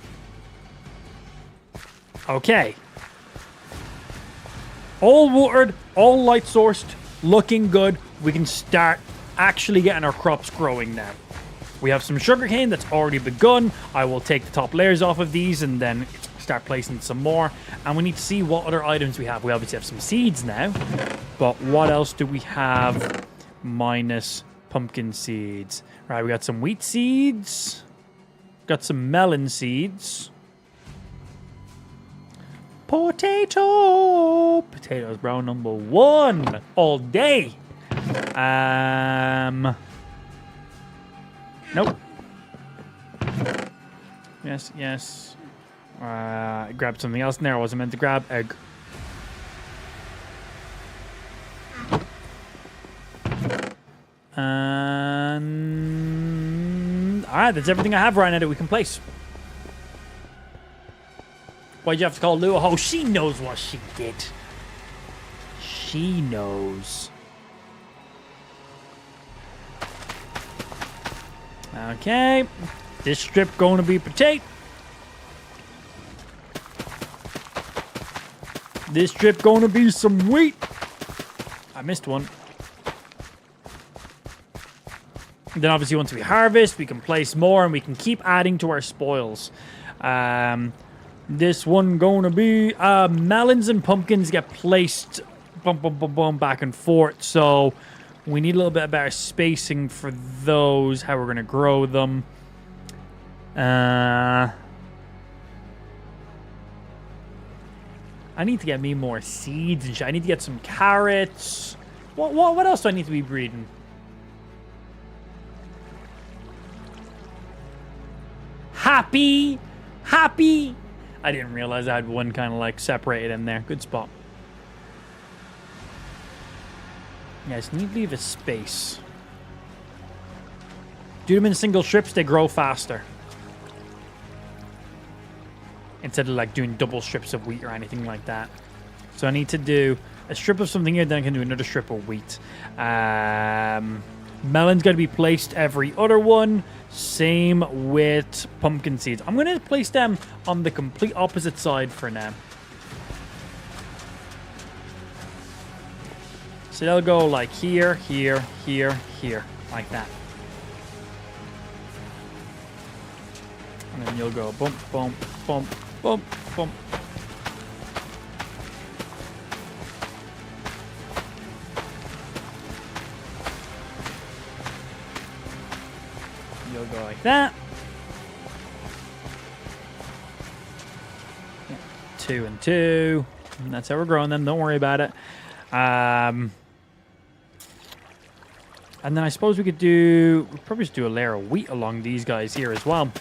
Okay. All watered, all light sourced, looking good. We can start actually getting our crops growing now. We have some sugarcane that's already begun. I will take the top layers off of these and then start placing some more. And we need to see what other items we have. We obviously have some seeds now, but what else do we have minus pumpkin seeds? Right, we got some wheat seeds, got some melon seeds, potatoes, bro, number one all day. Nope. Yes. I grabbed something else in there I wasn't meant to grab. Egg. And alright, that's everything I have right now that we can place. Why'd you have to call Lou a hoe? She knows what she did. She knows. Okay. This strip going to be potato. This strip going to be some wheat. I missed one. Then obviously once we harvest, we can place more and we can keep adding to our spoils. This one going to be melons and pumpkins get placed back and forth. So we need a little bit better spacing for those, how we're going to grow them. I need to get me more seeds and shit. I need to get some carrots. What else do I need to be breeding? Happy. I didn't realize I had one kind of like separated in there. Good spot. Yeah, I just need to leave a space. Do them in single strips, they grow faster. Instead of like doing double strips of wheat or anything like that. So I need to do a strip of something here, then I can do another strip of wheat. Melon's got to be placed every other one. Same with pumpkin seeds. I'm going to place them on the complete opposite side for now. So they'll go like here, here, here, here. Like that. And then you'll go bump, bump, bump, bump, bump. You'll go like that. Yeah. 2 and 2. And that's how we're growing them. Don't worry about it. And then I suppose we could do... We'll probably just do a layer of wheat along these guys here as well.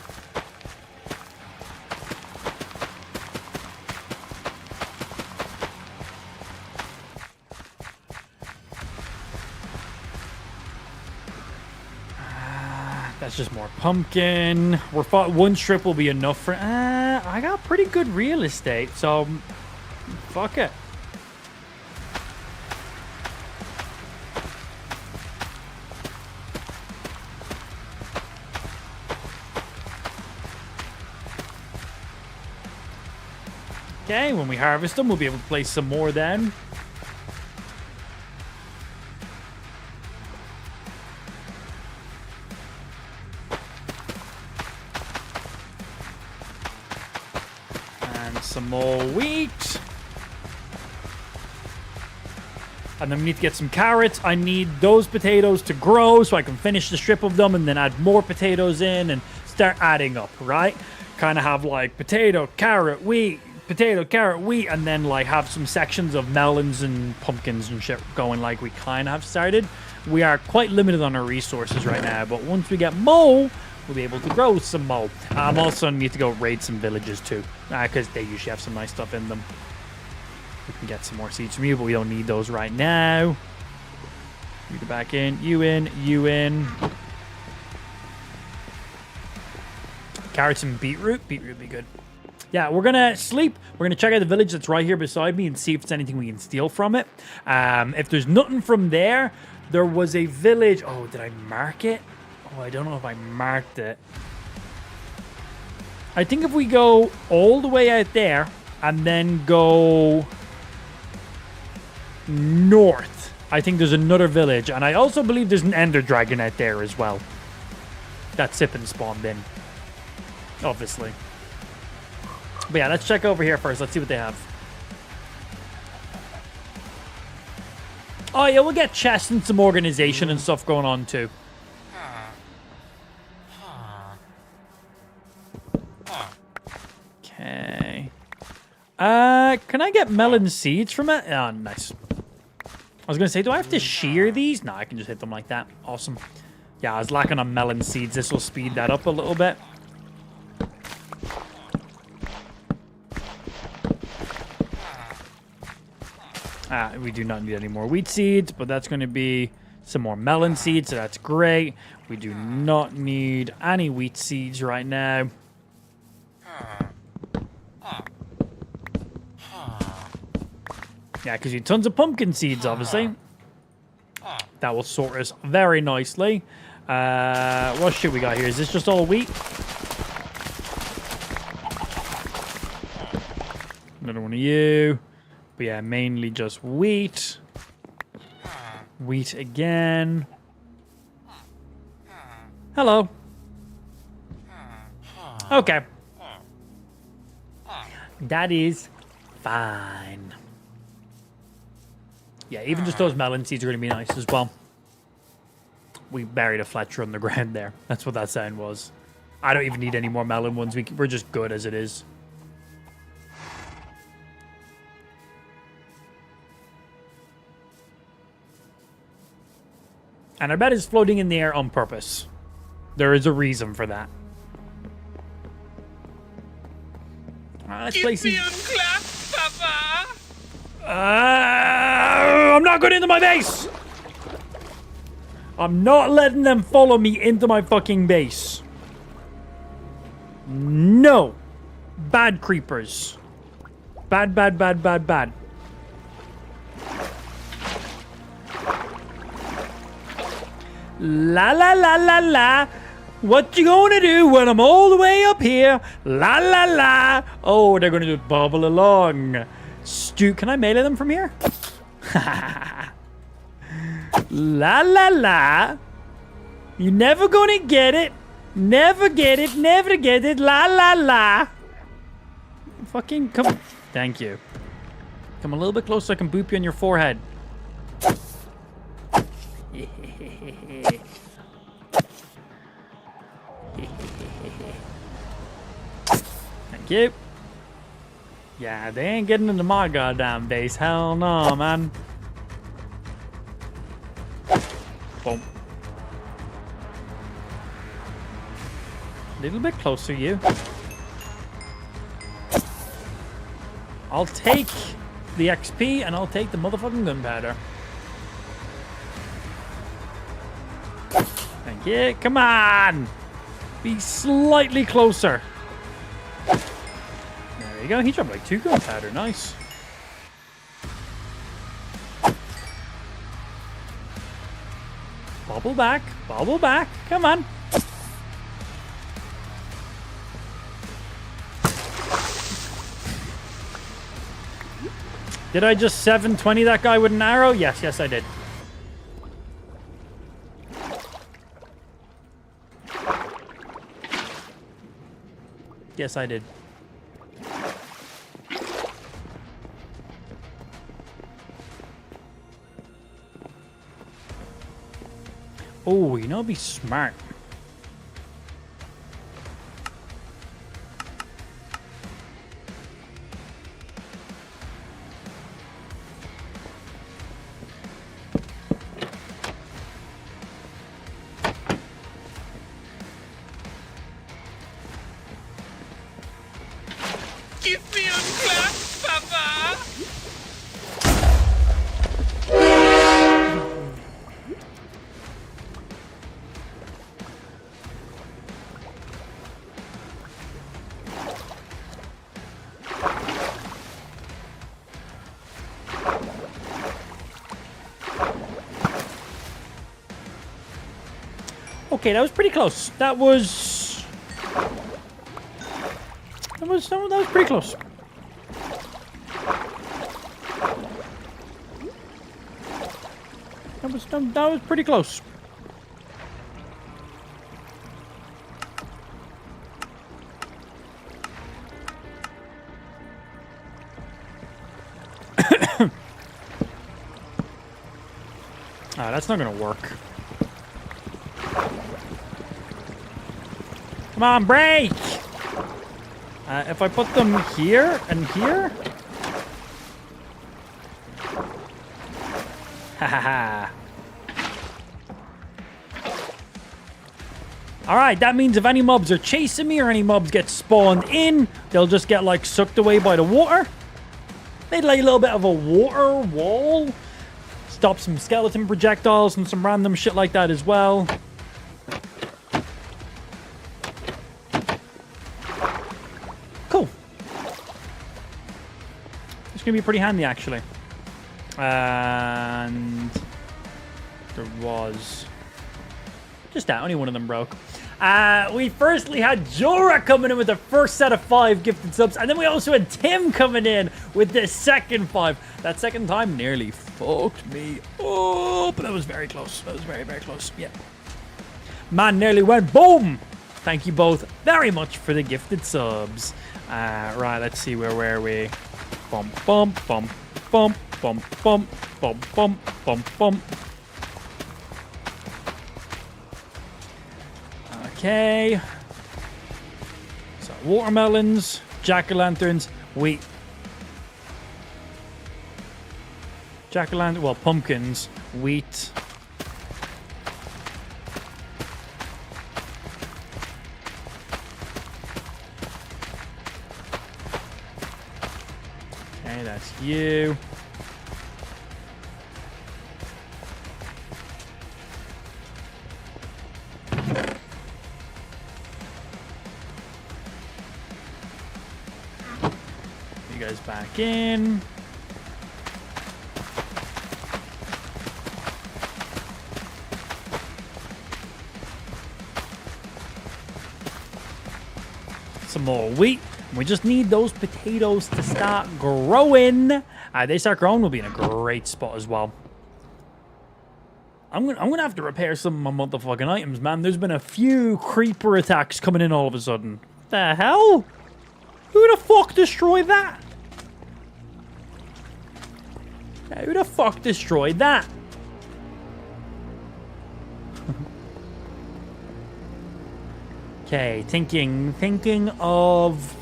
That's just more pumpkin. One strip will be enough for... I got pretty good real estate, so... Fuck it. Okay, when we harvest them, we'll be able to place some more then. Some more wheat. And then we need to get some carrots. I need those potatoes to grow so I can finish the strip of them and then add more potatoes in and start adding up, right? Kind of have like potato, carrot, wheat, and then like have some sections of melons and pumpkins and shit going like we kind of have started. We are quite limited on our resources right now, but once we get more, we'll be able to grow some more. I'm also need to go raid some villages too, because they usually have some nice stuff in them. We can get some more seeds from you, but we don't need those right now. You go back in, you in, you in. Carrots and beetroot. Beetroot would be good. Yeah, we're gonna sleep. We're gonna check out the village that's right here beside me and see if there's anything we can steal from it. If there's nothing from there, there was a village. Oh, did I mark it? Oh, I don't know if I marked it. I think if we go all the way out there and then go north, I think there's another village. And I also believe there's an ender dragon out there as well. That Sippin spawned in. Obviously. But yeah, let's check over here first. Let's see what they have. Oh yeah, we'll get chests and some organization and stuff going on too. Okay. Can I get melon seeds from it? Oh, nice. I was gonna say, do I have to shear these? No, I can just hit them like that. Awesome. Yeah, I was lacking on melon seeds. This will speed that up a little bit. We do not need any more wheat seeds, but that's going to be some more melon seeds, so that's great. We do not need any wheat seeds right now. Yeah, because you need tons of pumpkin seeds, obviously. That will sort us very nicely. What shit we got here? Is this just all wheat? Another one of you. But yeah, mainly just wheat. Wheat again. Hello. Okay. That is fine. Yeah, even just those melon seeds are going to be nice as well. We buried a Fletcher on the ground there. That's what that sound was. I don't even need any more melon ones. We're just good as it is. And I bet it's floating in the air on purpose. There is a reason for that. Let's play some... Papa! I'm not going into my base! I'm not letting them follow me into my fucking base. No. Bad creepers. Bad, bad, bad, bad, bad. La la la la la. What you gonna do when I'm all the way up here? La la la. Oh, they're gonna just bobble along. Stu, can I melee them from here? La la la. You never gonna get it. Never get it. Never get it. La la la. Fucking come. Thank you. Come a little bit closer so I can boop you on your forehead. Thank you. Yeah, they ain't getting into my goddamn base. Hell no, man. Boom. A little bit closer, you. I'll take the XP and I'll take the motherfucking gunpowder. Thank you. Come on. be slightly closer. There you go. He dropped like 2 gunpowder. Nice. Bobble back. Bobble back. Come on. Did I just 720 that guy with an arrow? Yes, yes, I did. Yes, I did. Oh, you know, be smart. Give me a clap, Papa! Okay, that was pretty close. That was pretty close. That was pretty close. Ah, that's not gonna work. Come on, break! If I put them here and here... Ha ha ha. Alright, that means if any mobs are chasing me or any mobs get spawned in, they'll just get, like, sucked away by the water. They'd lay a little bit of a water wall. Stop some skeleton projectiles and some random shit like that as well. Cool. It's going to be pretty handy, actually. And there was just that. Only one of them broke. We firstly had Jorah coming in with the first set of 5 gifted subs, and then we also had Tim coming in with the second 5. That second time nearly fucked me up. That was very close. That was very, very close. Yeah. Man nearly went boom. Thank you both very much for the gifted subs. Right, let's see, where were we? Bump, bump, bump, bump, bump, bump, bump, bump, bump, bump. Okay. So, watermelons, jack-o'-lanterns, wheat. Jack-o'-lantern, well, pumpkins, wheat. Okay, that's you. You guys back in. Some more wheat. We just need those potatoes to start growing. They start growing, we'll be in a great spot as well. I'm gonna have to repair some of my motherfucking items, man. There's been a few creeper attacks coming in all of a sudden. What the hell? Who the fuck destroyed that? Yeah, who the fuck destroyed that? Okay, thinking of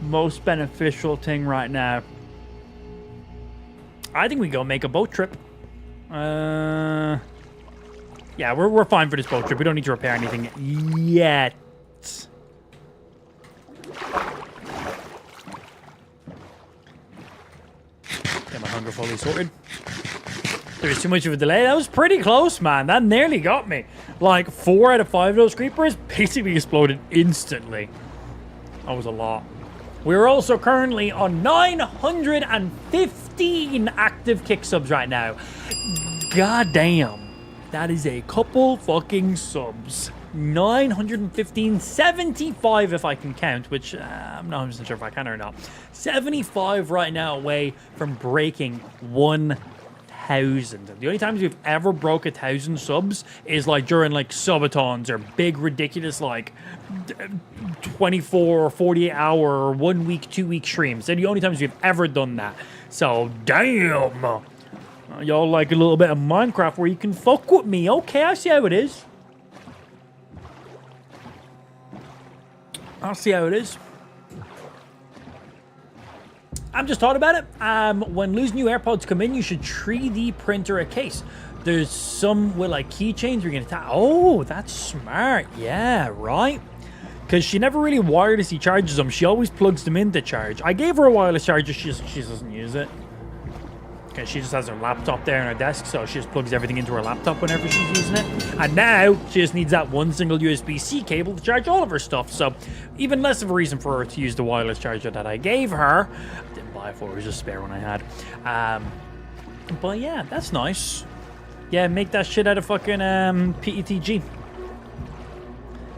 most beneficial thing right now. I think we go make a boat trip. Yeah, we're fine for this boat trip. We don't need to repair anything yet. Get my hunger fully sorted. There's too much of a delay. That was pretty close, man. That nearly got me. Like 4 out of 5 of those creepers basically exploded instantly. That was a lot. We're also currently on 915 active kick subs right now. God damn. That is a couple fucking subs. 915, 75 if I can count, which I'm not 100% sure if I can or not. 75 right now away from breaking 1,000. The only times we've ever broke 1,000 subs is like during like subathons or big ridiculous like 24 or 48 hour or 1 week, 2 week streams. They're the only times we've ever done that. So damn. Y'all like a little bit of Minecraft where you can fuck with me. Okay, I see how it is. I'll see how it is. I'm just thought about it. When loose new AirPods come in, you should 3D printer a case. There's some with like keychains where you can attach. Oh, that's smart. Yeah, right. Because she never really wirelessly charges them. She always plugs them in to charge. I gave her a wireless charger. She doesn't use it. Okay, she just has her laptop there on her desk, so she just plugs everything into her laptop whenever she's using it. And now she just needs that one single USB-C cable to charge all of her stuff. So even less of a reason for her to use the wireless charger that I gave her. I didn't buy it for her, it was just a spare one I had. But yeah, that's nice. Yeah, make that shit out of fucking PETG.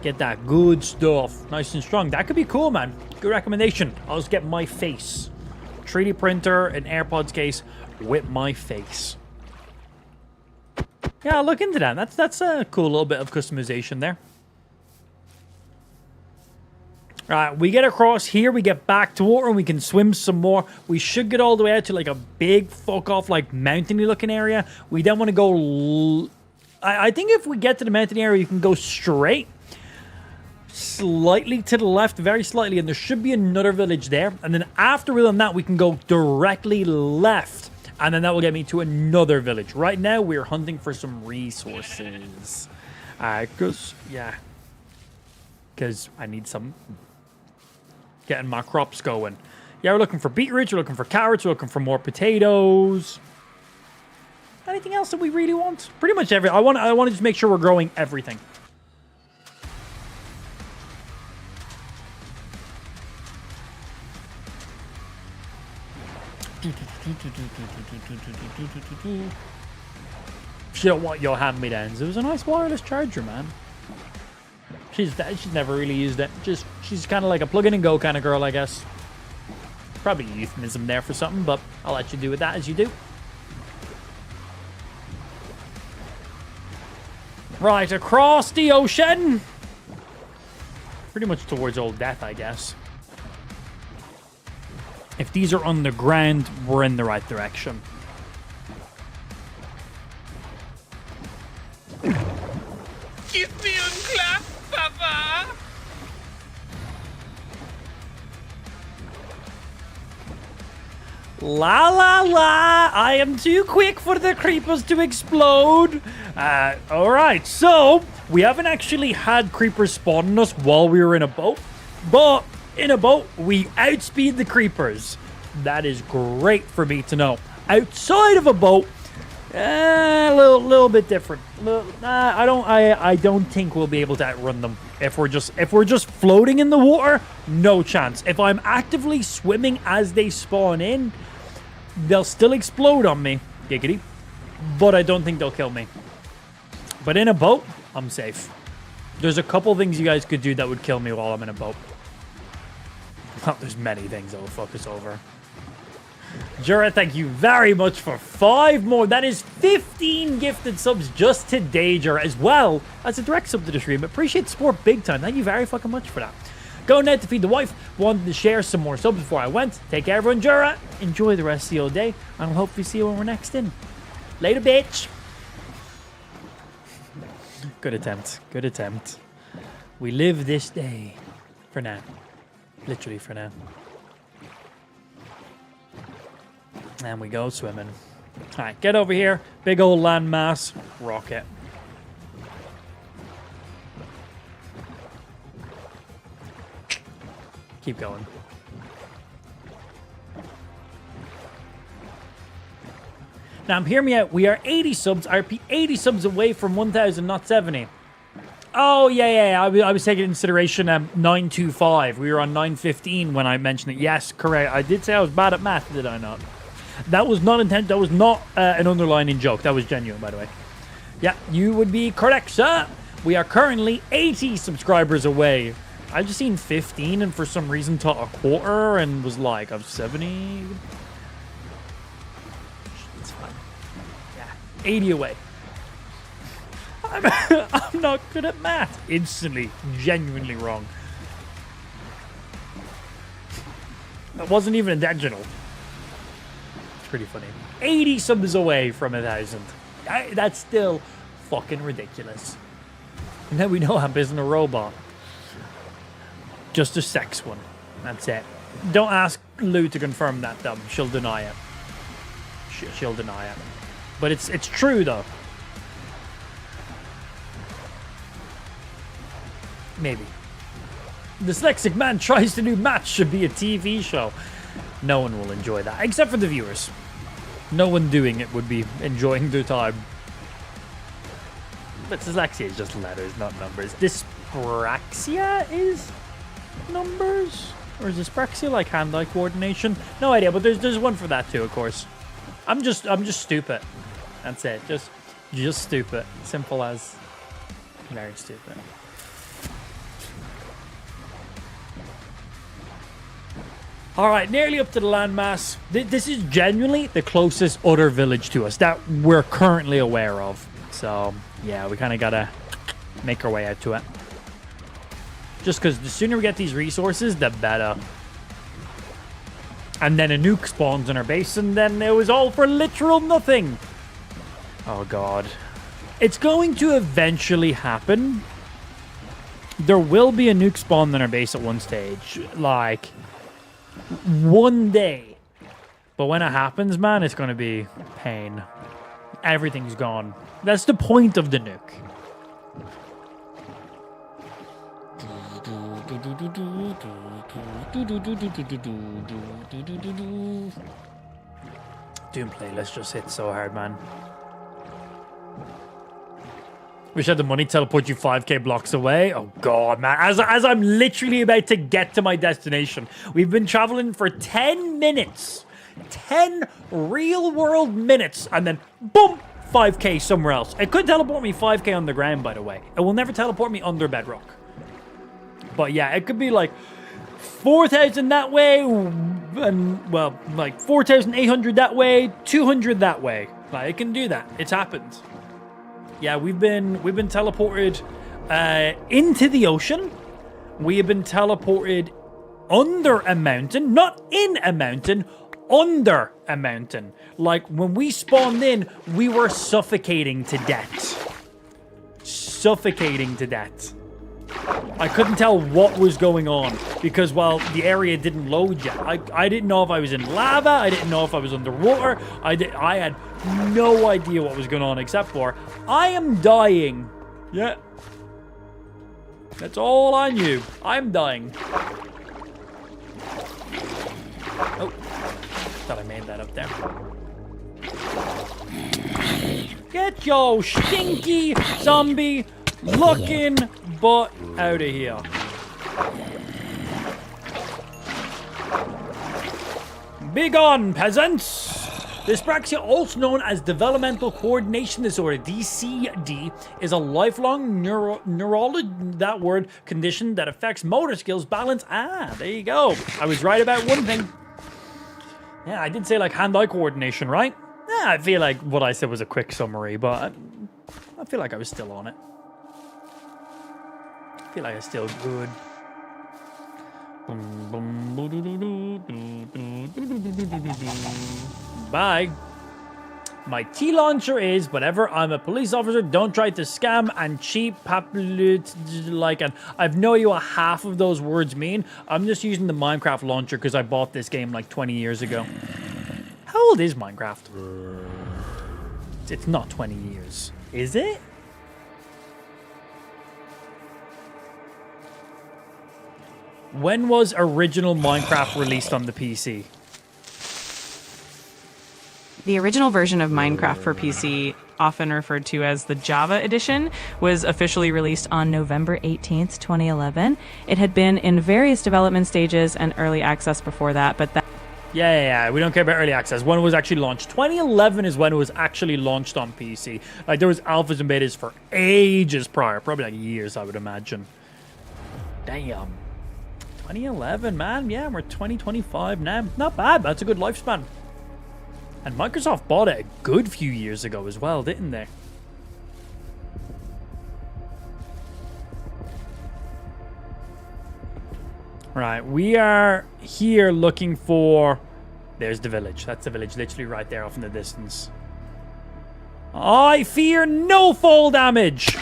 Get that good stuff, nice and strong. That could be cool, man. Good recommendation. I'll just get my face. 3D printer, an AirPods case with my face. Yeah, I'll look into that. That's a cool little bit of customization there. All right, we get across here, we get back to water, and we can swim some more. We should get all the way out to like a big fuck off like mountainy looking area. We then want to go. I think if we get to the mountain area, you can go straight. Slightly to the left, very slightly, and there should be another village there. And then after we've done that, we can go directly left, and then that will get me to another village. Right now, we're hunting for some resources. Because I need some getting my crops going. Yeah, we're looking for beetroots, we're looking for carrots, we're looking for more potatoes. Anything else that we really want? Pretty much everything. I want to just make sure we're growing everything. She don't want your hand-me-downs. It was a nice wireless charger, man. She's never really used it. She's kind of like a plug-in-and-go kind of girl, I guess. Probably a euphemism there for something, but I'll let you do with that as you do. Right, across the ocean. Pretty much towards old death, I guess. If these are underground, we're in the right direction. Give me a clap, Papa! La la la! I am too quick for the creepers to explode. Alright, so we haven't actually had creepers spawn on us while we were in a boat, but in a boat, we outspeed the creepers. That is great for me to know. Outside of a boat, a little bit different. I don't think we'll be able to outrun them. If we're just floating in the water, no chance. If I'm actively swimming as they spawn in, they'll still explode on me, giggity. But I don't think they'll kill me. But in a boat, I'm safe. There's a couple things you guys could do that would kill me while I'm in a boat. Well, there's many things that will fuck us over. Jura, thank you very much for 5 more. That is 15 gifted subs just today, Jura, as well as a direct sub to the stream. Appreciate the support big time. Thank you very fucking much for that. Going now to feed the wife. Wanted to share some more subs before I went. Take care, everyone. Jura, enjoy the rest of your day. And I'll hopefully see you when we're next in. Later, bitch. Good attempt. Good attempt. We live this day. For now. Literally for now. And we go swimming. Alright, get over here. Big old landmass. Rocket. Keep going. Now, hear me out. We are 80 subs. I repeat, 80 subs away from 1,000, not 70. Oh, yeah. I was taking into consideration 925. We were on 915 when I mentioned it. Yes, correct. I did say I was bad at math, did I not? That was not intent. That was not an underlining joke. That was genuine, by the way. Yeah, you would be correct, sir. We are currently 80 subscribers away. I just seen 15 and for some reason thought a quarter and was like, I'm 70. It's fine. Yeah, 80 away. I'm not good at math. Instantly, genuinely wrong. That wasn't even intentional. It's pretty funny. 80 subs away from 1,000. That's still fucking ridiculous. And then we know Amp isn't a robot. Just a sex one. That's it. Don't ask Lou to confirm that, though. She'll deny it. She'll deny it. But it's true, though. Maybe. Dyslexic man tries to do maths should be a TV show. No one will enjoy that, except for the viewers. No one doing it would be enjoying their time. But dyslexia is just letters, not numbers. Dyspraxia is numbers? Or is dyspraxia like hand-eye coordination? No idea, but there's one for that too, of course. I'm just stupid. That's it. Just stupid. Simple as very stupid. All right, nearly up to the landmass. This is genuinely the closest other village to us that we're currently aware of. So, yeah, we kind of got to make our way out to it. Just because the sooner we get these resources, the better. And then a nuke spawns in our base, and then it was all for literal nothing. Oh, God. It's going to eventually happen. There will be a nuke spawn in our base at one stage. Like, one day. But when it happens, man, it's going to be pain. Everything's gone. That's the point of the nuke. Doom playlist just hit so hard, man. Wish I had the money to teleport you 5k blocks away. Oh god, man. As I'm literally about to get to my destination. We've been traveling for 10 minutes. 10 real world minutes. And then boom, 5k somewhere else. It could teleport me 5k on the ground, by the way. It will never teleport me under bedrock. But yeah, it could be like 4,000 that way, and well, like 4,800 that way, 200 that way. Like, it can do that. It's happened. Yeah, we've been teleported into the ocean. We have been teleported under a mountain, not in a mountain, under a mountain. Like, when we spawned in, we were suffocating to death. Suffocating to death. I couldn't tell what was going on because, well, the area didn't load yet. I didn't know if I was in lava. I didn't know if I was underwater. I had no idea what was going on except for I am dying. Yeah. That's all I knew. I'm dying. Oh. Thought I made that up there. Get your stinky zombie looking butt out of here. Be gone, peasants! Dyspraxia, also known as Developmental Coordination Disorder, DCD, is a lifelong condition that affects motor skills, balance. Ah, there you go. I was right about one thing. Yeah, I did say like hand-eye coordination, right? Yeah, I feel like what I said was a quick summary, but I feel like I was still on it. I feel like I'm still good. Bye. My key launcher is whatever. I'm a police officer. Don't try to scam and cheat like an. I have no idea what half of those words mean. I'm just using the Minecraft launcher because I bought this game like 20 years ago. How old is Minecraft? It's not 20 years. Is it? When was original Minecraft released on the PC? The original version of Minecraft for PC often referred to as the Java edition, was officially released on November 18th, 2011. It had been in various development stages and early access before that, but that... Yeah. We don't care about early access. When it was actually launched. 2011 is when it was actually launched on PC. Like, there was alphas and betas for ages prior. Probably like years, I would imagine. Damn. 2011, man. Yeah, we're 2025 now. Not bad. That's a good lifespan. And Microsoft bought it a good few years ago as well, didn't they? Right, we are here looking for... There's the village. That's the village literally right there off in the distance. I fear no fall damage!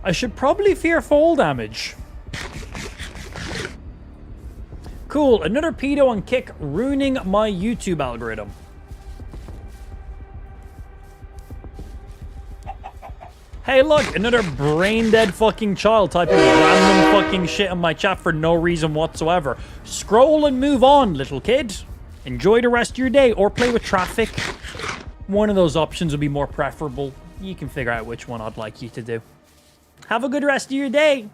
I should probably fear fall damage. Cool, another pedo on Kick ruining my YouTube algorithm. Hey look, another brain-dead fucking child typing random fucking shit in my chat for no reason whatsoever. Scroll and move on, little kid. Enjoy the rest of your day, or play with traffic. One of those options would be more preferable. You can figure out which one I'd like you to do. Have a good rest of your day.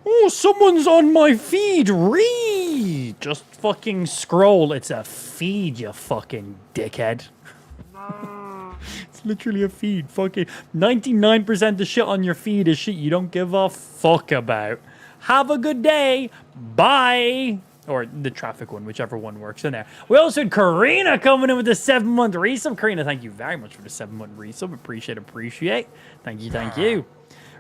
Oh, someone's on my feed. Read. Just fucking scroll. It's a feed, you fucking dickhead. It's literally a feed. Fucking 99% of shit on your feed is shit you don't give a fuck about. Have a good day. Bye. Or the traffic one, whichever one works in there. We also had Karina coming in with the 7-month resub. Karina, thank you very much for the 7-month resub. Appreciate. Thank you.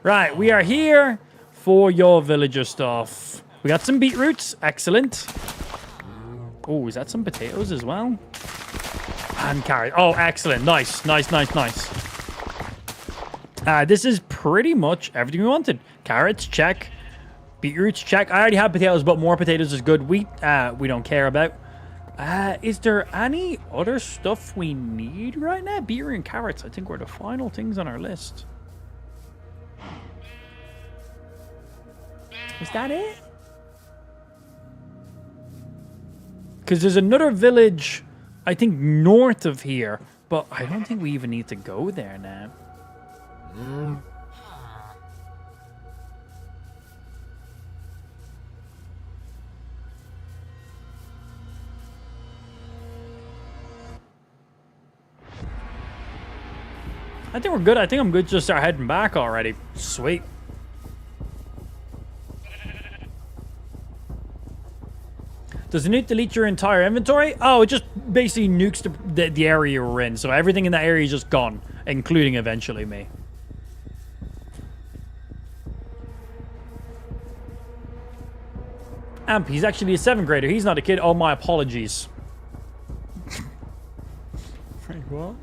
Right, we are here for your villager stuff. We got some beetroots. Excellent. Oh, is that some potatoes as well? And carrots. Oh, excellent. Nice. This is pretty much everything we wanted. Carrots, check. Beetroots, check. I already have potatoes, but more potatoes is good. Wheat, we don't care about. Is there any other stuff we need right now? Beetroot and carrots, I think, were the final things on our list. Is that it? Because there's another village, I think, north of here, but I don't think we even need to go there now. I think we're good. I think I'm good to just start heading back already. Sweet. Does it need to delete your entire inventory? Oh, it just basically nukes the area we're in. So everything in that area is just gone, including eventually me. Amp, he's actually a 7th grader. He's not a kid. Oh, my apologies. Frank, what?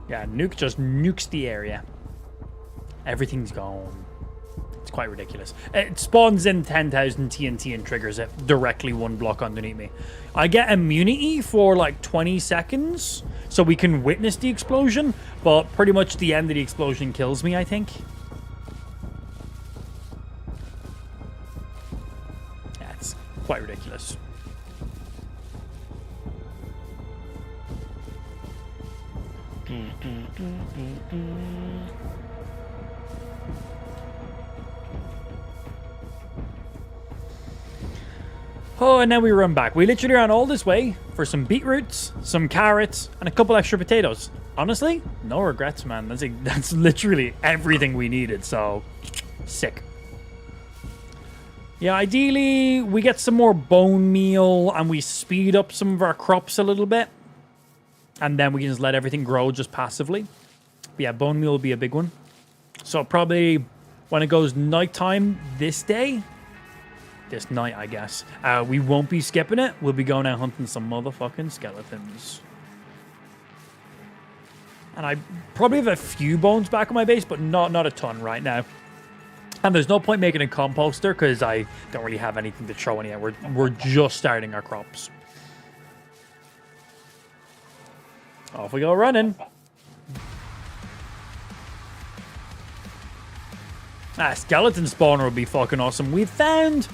Yeah, Nuke just nukes the area. Everything's gone. It's quite ridiculous. It spawns in 10,000 TNT and triggers it directly one block underneath me. I get immunity for like 20 seconds, so we can witness the explosion, but pretty much the end of the explosion kills me, I think. Yeah, it's quite ridiculous. Oh, and now we run back. We literally ran all this way for some beetroots, some carrots, and a couple extra potatoes. Honestly, no regrets, man. That's literally everything we needed, so sick. Yeah, ideally, we get some more bone meal and we speed up some of our crops a little bit. And then we can just let everything grow just passively. But yeah, bone meal will be a big one. So probably when it goes nighttime this day, this night, I guess, we won't be skipping it. We'll be going out hunting some motherfucking skeletons. And I probably have a few bones back on my base, but not a ton right now. And there's no point making a composter because I don't really have anything to throw in yet. We're just starting our crops. Off we go running. Skeleton spawner would be fucking awesome. We found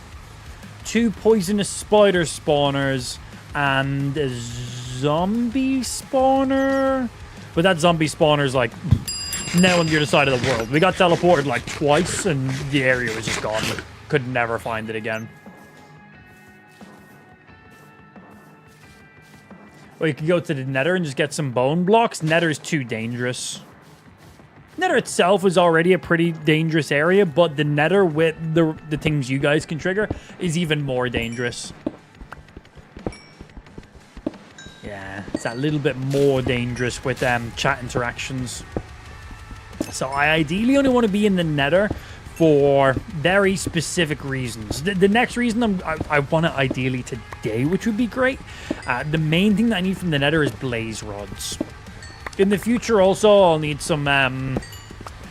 2 poisonous spider spawners and a zombie spawner. But that zombie spawner's like now on the other side of the world. We got teleported like twice and the area was just gone. Could never find it again. Or you could go to the Nether and just get some bone blocks. Nether's too dangerous. Nether itself is already a pretty dangerous area, but the Nether with the things you guys can trigger is even more dangerous. Yeah, it's that little bit more dangerous with chat interactions. So I ideally only want to be in the Nether for very specific reasons. The next reason I want it ideally today, which would be great. The main thing that I need from the Nether is blaze rods. In the future also, I'll need some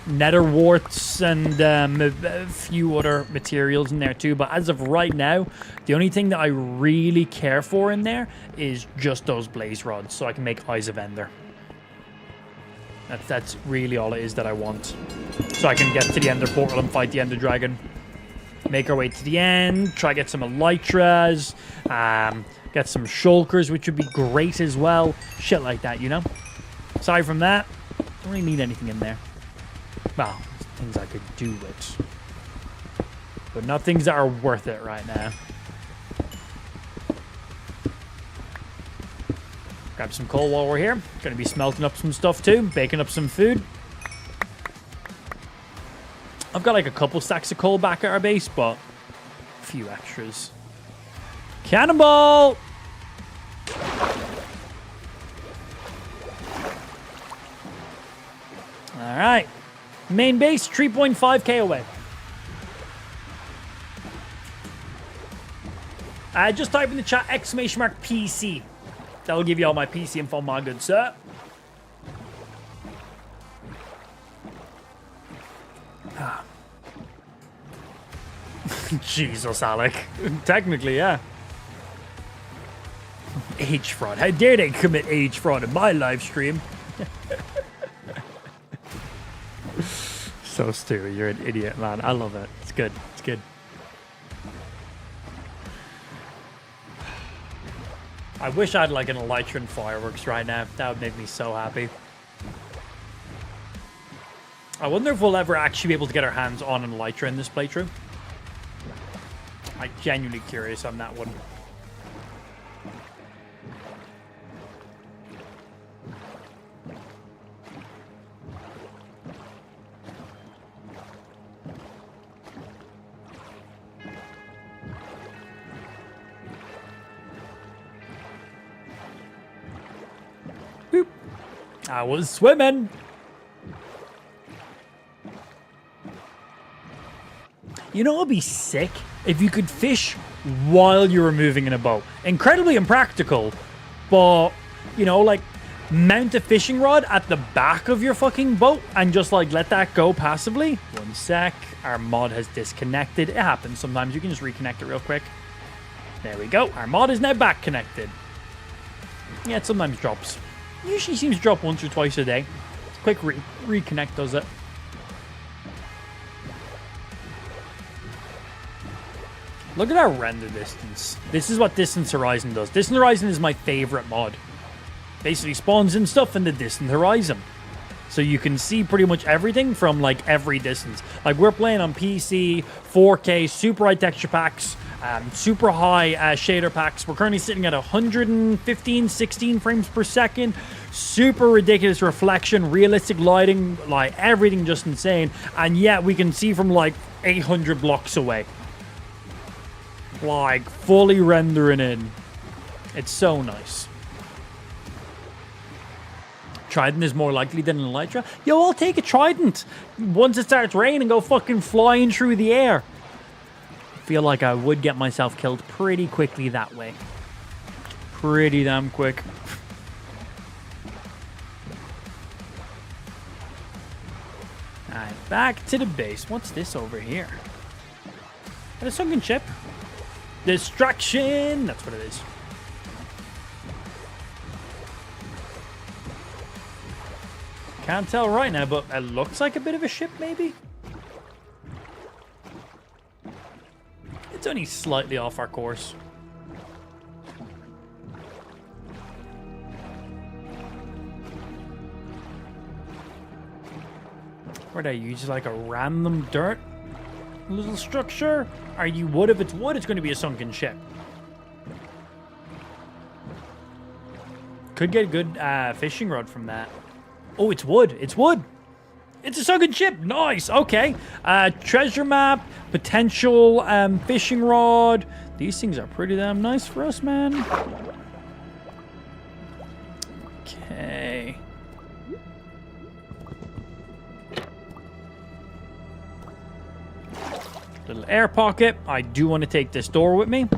nether warts and a few other materials in there too. But as of right now, the only thing that I really care for in there is just those blaze rods, so I can make Eyes of Ender. That's really all it is that I want. So I can get to the Ender portal and fight the Ender Dragon. Make our way to the end. Try get some Elytras. Get some Shulkers, which would be great as well. Shit like that, you know? Aside from that, don't really need anything in there. Well, things I could do with. But not things that are worth it right now. Grab some coal while we're here. Gonna be smelting up some stuff too. Baking up some food. I've got like a couple stacks of coal back at our base, but a few extras. Cannonball! Alright. Main base, 3.5k away. Just type in the chat !PC. That'll give you all my PC info, my good sir. Jesus, Alec. Technically, yeah. Age fraud. How dare they commit age fraud in my live stream? So stupid. You're an idiot, man. I love it. It's good. It's good. I wish I had like an Elytra and fireworks right now. That would make me so happy. I wonder if we'll ever actually be able to get our hands on an Elytra in this playthrough. I'm genuinely curious on that one. Boop. I was swimming. You know what would be sick? If you could fish while you were moving in a boat. Incredibly impractical, but, you know, like, mount a fishing rod at the back of your fucking boat and just, like, let that go passively. One sec. Our mod has disconnected. It happens sometimes. You can just reconnect it real quick. There we go. Our mod is now back connected. Yeah, it sometimes drops. Usually seems to drop once or twice a day. Quick reconnect does it. Look at our render distance. This is what Distant Horizon does. Distant Horizon is my favorite mod. Basically spawns in stuff in the Distant Horizon. So you can see pretty much everything from like every distance. Like we're playing on PC, 4K, super high texture packs, super high shader packs. We're currently sitting at 115, 16 frames per second. Super ridiculous reflection, realistic lighting, like everything just insane. And yet we can see from like 800 blocks away. Like, fully rendering in. It's so nice. Trident is more likely than an Elytra. Yo, I'll take a Trident. Once it starts raining, go fucking flying through the air. I feel like I would get myself killed pretty quickly that way. Pretty damn quick. Alright, back to the base. What's this over here? Got a sunken ship. Distraction! That's what it is. Can't tell right now, but it looks like a bit of a ship, maybe? It's only slightly off our course. What are you, just like a random dirt little structure? Are you wood? If it's wood, it's going to be a sunken ship. Could get a good fishing rod from that. Oh, it's wood. It's wood. It's a sunken ship. Nice. Okay. Treasure map, potential fishing rod. These things are pretty damn nice for us, man. Okay. Little air pocket. I do want to take this door with me.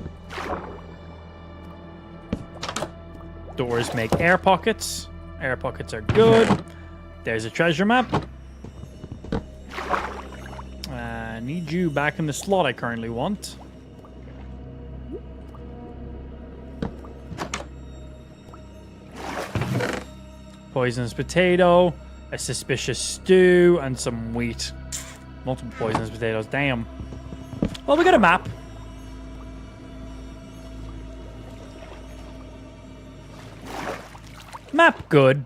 Doors make air pockets. Air pockets are good. There's a treasure map. I need you back in the slot I currently want. Poisonous potato, a suspicious stew, and some wheat. Multiple poisonous potatoes, damn. Well, we got a map. Map good.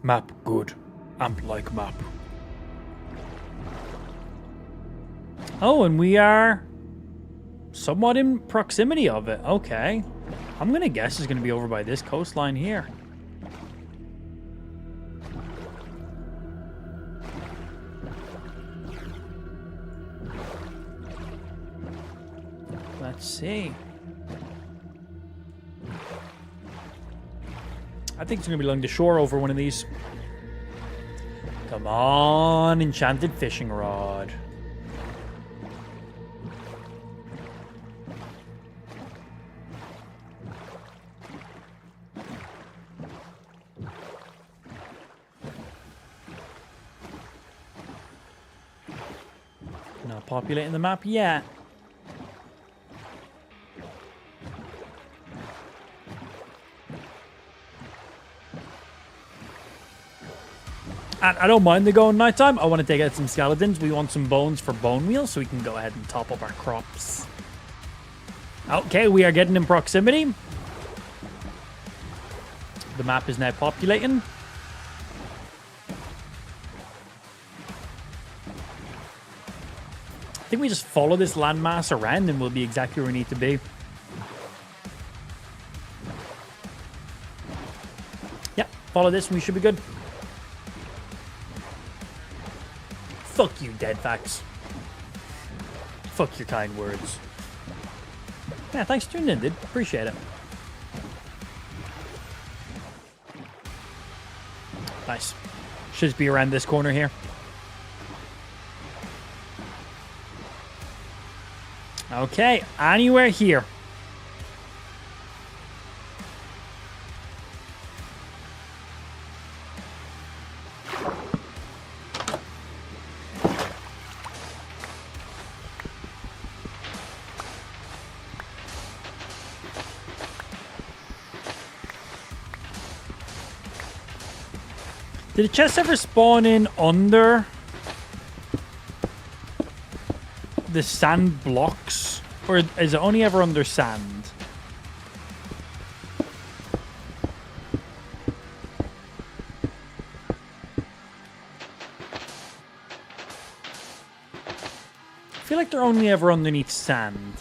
Map good. Amp like map. Oh, and we are somewhat in proximity of it. Okay. I'm gonna guess it's gonna be over by this coastline here. Let's see. I think it's going to be along the shore over one of these. Come on, enchanted fishing rod. Not populating the map yet. And I don't mind the going nighttime. I want to take out some skeletons. We want some bones for bone meal so we can go ahead and top up our crops. Okay, we are getting in proximity. The map is now populating. I think we just follow this landmass around and we'll be exactly where we need to be. Yeah, follow this and we should be good. Fuck you, dead facts. Fuck your kind words. Yeah, thanks for tuning in, dude. Appreciate it. Nice. Should just be around this corner here. Okay, anywhere here. Did the chest ever spawn in under the sand blocks? Or is it only ever under sand? I feel like they're only ever underneath sand.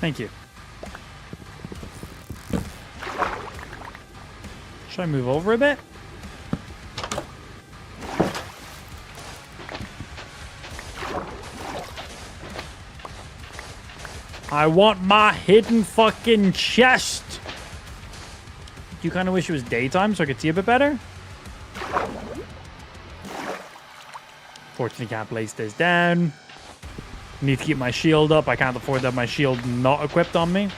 Thank you. Should I move over a bit? I want my hidden fucking chest. Do you kind of wish it was daytime so I could see a bit better? Fortunately, can't place this down. Need to keep my shield up. I can't afford to have my shield not equipped on me.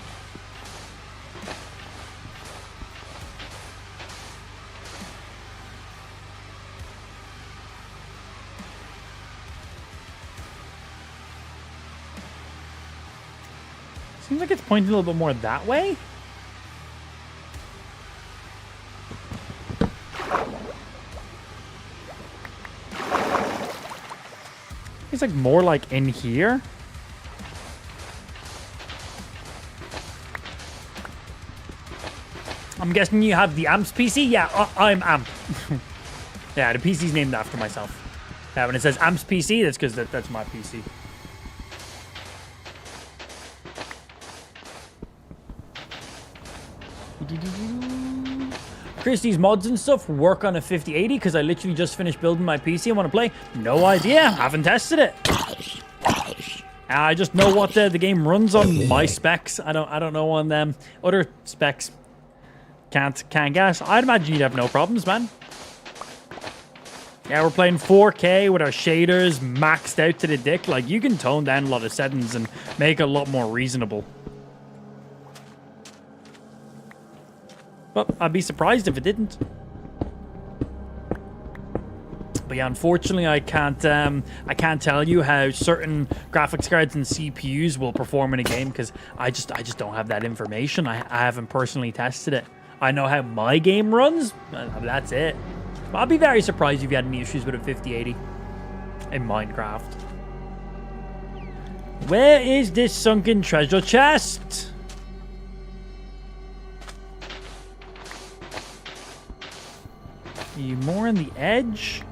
Seems like it's pointing a little bit more that way. It's like more like in here. I'm guessing you have the Amps PC? Yeah, I'm Amp. Yeah, the PC's named after myself. Yeah, when it says Amps PC, that's because that's my PC. Christie's mods and stuff work on a 5080 because I literally just finished building my PC and want to play. No idea. Haven't tested it. I just know what the game runs on my specs. I don't know on them other specs. Can't guess. I'd imagine you'd have no problems, man. Yeah, we're playing 4K with our shaders maxed out to the dick. Like, you can tone down a lot of settings and make it a lot more reasonable. But I'd be surprised if it didn't. But yeah, unfortunately, I can't tell you how certain graphics cards and CPUs will perform in a game because I just don't have that information. I haven't personally tested it. I know how my game runs. That's it. I'd be very surprised if you had any issues with a 5080 in Minecraft. Where is this sunken treasure chest? Are you more on the edge?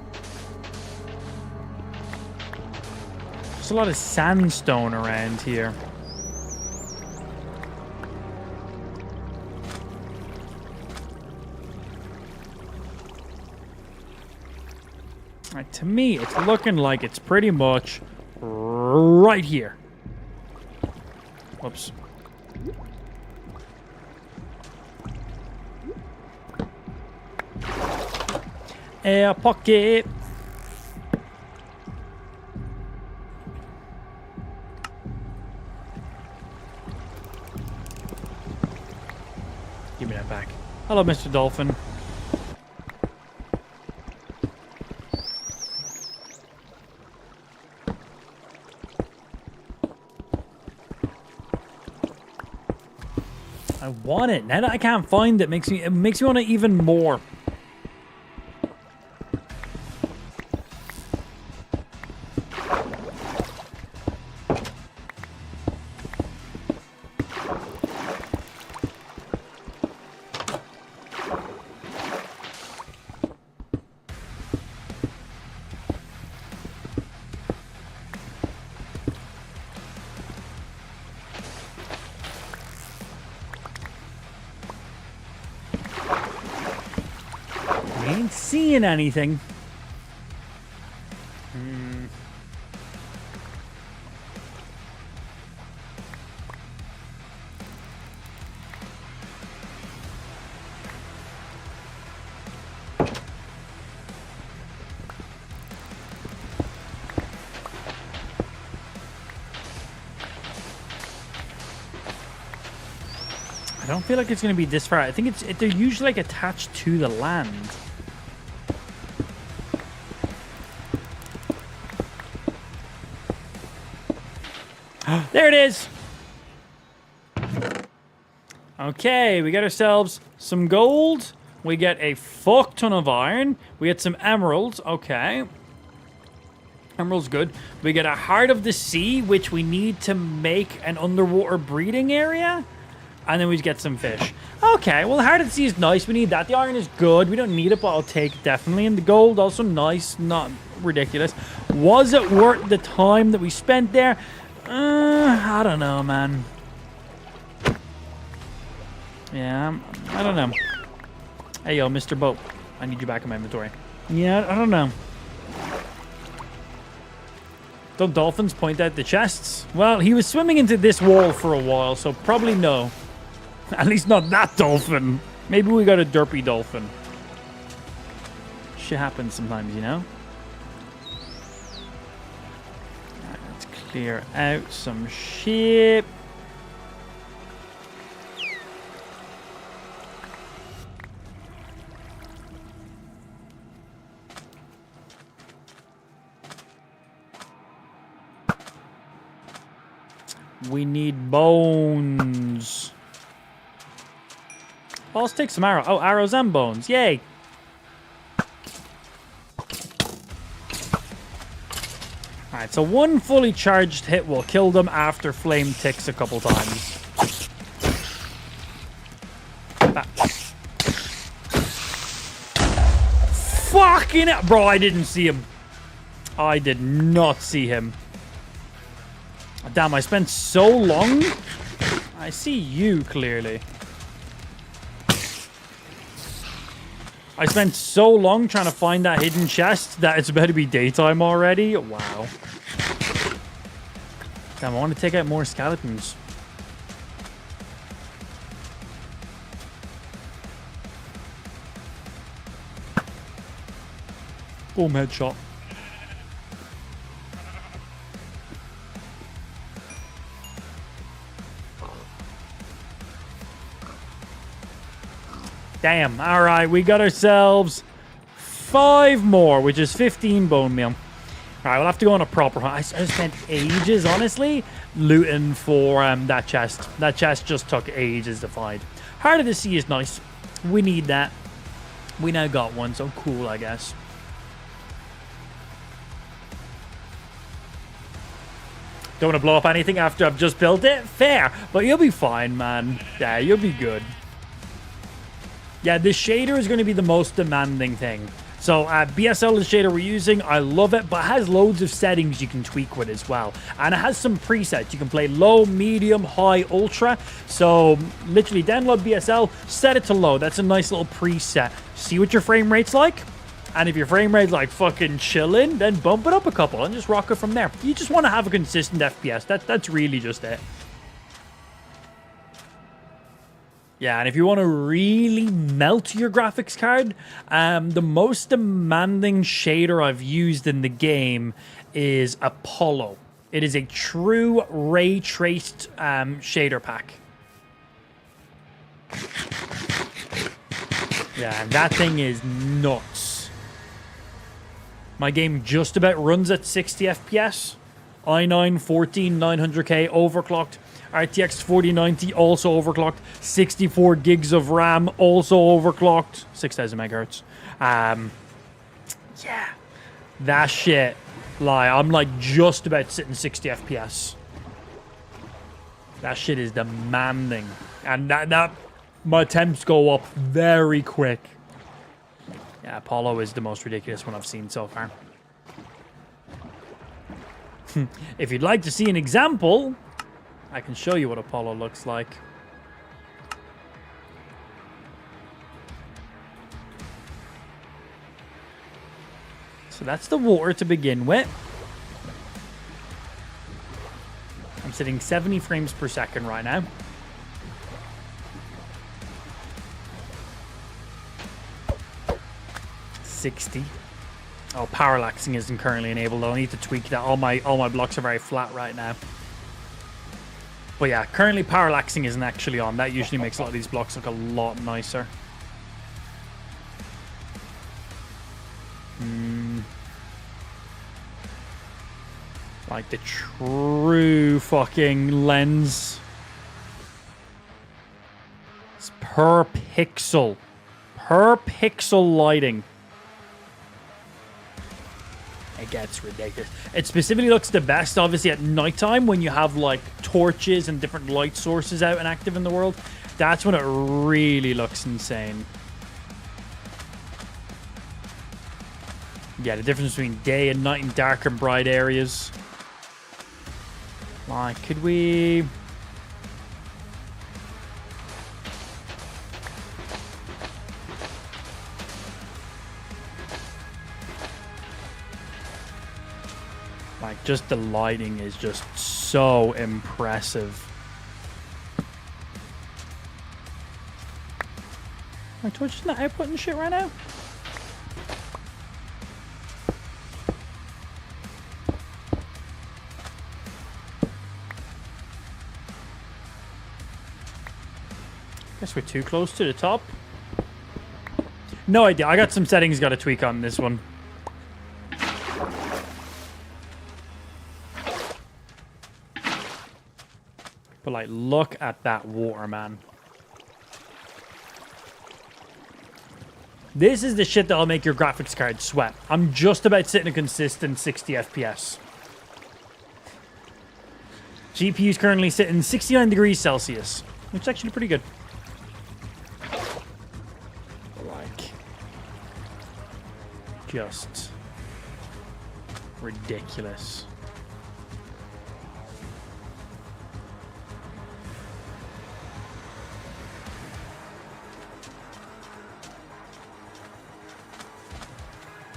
There's a lot of sandstone around here. Right, to me, it's looking like it's pretty much right here. Whoops. Air pocket. Give me that back. Hello, Mr. Dolphin. I want it. Now that I can't find it, makes me want it even more. Ain't seeing anything. I don't feel like it's going to be this far. I think they're usually like attached to the land. There it is. Okay, we got ourselves some gold. We get a fuck ton of iron. We get some emeralds. Okay. Emerald's good. We get a Heart of the Sea, which we need to make an underwater breeding area. And then we get some fish. Okay, well, the Heart of the Sea is nice. We need that. The iron is good. We don't need it, but I'll take it definitely. And the gold, also nice. Not ridiculous. Was it worth the time that we spent there? I don't know, man. Yeah, I don't know. Hey, yo, Mr. Boat. I need you back in my inventory. Yeah, I don't know. Don't dolphins point out the chests? Well, he was swimming into this wall for a while, so probably no. At least not that dolphin. Maybe we got a derpy dolphin. Shit happens sometimes, you know? Alright, let's Clear out some shit. We need bones. Oh, let's take some arrows. Oh, arrows and bones. Yay. Alright, so one fully charged hit will kill them after flame ticks a couple times. Fucking hell. Bro, I didn't see him. I did not see him. Damn, I spent so long. I see you clearly. I spent so long trying to find that hidden chest that it's about to be daytime already. Wow. Damn, I want to take out more skeletons. Boom, headshot. Damn. All right, we got ourselves 5 more, which is 15 bone meal. All right, we'll have to go on a proper hunt. I spent ages, honestly, looting for that chest. That chest just took ages to find. Heart of the Sea is nice. We need that. We now got one, so cool, I guess. Don't want to blow up anything after I've just built it? Fair, but you'll be fine, man. Yeah, you'll be good. Yeah, this shader is going to be the most demanding thing. So BSL is the shader we're using. I love it, but it has loads of settings you can tweak with as well. And it has some presets. You can play low, medium, high, ultra. So literally download BSL, set it to low. That's a nice little preset. See what your frame rate's like. And if your frame rate's like fucking chilling, then bump it up a couple and just rock it from there. You just want to have a consistent FPS. That's really just it. Yeah, and if you want to really melt your graphics card, the most demanding shader I've used in the game is Apollo. It is a true ray-traced shader pack. Yeah, and that thing is nuts. My game just about runs at 60 FPS. i9 14900K overclocked. RTX 4090 also overclocked. 64 gigs of RAM also overclocked. 6000 megahertz. Yeah. That shit. I'm like just about sitting 60 FPS. That shit is demanding. And that my temps go up very quick. Yeah, Apollo is the most ridiculous one I've seen so far. If you'd like to see an example, I can show you what Apollo looks like. So that's the water to begin with. I'm sitting 70 frames per second right now. $60. Oh, parallaxing isn't currently enabled. I'll need to tweak that. All my blocks are very flat right now. But yeah, currently parallaxing isn't actually on. That usually makes a lot of these blocks look a lot nicer. Like the true fucking lens. It's per pixel. Per pixel lighting. It gets ridiculous. It specifically looks the best, obviously, at nighttime when you have, like, torches and different light sources out and active in the world. That's when it really looks insane. Yeah, the difference between day and night in dark and bright areas. Like, could we... Like, just the lighting is just so impressive. My Twitch is not outputting shit right now? Guess we're too close to the top. No idea. I got some settings got to tweak on this one. But, like, look at that water, man. This is the shit that'll make your graphics card sweat. I'm just about sitting a consistent 60 FPS. GPU's currently sitting 69 degrees Celsius, which is actually pretty good. Like, just ridiculous.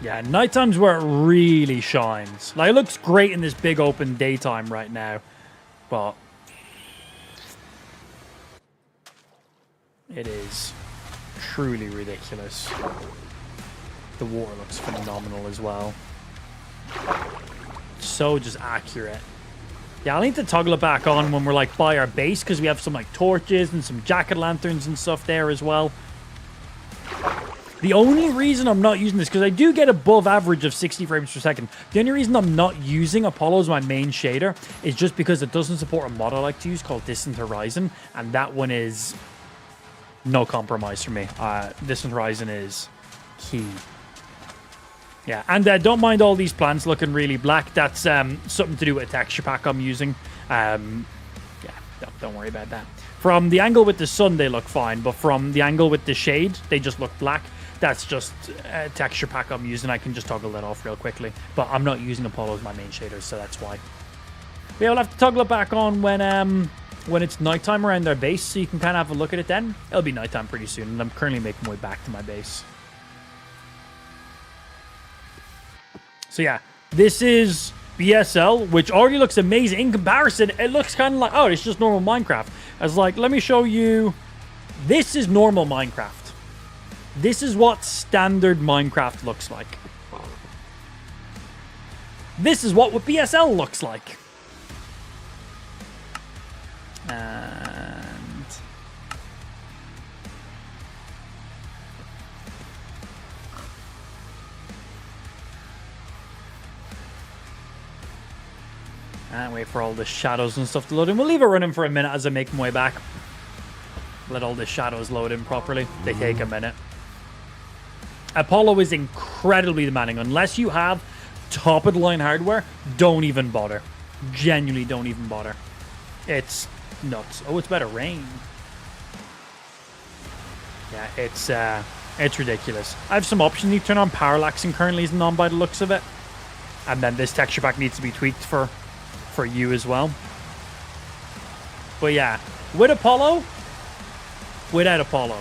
Yeah, nighttime's where it really shines. Like, it looks great in this big open daytime right now, but it is truly ridiculous. The water looks phenomenal as well. So just accurate. Yeah, I'll need to toggle it back on when we're like by our base, because we have some like torches and some jack-o'-lanterns and stuff there as well. The only reason I'm not using this, because I do get above average of 60 frames per second. The only reason I'm not using Apollo as my main shader is just because it doesn't support a mod I like to use called Distant Horizon. And that one is no compromise for me. Distant Horizon is key. Yeah, and don't mind all these plants looking really black. That's something to do with a texture pack I'm using. Yeah, don't worry about that. From the angle with the sun, they look fine. But from the angle with the shade, they just look black. That's just a texture pack I'm using. I can just toggle that off real quickly. But I'm not using Apollo as my main shader, so that's why. Yeah, we'll have to toggle it back on when it's nighttime around their base, so you can kind of have a look at it then. It'll be nighttime pretty soon, and I'm currently making my way back to my base. So yeah, this is BSL, which already looks amazing. In comparison, it looks kind of like, oh, it's just normal Minecraft. I was like, let me show you. This is normal Minecraft. This is what standard Minecraft looks like. This is what BSL looks like. And wait for all the shadows and stuff to load in. We'll leave it running for a minute as I make my way back. Let all the shadows load in properly. They take a minute. Apollo is incredibly demanding. Unless you have top-of-the-line hardware, don't even bother. Genuinely don't even bother. It's nuts. Oh, it's about to rain. Yeah, it's ridiculous. I have some options. You turn on parallaxing currently isn't on by the looks of it. And then this texture pack needs to be tweaked for you as well. But yeah, with Apollo, without Apollo.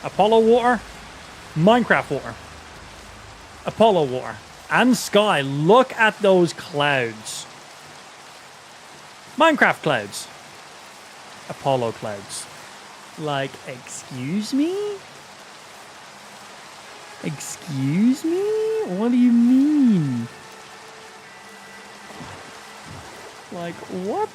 Apollo water, Minecraft water, Apollo water, and sky. Look at those clouds. Minecraft clouds. Apollo clouds. Like, excuse me? Excuse me? What do you mean? Like, what?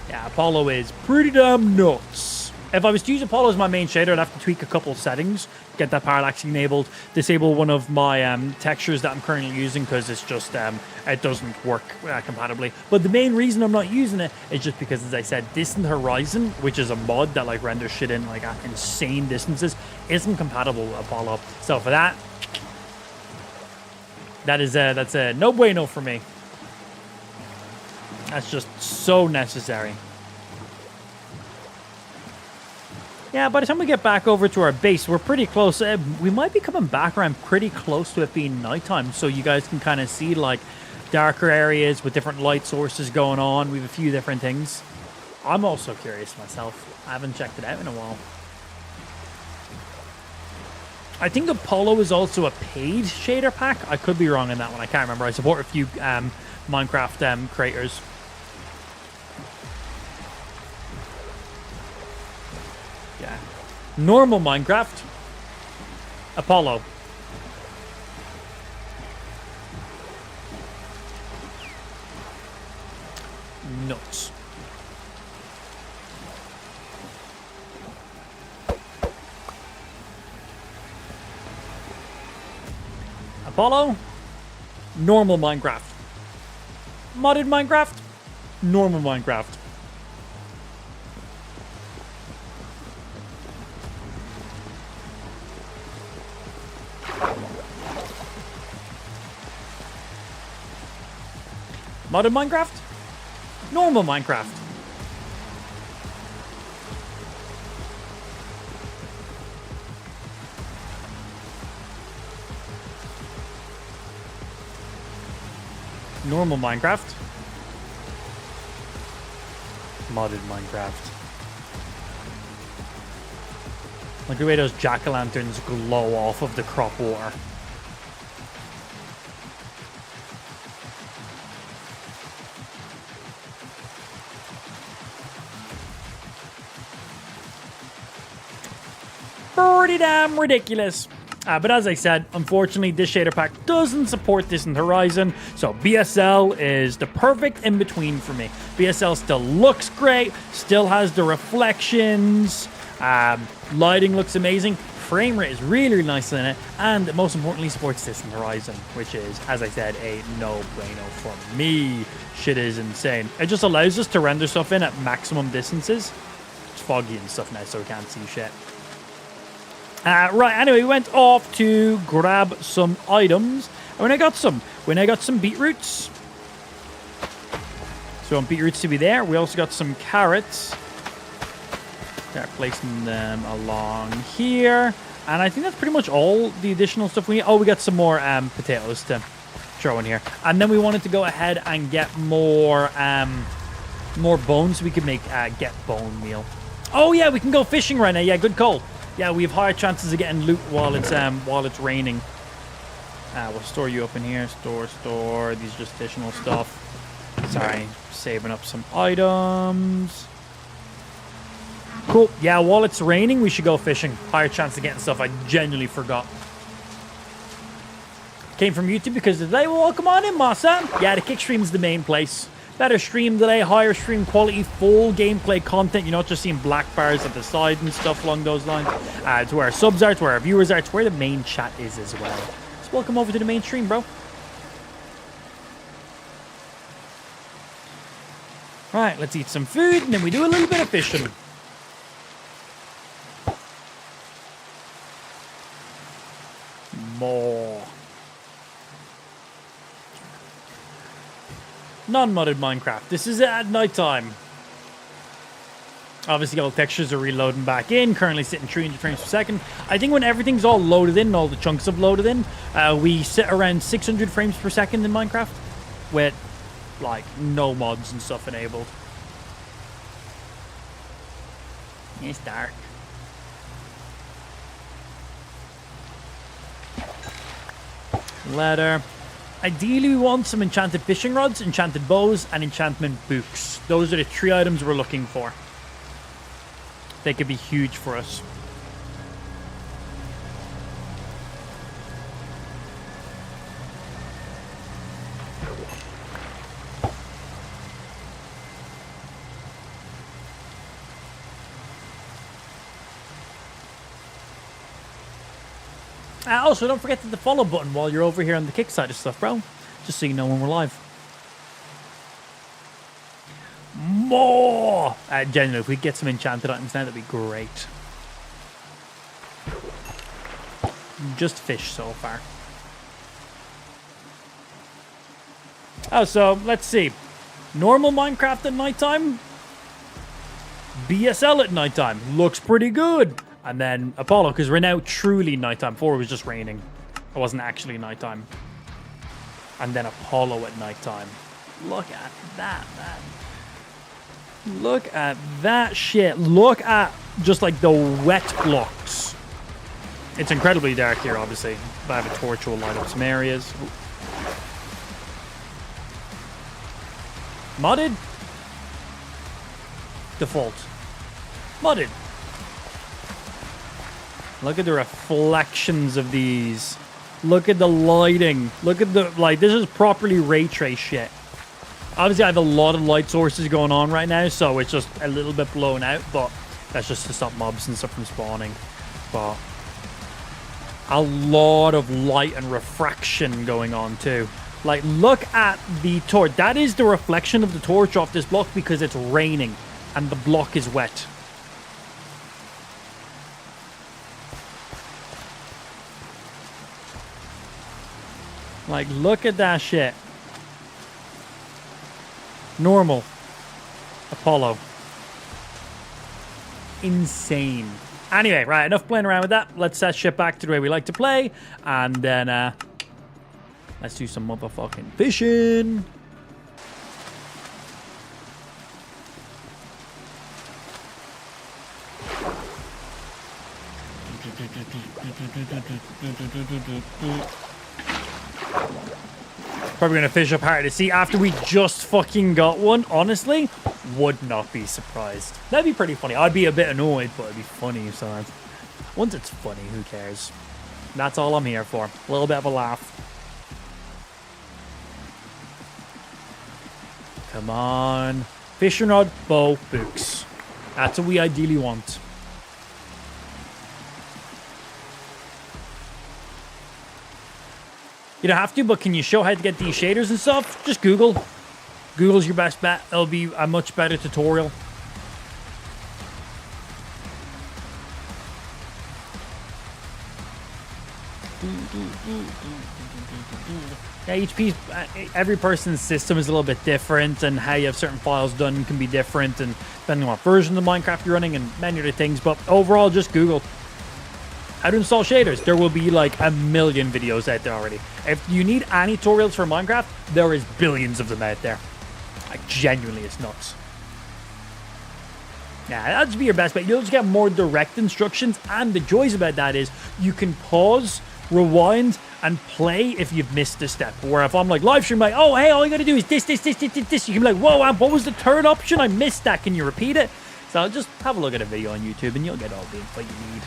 Yeah, Apollo is pretty damn nuts. If I was to use Apollo as my main shader, I'd have to tweak a couple of settings, get that parallaxing enabled, disable one of my textures that I'm currently using because it's just, it doesn't work compatibly. But the main reason I'm not using it is just because, as I said, Distant Horizon, which is a mod that like renders shit in like at insane distances, isn't compatible with Apollo. So for that, that's a no bueno for me. That's just so necessary. Yeah, by the time we get back over to our base, we're pretty close. We might be coming back around pretty close to it being nighttime, so you guys can kind of see like darker areas with different light sources going on. We have a few different things. I'm also curious myself. I haven't checked it out in a while. I think Apollo is also a paid shader pack. I could be wrong on that one. I can't remember. I support a few Minecraft creators. Yeah. Normal Minecraft. Apollo. Nuts. Apollo. Normal Minecraft. Modded Minecraft. Normal Minecraft. Modded Minecraft. Normal Minecraft. Normal Minecraft. Modded Minecraft. Look at the way those jack-o'-lanterns glow off of the crop water. Pretty damn ridiculous. But as I said, unfortunately, this shader pack doesn't support Distant Horizon, so BSL is the perfect in-between for me. BSL still looks great, still has the reflections, lighting looks amazing, frame rate is really, really nice in it, and most importantly, supports Distant Horizon, which is, as I said, a no-brainer for me. Shit is insane. It just allows us to render stuff in at maximum distances. It's foggy and stuff now, so we can't see shit. Right, anyway, we went off to grab some items. And when I got some beetroots. So we want beetroots to be there. We also got some carrots. Start placing them along here. And I think that's pretty much all the additional stuff we need. Oh, we got some more potatoes to throw in here. And then we wanted to go ahead and get more bones so we could make get bone meal. Oh yeah, we can go fishing right now. Yeah, good call. Yeah, we have higher chances of getting loot while it's raining. We'll store you up in here. Store. These are just additional stuff. Sorry, saving up some items. Cool. Yeah, while it's raining, we should go fishing. Higher chance of getting stuff I genuinely forgot. Came from YouTube because today, well, come on in, Massa. Yeah, the kick stream is the main place. Better stream delay, higher stream quality, full gameplay content. You're not just seeing black bars at the side and stuff along those lines. It's where our subs are, it's where our viewers are, it's where the main chat is as well. So welcome over to the main stream, bro. Right, let's eat some food, and then we do a little bit of fishing. More. Non-modded Minecraft. This is at nighttime. Obviously, all the textures are reloading back in. Currently sitting 300 frames per second. I think when everything's all loaded in, all the chunks have loaded in, we sit around 600 frames per second in Minecraft with, like, no mods and stuff enabled. It's dark. Leather. Ideally, we want some enchanted fishing rods, enchanted bows, and enchantment books. Those are the 3 items we're looking for. They could be huge for us. Also, don't forget the follow button while you're over here on the kick side of stuff, bro. Just so you know when we're live. More! Genuinely, if we get some enchanted items now, that'd be great. Just fish so far. Oh, so, let's see. Normal Minecraft at nighttime. BSL at nighttime. Looks pretty good. And then Apollo, because we're now truly nighttime. Before it was just raining. It wasn't actually nighttime. And then Apollo at nighttime. Look at that, man. Look at that shit. Look at just like the wet blocks. It's incredibly dark here, obviously. But I have a torch will light up some areas. Ooh. Modded? Default. Modded. Look at the reflections of these. Look at the lighting. Look at the, like, this is properly ray trace shit. Obviously, I have a lot of light sources going on right now, so it's just a little bit blown out, but that's just to stop mobs and stuff from spawning. But a lot of light and refraction going on too. Like, look at the torch. That is the reflection of the torch off this block because it's raining and the block is wet. Like, look at that shit. Normal. Apollo. Insane. Anyway, right, enough playing around with that. Let's set shit back to the way we like to play. And then, let's do some motherfucking fishing. Probably gonna fish up hard to see after we just fucking got one. Honestly, would not be surprised. That'd be pretty funny. I'd be a bit annoyed, but it'd be funny. So once it's funny, who cares? That's all I'm here for. A little bit of a laugh. Come on. Fishing rod, bow, books. That's what we ideally want. You don't have to, but can you show how to get these shaders and stuff? Just Google. Google's your best bet. It'll be a much better tutorial. Yeah, each piece, every person's system is a little bit different, and how you have certain files done can be different, and depending on what version of Minecraft you're running, and many other things. But overall, just Google how to install shaders. There will be like a million videos out there already. If you need any tutorials for Minecraft, there is billions of them out there. Like, genuinely, it's nuts. Yeah, that'd just be your best bet. You'll just get more direct instructions, and the joys about that is you can pause, rewind, and play if you've missed a step. Where if I'm like live stream, like, oh, hey, all you gotta do is this, you can be like, whoa, what was the third option? I missed that. Can you repeat it? So just have a look at a video on YouTube, and you'll get all the info you need.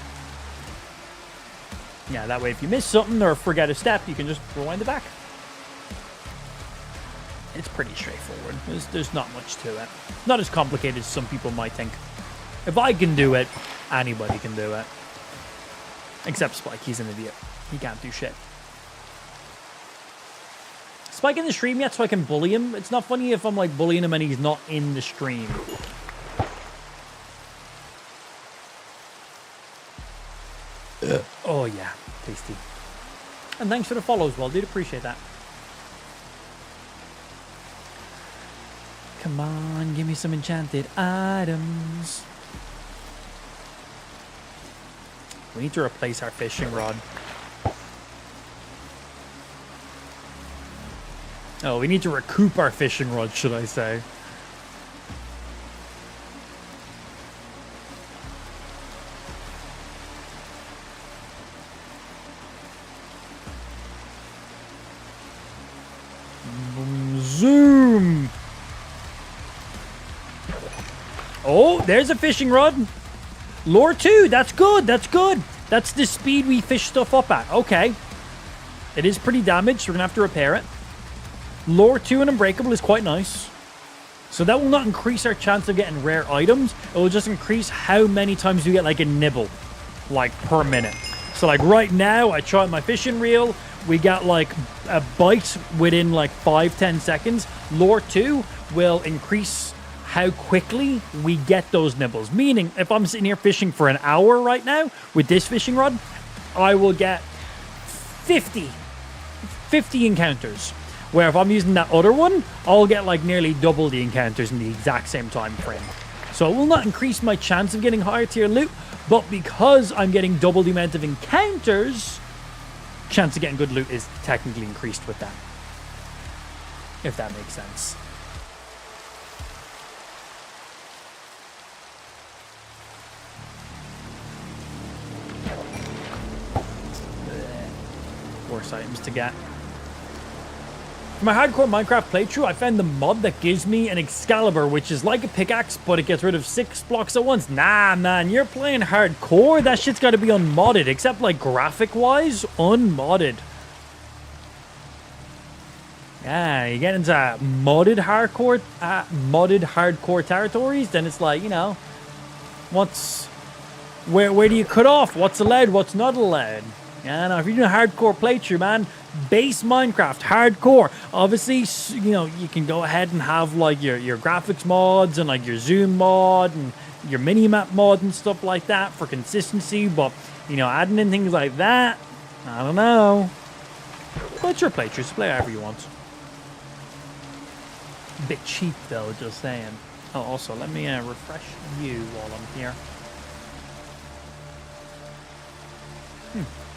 Yeah, that way if you miss something or forget a step, you can just rewind it back. It's pretty straightforward. There's not much to it. Not as complicated as some people might think. If I can do it, anybody can do it. Except Spike, he's an idiot. He can't do shit. Spike in the stream yet so I can bully him? It's not funny if I'm like bullying him and he's not in the stream. Oh yeah, tasty. And thanks for the follow as well, dude. Appreciate that. Come on, give me some enchanted items. We need to replace our fishing rod. Oh, we need to recoup our fishing rod, should I say. Zoom! Oh, there's a fishing rod. Lure 2, that's good, that's good. That's the speed we fish stuff up at. Okay. It is pretty damaged, so we're gonna have to repair it. Lure 2 and Unbreakable is quite nice. So that will not increase our chance of getting rare items. It will just increase how many times we get like a nibble, like per minute. So like right now, I tried my fishing reel. We got like a bite within like 5-10 seconds. Lure 2 will increase how quickly we get those nibbles. Meaning, if I'm sitting here fishing for an hour right now with this fishing rod, I will get 50 encounters. Where if I'm using that other one, I'll get like nearly double the encounters in the exact same time frame. So it will not increase my chance of getting higher tier loot, but because I'm getting double the amount of encounters, chance of getting good loot is technically increased with that. If that makes sense. Worse items to get. For my hardcore Minecraft playthrough, I found the mod that gives me an Excalibur, which is like a pickaxe, but it gets rid of 6 blocks at once. Nah, man, you're playing hardcore. That shit's got to be unmodded, except like graphic-wise, unmodded. Yeah, you get into modded hardcore territories, then it's like, you know, where do you cut off? What's allowed? What's not allowed? Yeah, no, if you're doing a hardcore playthrough, man, base Minecraft, hardcore. Obviously, you know, you can go ahead and have like your graphics mods and like your zoom mod and your mini-map mod and stuff like that for consistency. But, you know, adding in things like that, I don't know. But it's your playthrough, so play however you want. A bit cheap though, just saying. Oh, also, let me refresh you while I'm here.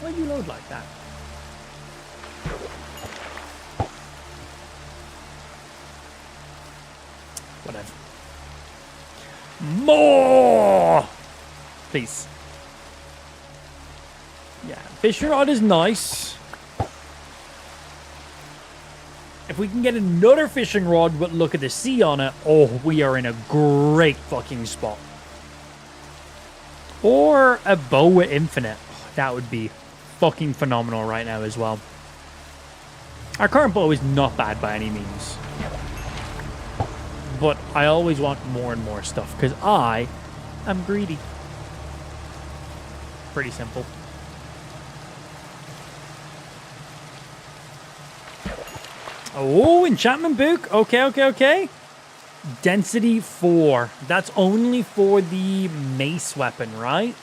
Why do you load like that? Whatever. More! Please. Yeah, fishing rod is nice. If we can get another fishing rod with look at the sea on it, oh, we are in a great fucking spot. Or a bow with infinite. Oh, that would be fucking phenomenal right now as well. Our current bow is not bad by any means. But I always want more and more stuff because I am greedy. Pretty simple. Oh, enchantment book. Okay. Density 4. That's only for the mace weapon, right?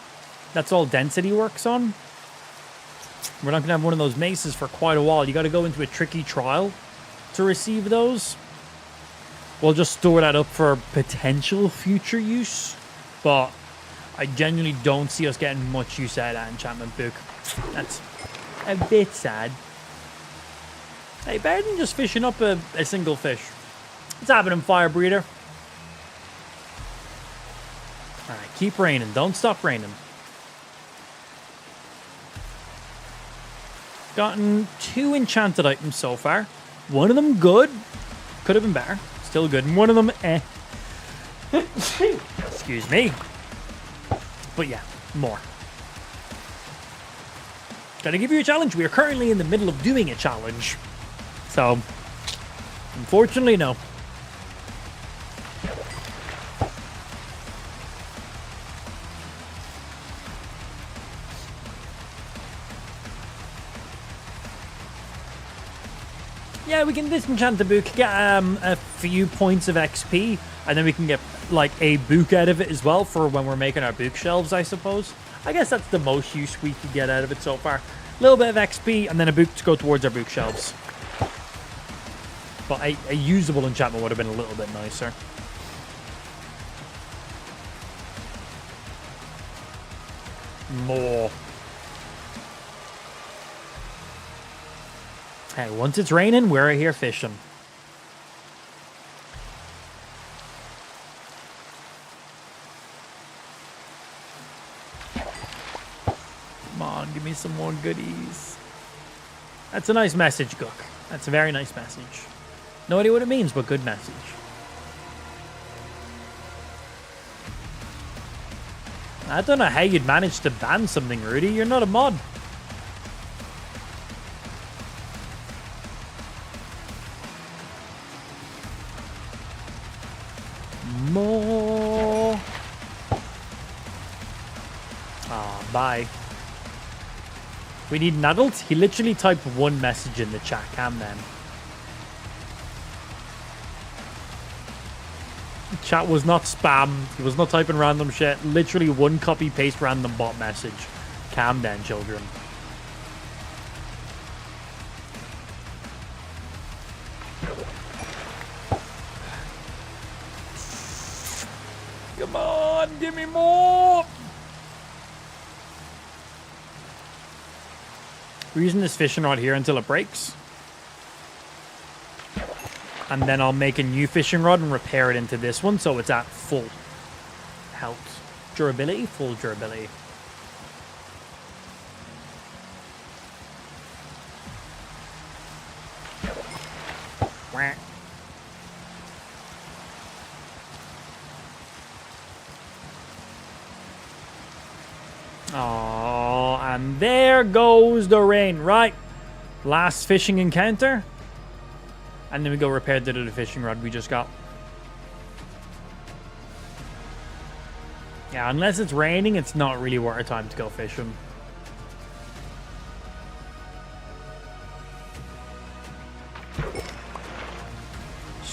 That's all density works on. We're not going to have one of those maces for quite a while. You got to go into a tricky trial to receive those. We'll just store that up for potential future use. But I genuinely don't see us getting much use out of that enchantment book. That's a bit sad. Hey, better than just fishing up a single fish. What's happening, fire breeder? Alright, keep raining. Don't stop raining. Gotten 2 enchanted items so far. One of them good. Could have been better. Still good. And one of them, eh. Excuse me. But yeah, more. Gotta give you a challenge. We are currently in the middle of doing a challenge. So, unfortunately, no. Yeah, we can disenchant the book, get a few points of XP, and then we can get like a book out of it as well for when we're making our bookshelves, I suppose. I guess that's the most use we could get out of it so far. A little bit of XP and then a book to go towards our bookshelves. But a usable enchantment would have been a little bit nicer. More. Hey, once it's raining, we're here fishing. Come on, give me some more goodies. That's a nice message, Gook. That's a very nice message. No idea what it means, but good message. I don't know how you'd manage to ban something, Rudy. You're not a mod. More. Ah, bye. We need an adult. He literally typed one message in the chat. Calm down. Chat was not spam. He was not typing random shit. Literally one copy paste random bot message. Calm down, children. Come on, give me more. We're using this fishing rod here until it breaks. And then I'll make a new fishing rod and repair it into this one so it's at full health. Durability? Full durability. Wah. Oh, and there goes the rain. Right. Last fishing encounter. And then we go repair the fishing rod we just got. Yeah, unless it's raining, it's not really worth our time to go fishing.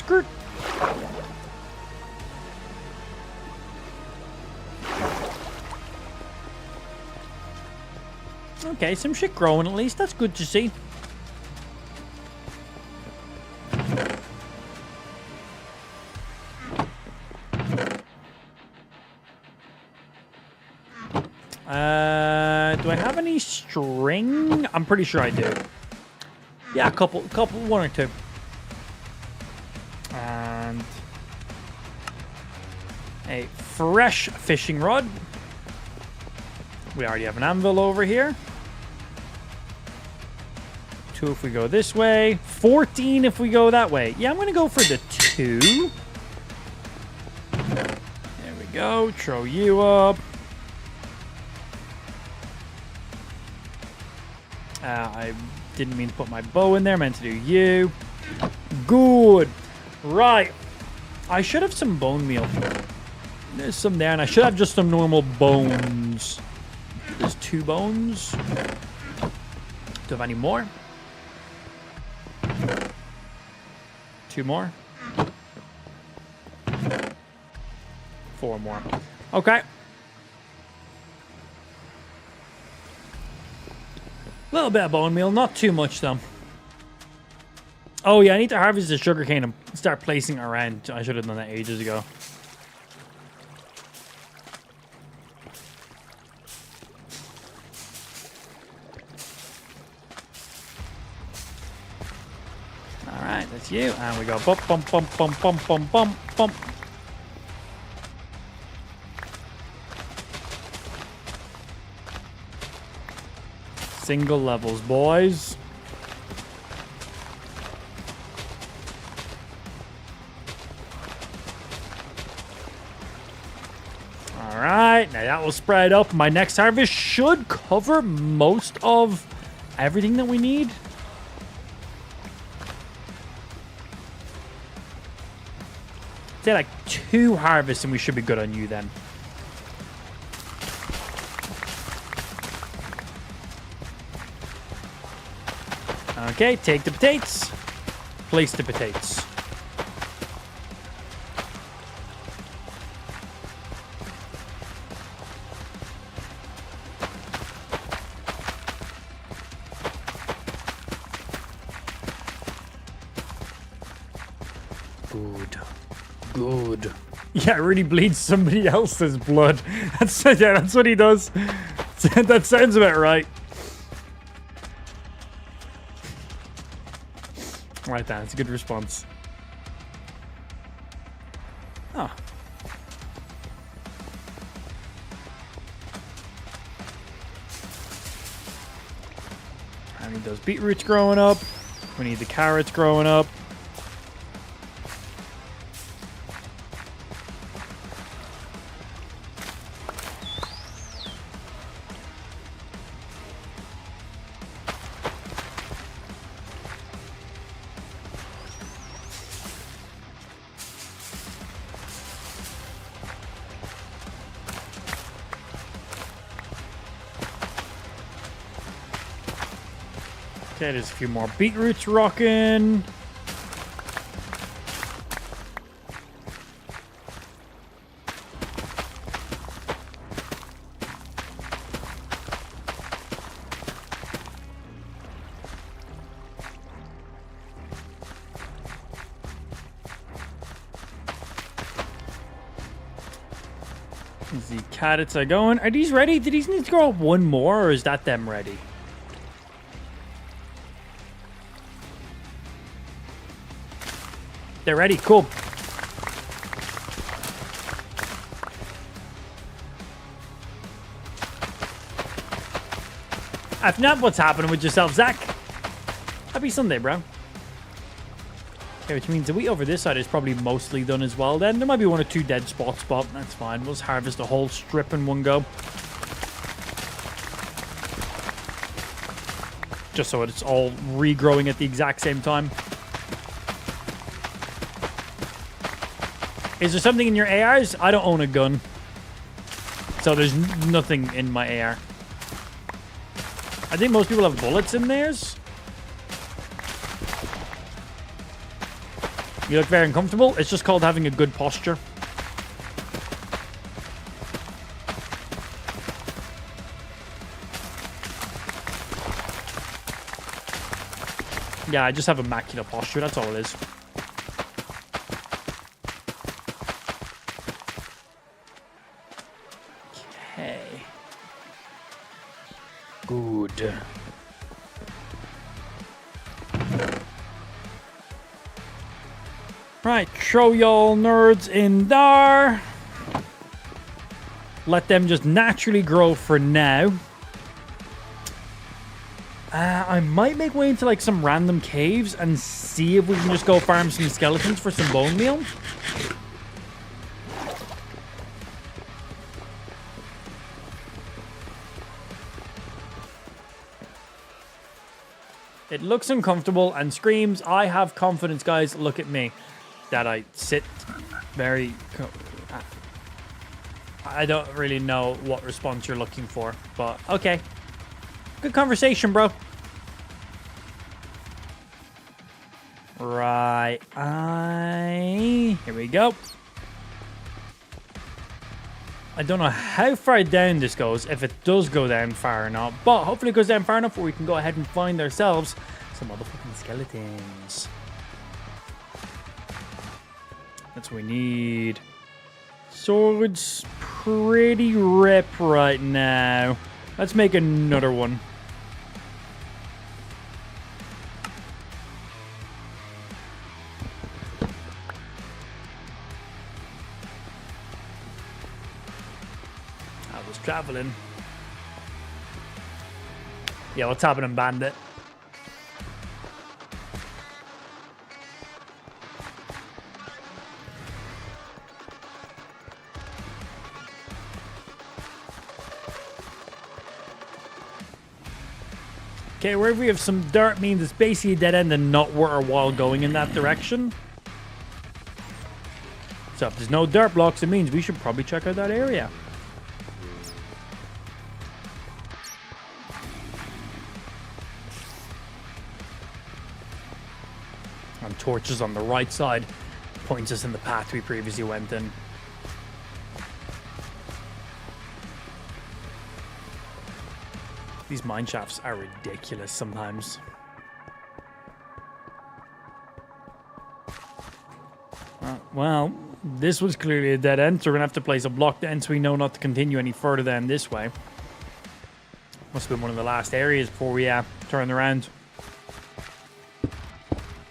skirt. Okay, some shit growing at least. That's good to see. Do I have any string? I'm pretty sure I do. Yeah, a couple, one or two. And a fresh fishing rod. We already have an anvil over here. 2 if we go this way. 14 if we go that way. Yeah, I'm going to go for the 2. There we go. Throw you up. I didn't mean to put my bow in there. Meant to do you. Good. Right. I should have some bone meal. There's some there, and I should have just some normal bones. There's 2 bones. Do I have any more? 2 more. 4 more. Okay. A little bit of bone meal, not too much though. Oh yeah, I need to harvest the sugarcane and start placing it around. I should have done that ages ago. Alright, that's you. And we go bump, bump, bump, bump, bump, bump, bump, bump. Single levels, boys. All right, now that will spread up. My next harvest should cover most of everything that we need. Say like 2 harvests and we should be good on you then. Okay, take the potatoes. Place the potatoes. Good. Good. Yeah, it really bleeds somebody else's blood. That's what he does. That sounds about right. Right, that's a good response. Oh. I need those beetroots growing up. We need the carrots growing up. Okay, there's a few more beetroots rocking. The carrots are going. Are these ready? Did these need to grow up one more, or is that them ready? They're ready. Cool. If not, what's happening with yourself, Zach? Happy Sunday, bro. Okay, which means the wheat over this side is probably mostly done as well then. There might be 1 or 2 dead spots, but that's fine. We'll just harvest the whole strip in one go. Just so it's all regrowing at the exact same time. Is there something in your ARs? I don't own a gun. So there's nothing in my AR. I think most people have bullets in theirs. You look very uncomfortable. It's just called having a good posture. Yeah, I just have immaculate posture. That's all it is. Okay. Good. Right, throw y'all nerds in there. Let them just naturally grow for now. I might make way into like some random caves and see if we can just go farm some skeletons for some bone meal. It looks uncomfortable and screams, I have confidence, guys. Look at me. That I sit very... I don't really know what response you're looking for, but okay. Good conversation, bro. Right. Here we go. I don't know how far down this goes, if it does go down far or not, but hopefully it goes down far enough where we can go ahead and find ourselves some motherfucking skeletons. That's what we need. Sword's pretty rip right now. Let's make another one. I was traveling. Yeah, what's happening, Bandit? Okay, wherever we have some dirt means it's basically a dead end and not worth our while going in that direction. So if there's no dirt blocks, it means we should probably check out that area. And torches on the right side points us in the path we previously went in. These mine shafts are ridiculous sometimes. Well, this was clearly a dead end, so we're going to have to place a block then so we know not to continue any further than this way. Must have been one of the last areas before we turn around.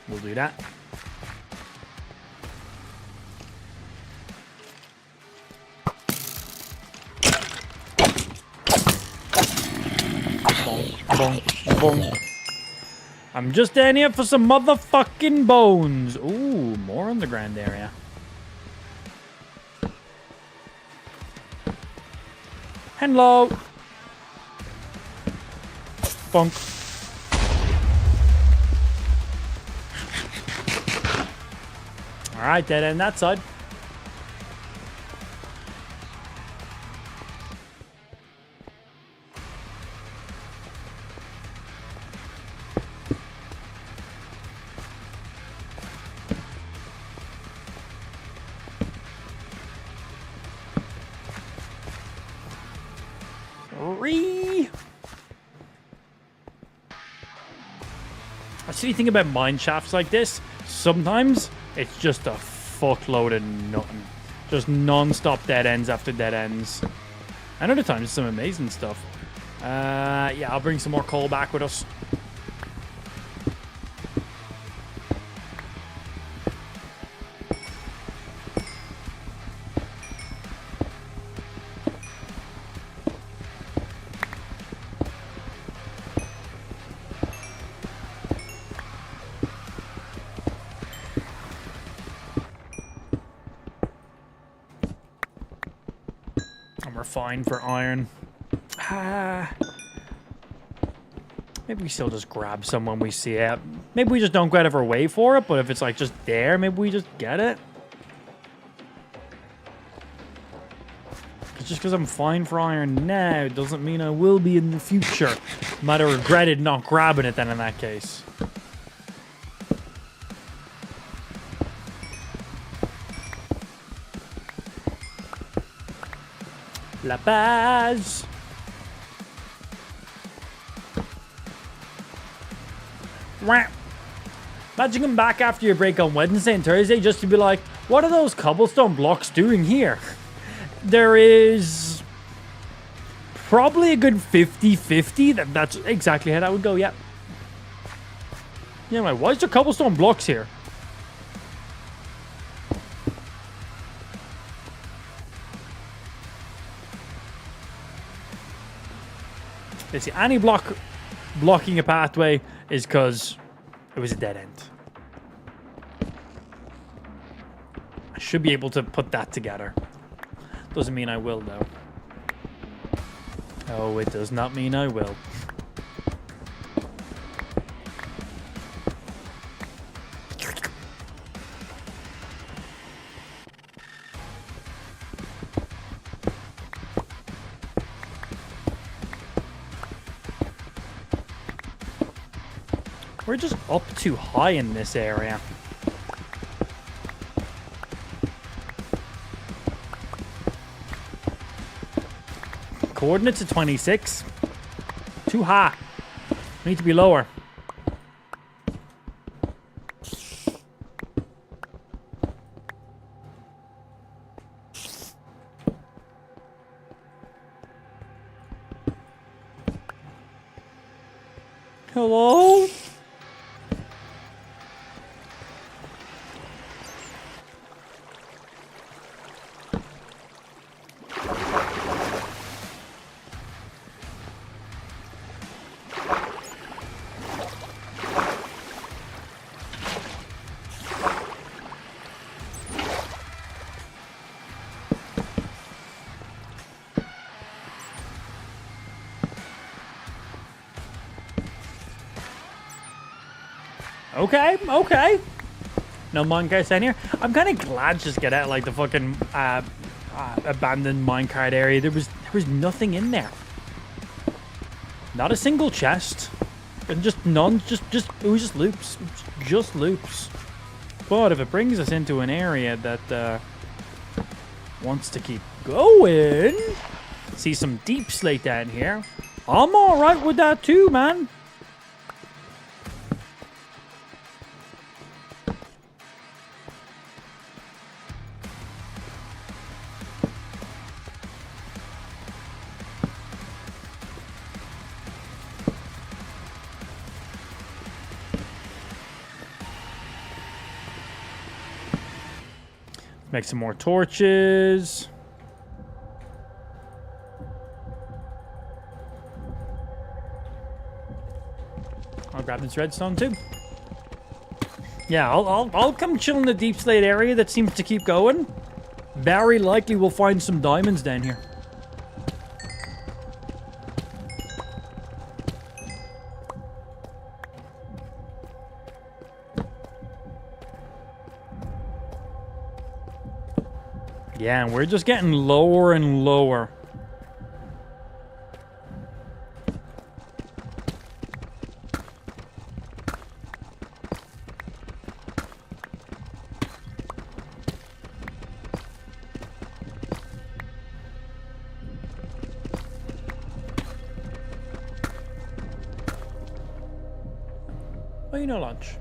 We'll do that. Bonk, bonk. I'm just down here for some motherfucking bones. Ooh, more underground area. Hello. Bonk. Alright, dead end that side. The thing about mine shafts like this, sometimes it's just a fuckload of nothing. Just non-stop dead ends after dead ends. And other times, some amazing stuff. Yeah, I'll bring some more coal back with us. Fine for iron. Maybe we still just grab some when we see it. Maybe we just don't go out of our way for it, but if it's like just there, maybe we just get it. Just because I'm fine for iron now doesn't mean I will be in the future. Might have regretted not grabbing it then in that case. La Paz. Wah. Imagine coming back after your break on Wednesday and Thursday just to be like, what are those cobblestone blocks doing here? There is probably a good 50-50. That's exactly how that would go, yeah. Yeah, like, why is there cobblestone blocks here? You see, any blocking a pathway is because it was a dead end. I should be able to put that together. Doesn't mean I will, though. Oh, it does not mean I will. We're just up too high in this area. Coordinates at 26. Too high. Need to be lower. Hello? Okay, okay. No minecarts down here. I'm kind of glad just get out like the fucking abandoned minecart area. There was nothing in there. Not a single chest. And just none. It was just loops. Just loops. But if it brings us into an area that wants to keep going, see some deep slate down here. I'm all right with that too, man. Make some more torches. I'll grab this redstone too. Yeah, I'll come chill in the deep slate area that seems to keep going. Very likely we'll find some diamonds down here. Yeah, and we're just getting lower and lower. Oh, you know lunch.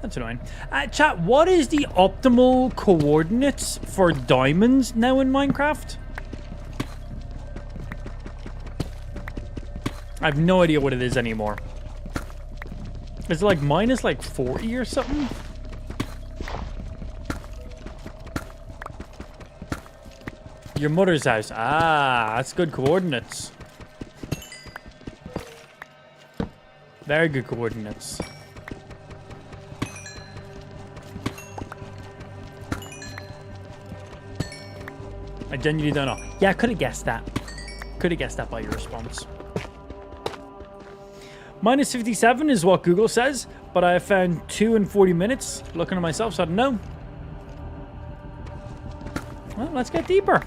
That's annoying. Chat, what is the optimal coordinates for diamonds now in Minecraft? I have no idea what it is anymore. Is it like minus like 40 or something? Your mother's house. Ah, that's good coordinates. Very good coordinates. I genuinely don't know. Yeah, I could have guessed that. Could have guessed that by your response. Minus 57 is what Google says, but I have found 2 in 40 minutes looking at myself, so I don't know. Well, let's get deeper.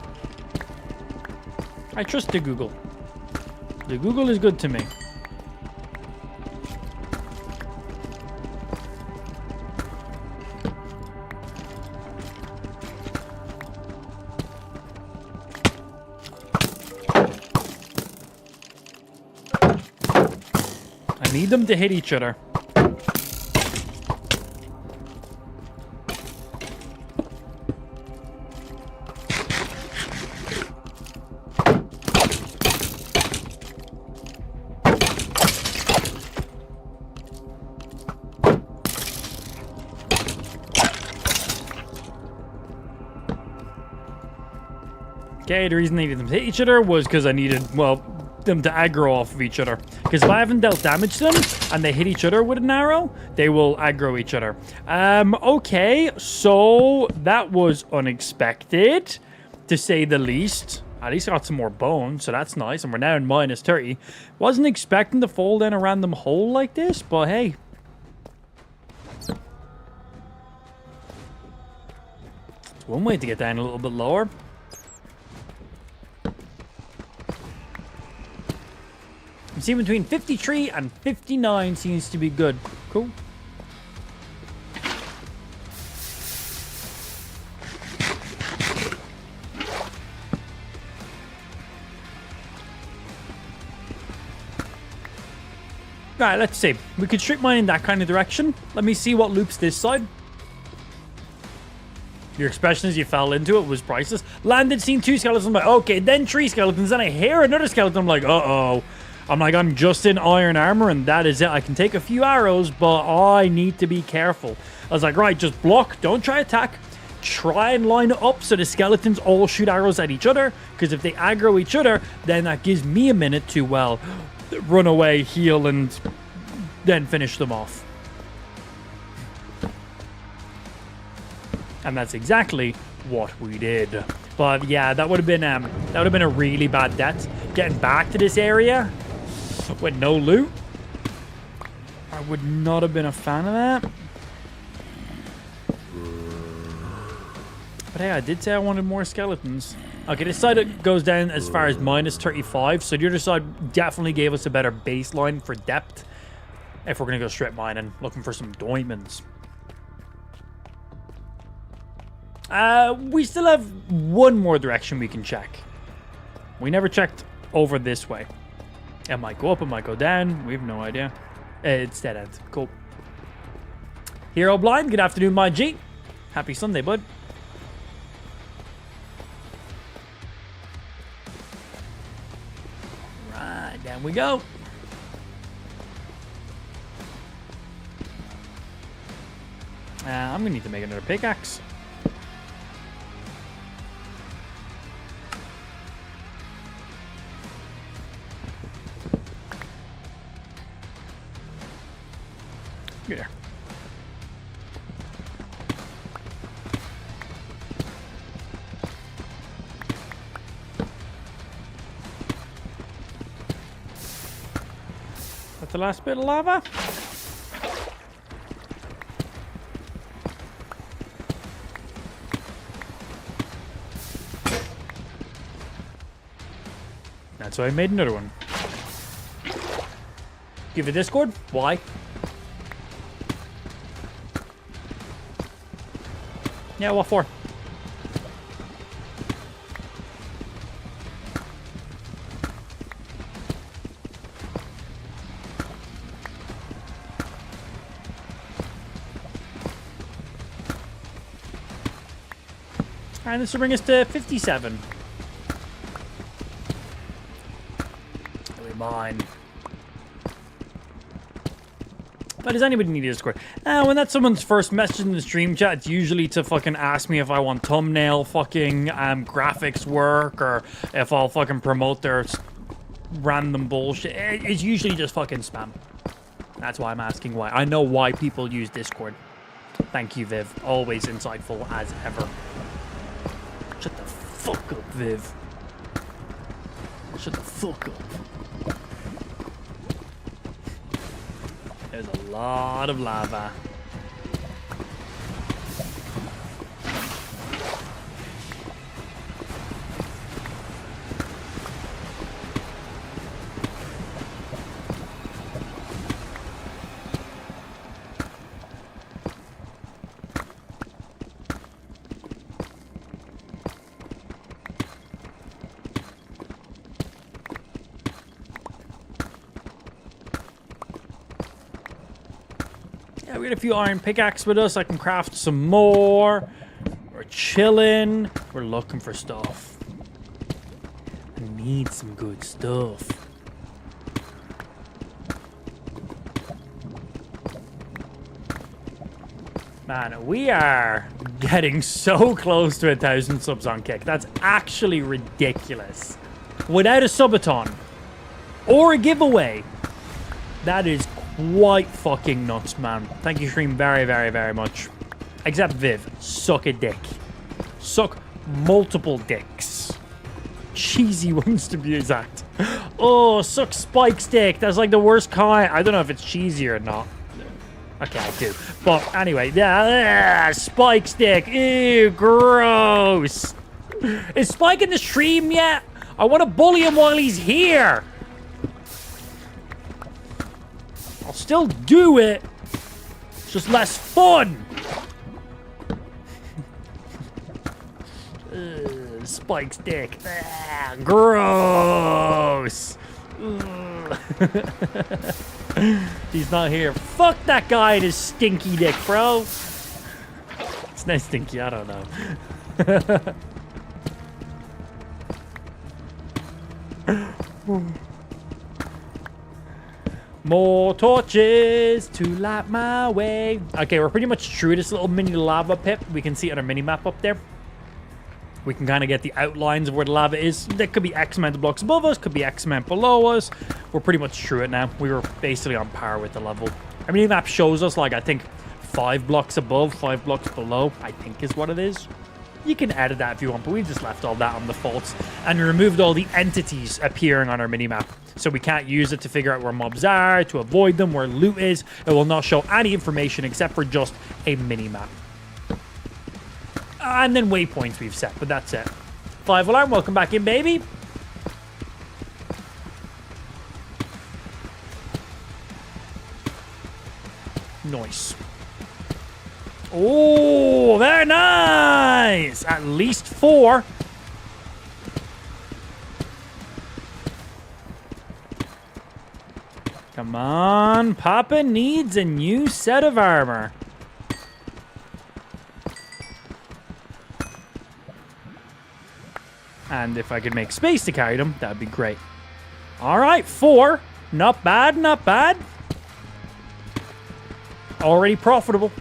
I trust the Google. The Google is good to me. need them to hit each other. Okay, the reason I needed them to hit each other was because I needed, well, them to aggro off of each other. Because if I haven't dealt damage to them and they hit each other with an arrow, they will aggro each other. Okay, so that was unexpected, to say the least. At least I got some more bones, so that's nice. And we're now in minus 30. Wasn't expecting to fall down a random hole like this, but hey. It's one way to get down a little bit lower. I'm seeing between 53 and 59 seems to be good. Cool. Right, let's see. We could strip mine in that kind of direction. Let me see what loops this side. Your expression as you fell into it was priceless. Landed, seen 2 skeletons. I'm like, okay, then 3 skeletons. Then I hear another skeleton. I'm like, uh-oh. I'm just in iron armor, and that is it. I can take a few arrows, but I need to be careful. I was like, right, just block. Don't try attack. Try and line it up so the skeletons all shoot arrows at each other. Because if they aggro each other, then that gives me a minute to, well, run away, heal, and then finish them off. And that's exactly what we did. But yeah, that would have been a really bad death. Getting back to this area with no loot, I would not have been a fan of that. But hey, I did say I wanted more skeletons. Okay, this side goes down as far as minus 35, so the other side definitely gave us a better baseline for depth if we're going to go strip mining, looking for some diamonds. We still have one more direction we can check. We never checked over this way. It might go up, it might go down. We have no idea. It's dead end. Cool. Hero Blind, good afternoon, my G. Happy Sunday, bud. Right, down we go. I'm gonna need to make another pickaxe. There. That's the last bit of lava. That's why I made another one. Give it Discord? Why? Yeah, what for? And this will bring us to 57. Really mine. But does anybody need a Discord? When that's someone's first message in the stream chat, it's usually to fucking ask me if I want thumbnail fucking graphics work, or if I'll fucking promote their random bullshit. It's usually just fucking spam. That's why I'm asking why. I know why people use Discord. Thank you, Viv. Always insightful as ever. Shut the fuck up, Viv. Shut the fuck up. There's a lot of lava. We got a few iron pickaxe with us. I can craft some more. We're chilling. We're looking for stuff. I need some good stuff. Man, we are getting so close to 1,000 subs on Kick. That's actually ridiculous. Without a subathon or a giveaway, that is quite fucking nuts, man. Thank you, stream, very, very, very much. Except Viv, suck a dick. Suck multiple dicks. Cheesy ones to be exact. Oh, suck Spike's dick. That's like the worst kind. I don't know if it's cheesy or not. Okay, I do. But anyway, yeah, Spike's dick. Ew, gross. Is Spike in the stream yet? I want to bully him while he's here. I'll still do it. It's just less fun. Spike's dick. Gross. He's not here. Fuck that guy and his stinky dick, bro. It's not stinky, I don't know. More torches to light my way. Okay, we're pretty much through this little mini lava pit. We can see it on our mini map up there. We can kind of get the outlines of where the lava is. There could be X amount of blocks above us, could be X amount below us. We're pretty much through it now. We were basically on par with the level. Our mini map shows us, like, I think 5 blocks above, 5 blocks below, I think is what it is. You can edit that if you want, but we just left all that on the defaults and removed all the entities appearing on our mini-map. So we can't use it to figure out where mobs are, to avoid them, where loot is. It will not show any information except for just a mini-map. And then waypoints we've set, but that's it. 5 alarm, welcome back in, baby. Nice. Oh, very nice. At least 4. Come on. Papa needs a new set of armor. And if I could make space to carry them, that'd be great. All right, 4. Not bad, not bad. Already profitable.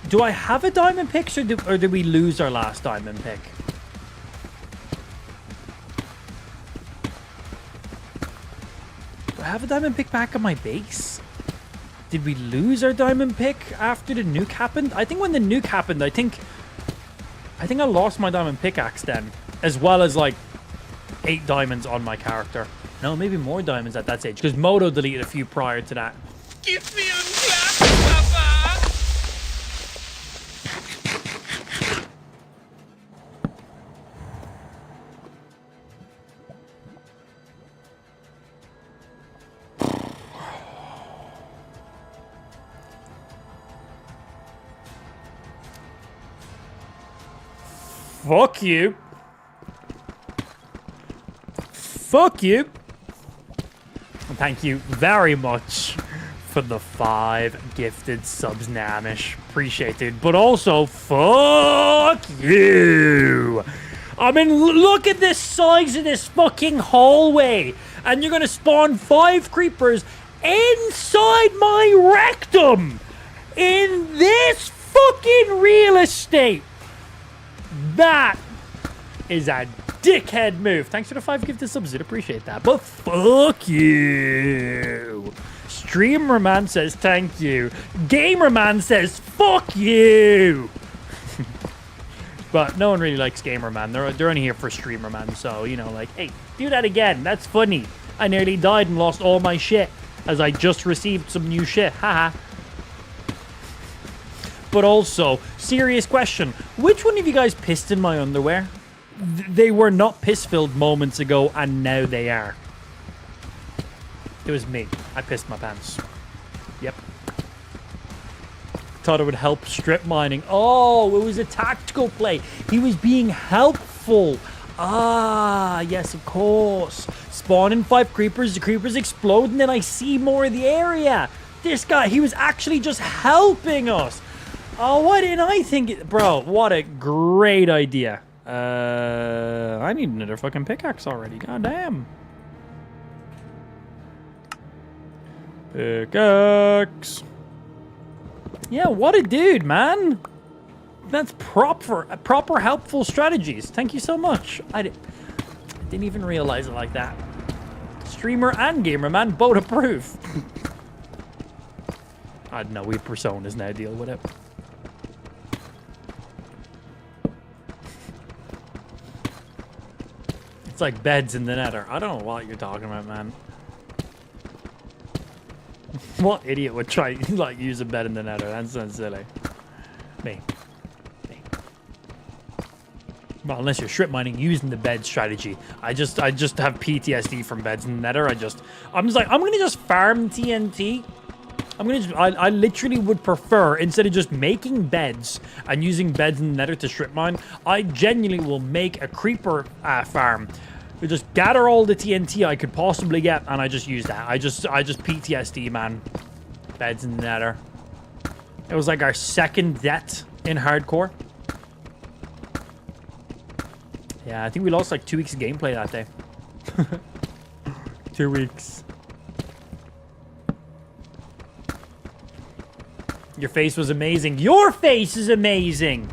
Do I have a diamond pick, or did we lose our last diamond pick? Do I have a diamond pick back on my base? Did we lose our diamond pick after the nuke happened? I think when the nuke happened, I think I lost my diamond pickaxe then, as well as like 8 diamonds on my character. No, maybe more diamonds at that stage, because Moto deleted a few prior to that. Give me a clap, Papa! Fuck you. Fuck you. And thank you very much for the 5 gifted subs, Namish. Appreciate it. But also, fuck you. I mean, look at this size of this fucking hallway. And you're going to spawn 5 creepers inside my rectum. In this fucking real estate. That is a dickhead move. Thanks for the 5 gifted subs, dude. Appreciate that. But fuck you. Streamerman says thank you. Gamerman says fuck you. But no one really likes Gamerman. They're only here for Streamerman. So, you know, like, hey, do that again. That's funny. I nearly died and lost all my shit as I just received some new shit. Haha. But also, serious question. Which one of you guys pissed in my underwear? They were not piss-filled moments ago, and now they are. It was me. I pissed my pants. Yep. Thought it would help strip mining. Oh, it was a tactical play. He was being helpful. Ah, yes, of course. Spawn in 5 creepers, the creepers explode, and then I see more of the area. This guy, he was actually just helping us. Oh, why didn't I think it? Bro, what a great idea. I need another fucking pickaxe already. God damn. Pickaxe. Yeah, what a dude, man. That's proper helpful strategies. Thank you so much. I didn't even realize it like that. Streamer and gamer, man, both approve. I don't know, we personas now deal with it. It's like beds in the nether. I don't know what you're talking about, man. What idiot would try like use a bed in the nether? That sounds silly. Me. Well, unless you're strip mining using the bed strategy. I just have PTSD from beds in the nether. I'm just like, I'm gonna just farm TNT. I literally would prefer, instead of just making beds and using beds in the nether to strip mine, I genuinely will make a creeper farm. We just gather all the TNT I could possibly get, and I just use that. I just PTSD, man. Beds in the nether. It was like our second death in hardcore. Yeah, I think we lost like 2 weeks of gameplay that day. 2 weeks. Your face was amazing. Your face is amazing.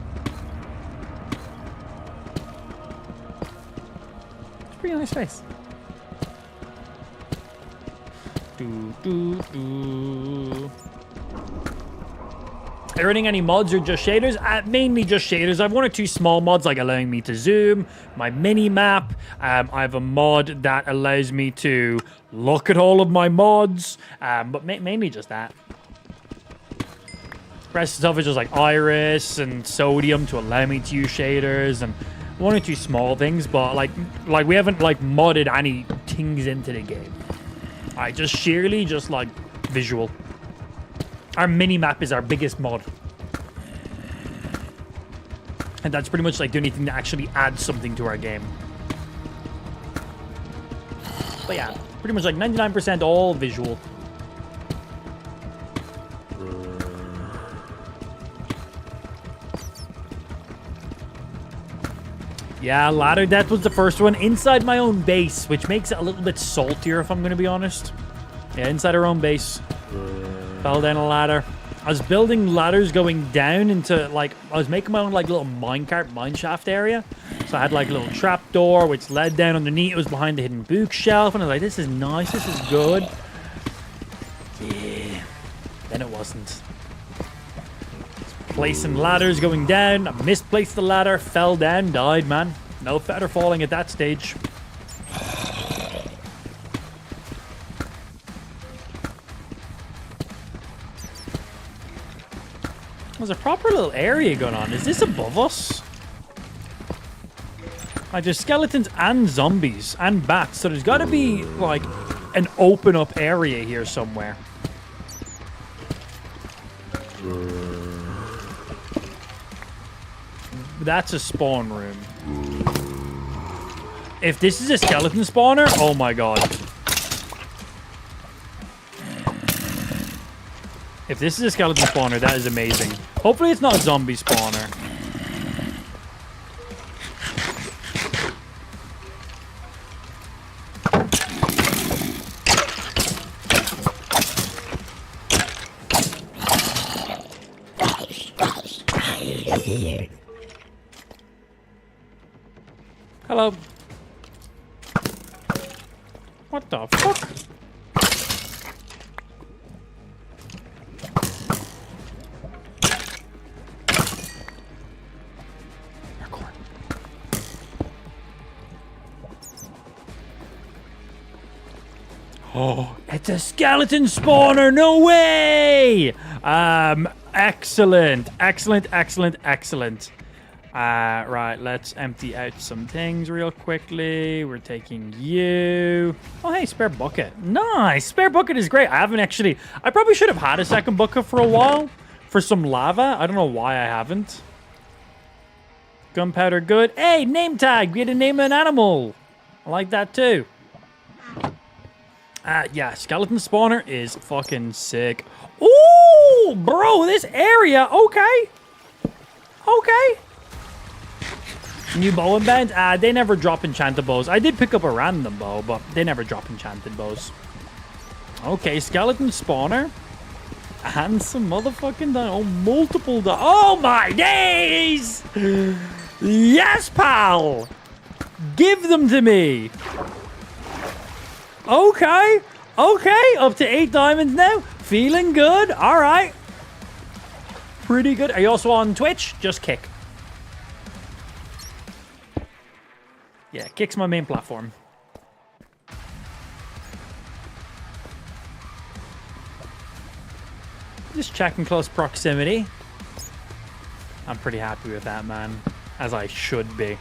It's a pretty nice face. Are you running any mods or just shaders? Mainly just shaders. I have 1 or 2 small mods like allowing me to zoom, my mini map. I have a mod that allows me to look at all of my mods, but mainly just that. The rest of the stuff is just like iris and sodium to allow me to use shaders and 1 or 2 small things, but like we haven't like modded any things into the game. I just sheerly just like visual. Our mini-map is our biggest mod. And that's pretty much like the only thing that actually adds something to our game. But yeah, pretty much like 99% all visual. Yeah, ladder death was the first one inside my own base, which makes it a little bit saltier if I'm going to be honest. Yeah, inside our own base. Fell down a ladder. I was building ladders going down into, like, I was making my own, like, little minecart, mineshaft area. So I had, like, a little trapdoor, which led down underneath. It was behind the hidden bookshelf. And I was like, this is nice. This is good. Yeah. Then it wasn't. Placing ladders going down. I misplaced the ladder. Fell down. Died, man. No feather falling at that stage. There's a proper little area going on. Is this above us? Like, there's skeletons and zombies and bats, so there's got to be, like, an open up area here somewhere. That's a spawn room. If this is a skeleton spawner, oh my god. If this is a skeleton spawner, that is amazing. Hopefully it's not a zombie spawner. Hello. What the fuck? Oh, it's a skeleton spawner! No way! Excellent. Right, let's empty out some things real quickly. We're taking you. Oh, hey, spare bucket. Nice. Spare bucket is great. I probably should have had a second bucket for a while for some lava. I don't know why I haven't. Gunpowder, good. Hey, name tag. We had to name an animal. I like that too. Yeah, skeleton spawner is fucking sick. Ooh, bro, this area. Okay. Okay. New bow and bend. They never drop enchanted bows. I did pick up a random bow, but they never drop enchanted bows. Okay, skeleton spawner. And some motherfucking oh, multiple oh my days! Yes, pal! Give them to me! Okay, okay, up to 8 diamonds now. Feeling good, alright. Pretty good. Are you also on Twitch? Just Kick. Yeah, Kick's my main platform. Just checking close proximity. I'm pretty happy with that, man. As I should be.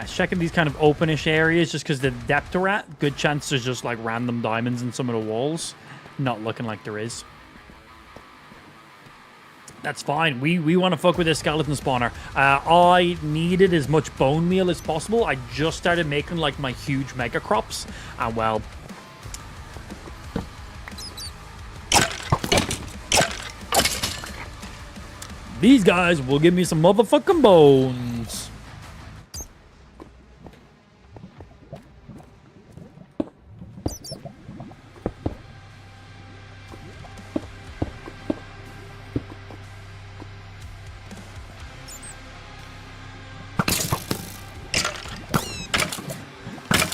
Checking these kind of openish areas just because the depth we're at. Good chance there's just like random diamonds in some of the walls. Not looking like there is. That's fine. We want to fuck with this skeleton spawner. I needed as much bone meal as possible. I just started making like my huge mega crops. And well... these guys will give me some motherfucking bones.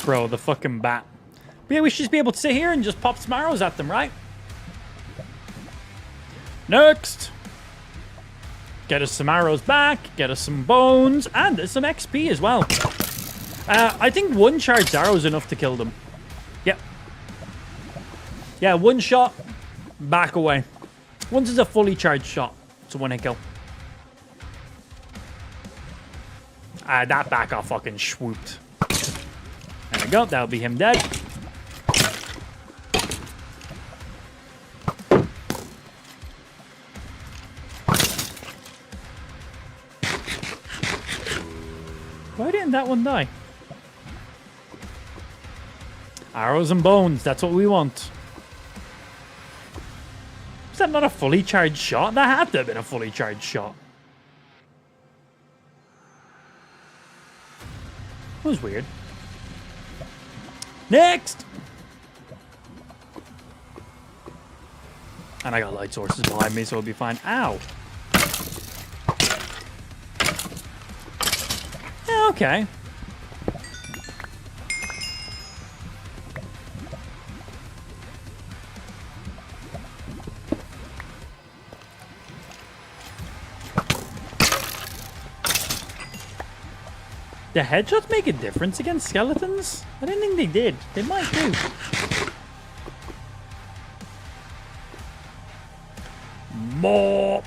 Bro, the fucking bat. But yeah, we should just be able to sit here and just pop some arrows at them, right? Next! Get us some arrows back, get us some bones, and there's some XP as well. I think one charged arrow is enough to kill them. Yep. Yeah, one shot, back away. Once it's a fully charged shot, it's a one-hit kill. That back got fucking swooped. There we go, that'll be him dead. Why didn't that one die? Arrows and bones, that's what we want. Is that not a fully charged shot? That had to have been a fully charged shot. That was weird. Next! And I got light sources behind me, so it'll be fine. Ow! Yeah, okay. The headshots make a difference against skeletons? I didn't think they did. They might do. More.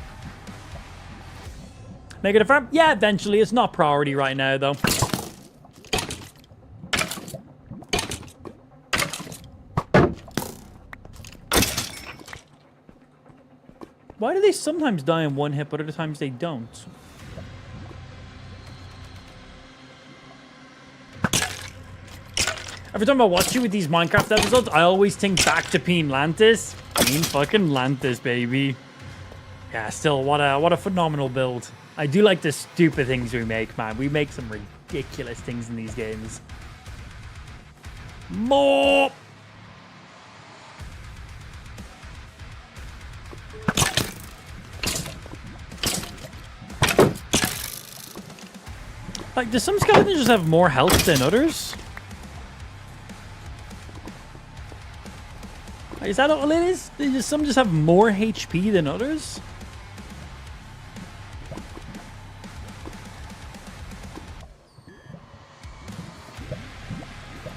Make it a farm? Yeah, eventually. It's not priority right now, though. Why do they sometimes die in one hit, but other times they don't? Every time I watch you with these Minecraft episodes, I always think back to Peen Lantis. Peen fucking Lantis, baby. Yeah, still, what a phenomenal build. I do like the stupid things we make, man. We make some ridiculous things in these games. More! Like, do some skeletons just have more health than others? Is that all it is? Some just have more HP than others?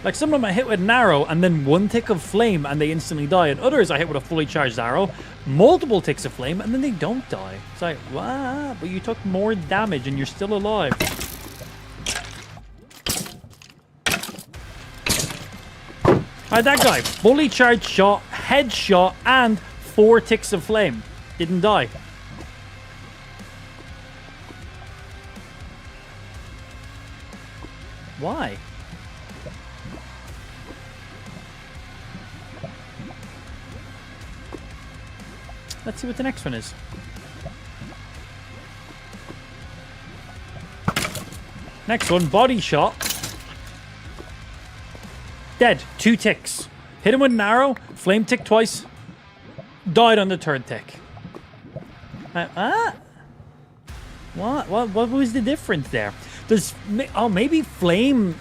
Like, some of them I hit with an arrow and then one tick of flame and they instantly die. And others I hit with a fully charged arrow, multiple ticks of flame, and then they don't die. It's like, wow, but you took more damage and you're still alive. Alright, that guy, fully charged shot, headshot, and 4 ticks of flame. Didn't die. Why? Let's see what the next one is. Next one, body shot. Dead. 2 ticks. Hit him with an arrow. Flame tick twice. Died on the 3rd tick. What was the difference there? Maybe flame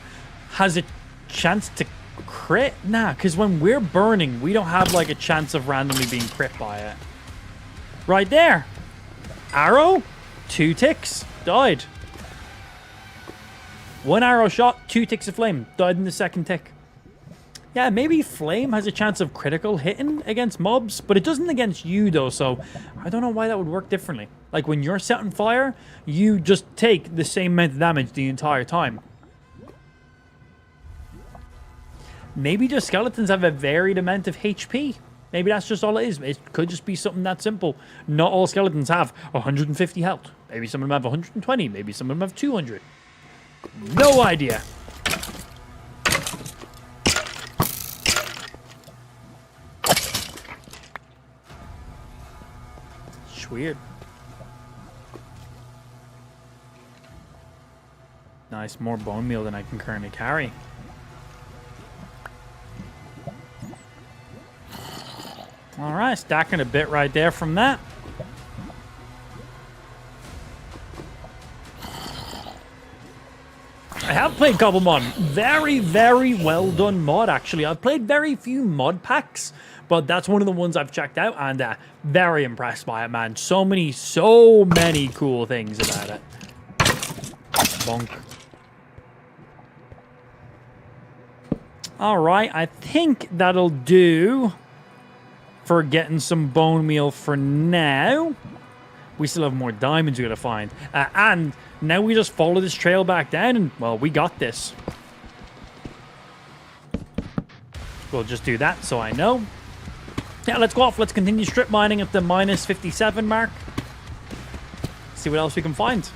has a chance to crit? Nah, because when we're burning, we don't have like a chance of randomly being crit by it. Right there. Arrow. 2 ticks. Died. 1 arrow shot. 2 ticks of flame. Died in the 2nd tick. Yeah, maybe flame has a chance of critical hitting against mobs, but it doesn't against you though, so I don't know why that would work differently. Like when you're set on fire, you just take the same amount of damage the entire time. Maybe just skeletons have a varied amount of HP. Maybe that's just all it is. It could just be something that simple. Not all skeletons have 150 health. Maybe some of them have 120. Maybe some of them have 200. No idea. Weird. Nice, more bone meal than I can currently carry. Alright, stacking a bit right there from that. I have played Cobblemon. Very, very well done mod, actually. I've played very few mod packs, but that's one of the ones I've checked out, and very impressed by it, man. So many cool things about it. Bonk. Alright, I think that'll do for getting some bone meal for now. We still have more diamonds we gotta find. And now we just follow this trail back down and, well, we got this. We'll just do that so I know. Yeah, let's go off. Let's continue strip mining at the minus 57 mark. See what else we can find.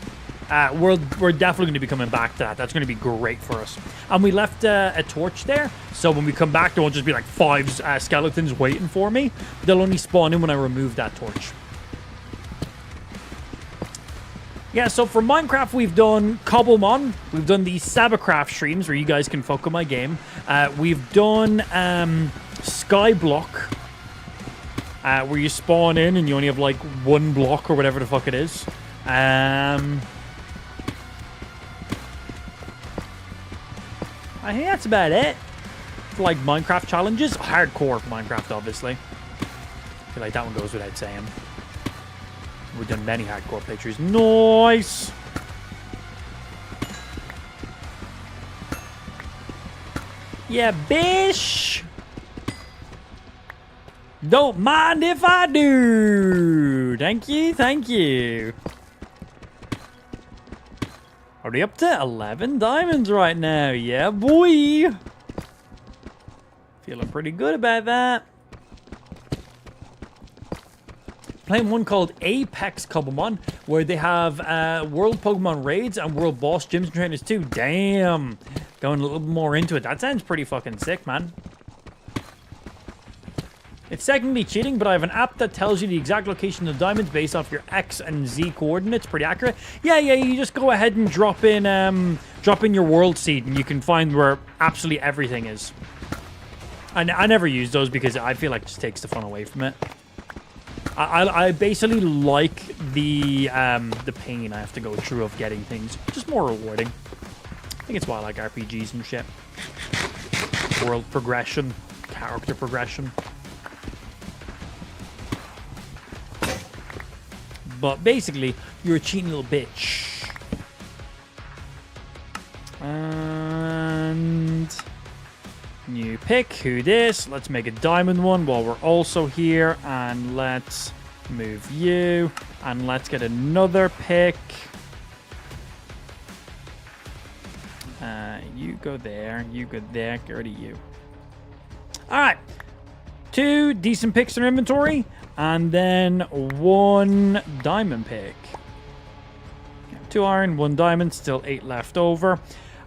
We're definitely going to be coming back to that. That's going to be great for us. And we left a torch there, so when we come back, there won't just be like 5 skeletons waiting for me. They'll only spawn in when I remove that torch. Yeah, so for Minecraft, we've done Cobblemon. We've done the Sabacraft streams where you guys can fuck with my game. We've done Skyblock, where you spawn in and you only have like 1 block or whatever the fuck it is. I think that's about it for like Minecraft challenges. Hardcore Minecraft, obviously. I feel like that one goes without saying. We've done many hardcore playthroughs. Nice! Yeah, bish! Don't mind if I do! Thank you, thank you. Are we up to 11 diamonds right now? Yeah, boy! Feeling pretty good about that. Playing one called Apex Cobblemon, where they have World Pokemon Raids and World Boss Gyms and Trainers too. Damn! Going a little more into it. That sounds pretty fucking sick, man. It's technically cheating, but I have an app that tells you the exact location of diamonds based off your X and Z coordinates. Pretty accurate. Yeah, you just go ahead and drop in your world seed, and you can find where absolutely everything is. I never use those because I feel like it just takes the fun away from it. I basically like the pain I have to go through of getting things. Just more rewarding. I think it's why I like RPGs and shit. World progression, character progression. But basically, you're a cheating little bitch. And new pick. Who this? Let's make a diamond one while we're also here. And let's move you. And let's get another pick. You go there. You go there. Get rid of you. All right. 2 decent picks in our inventory. And then 1 diamond pick. 2 iron, 1 diamond. Still 8 left over.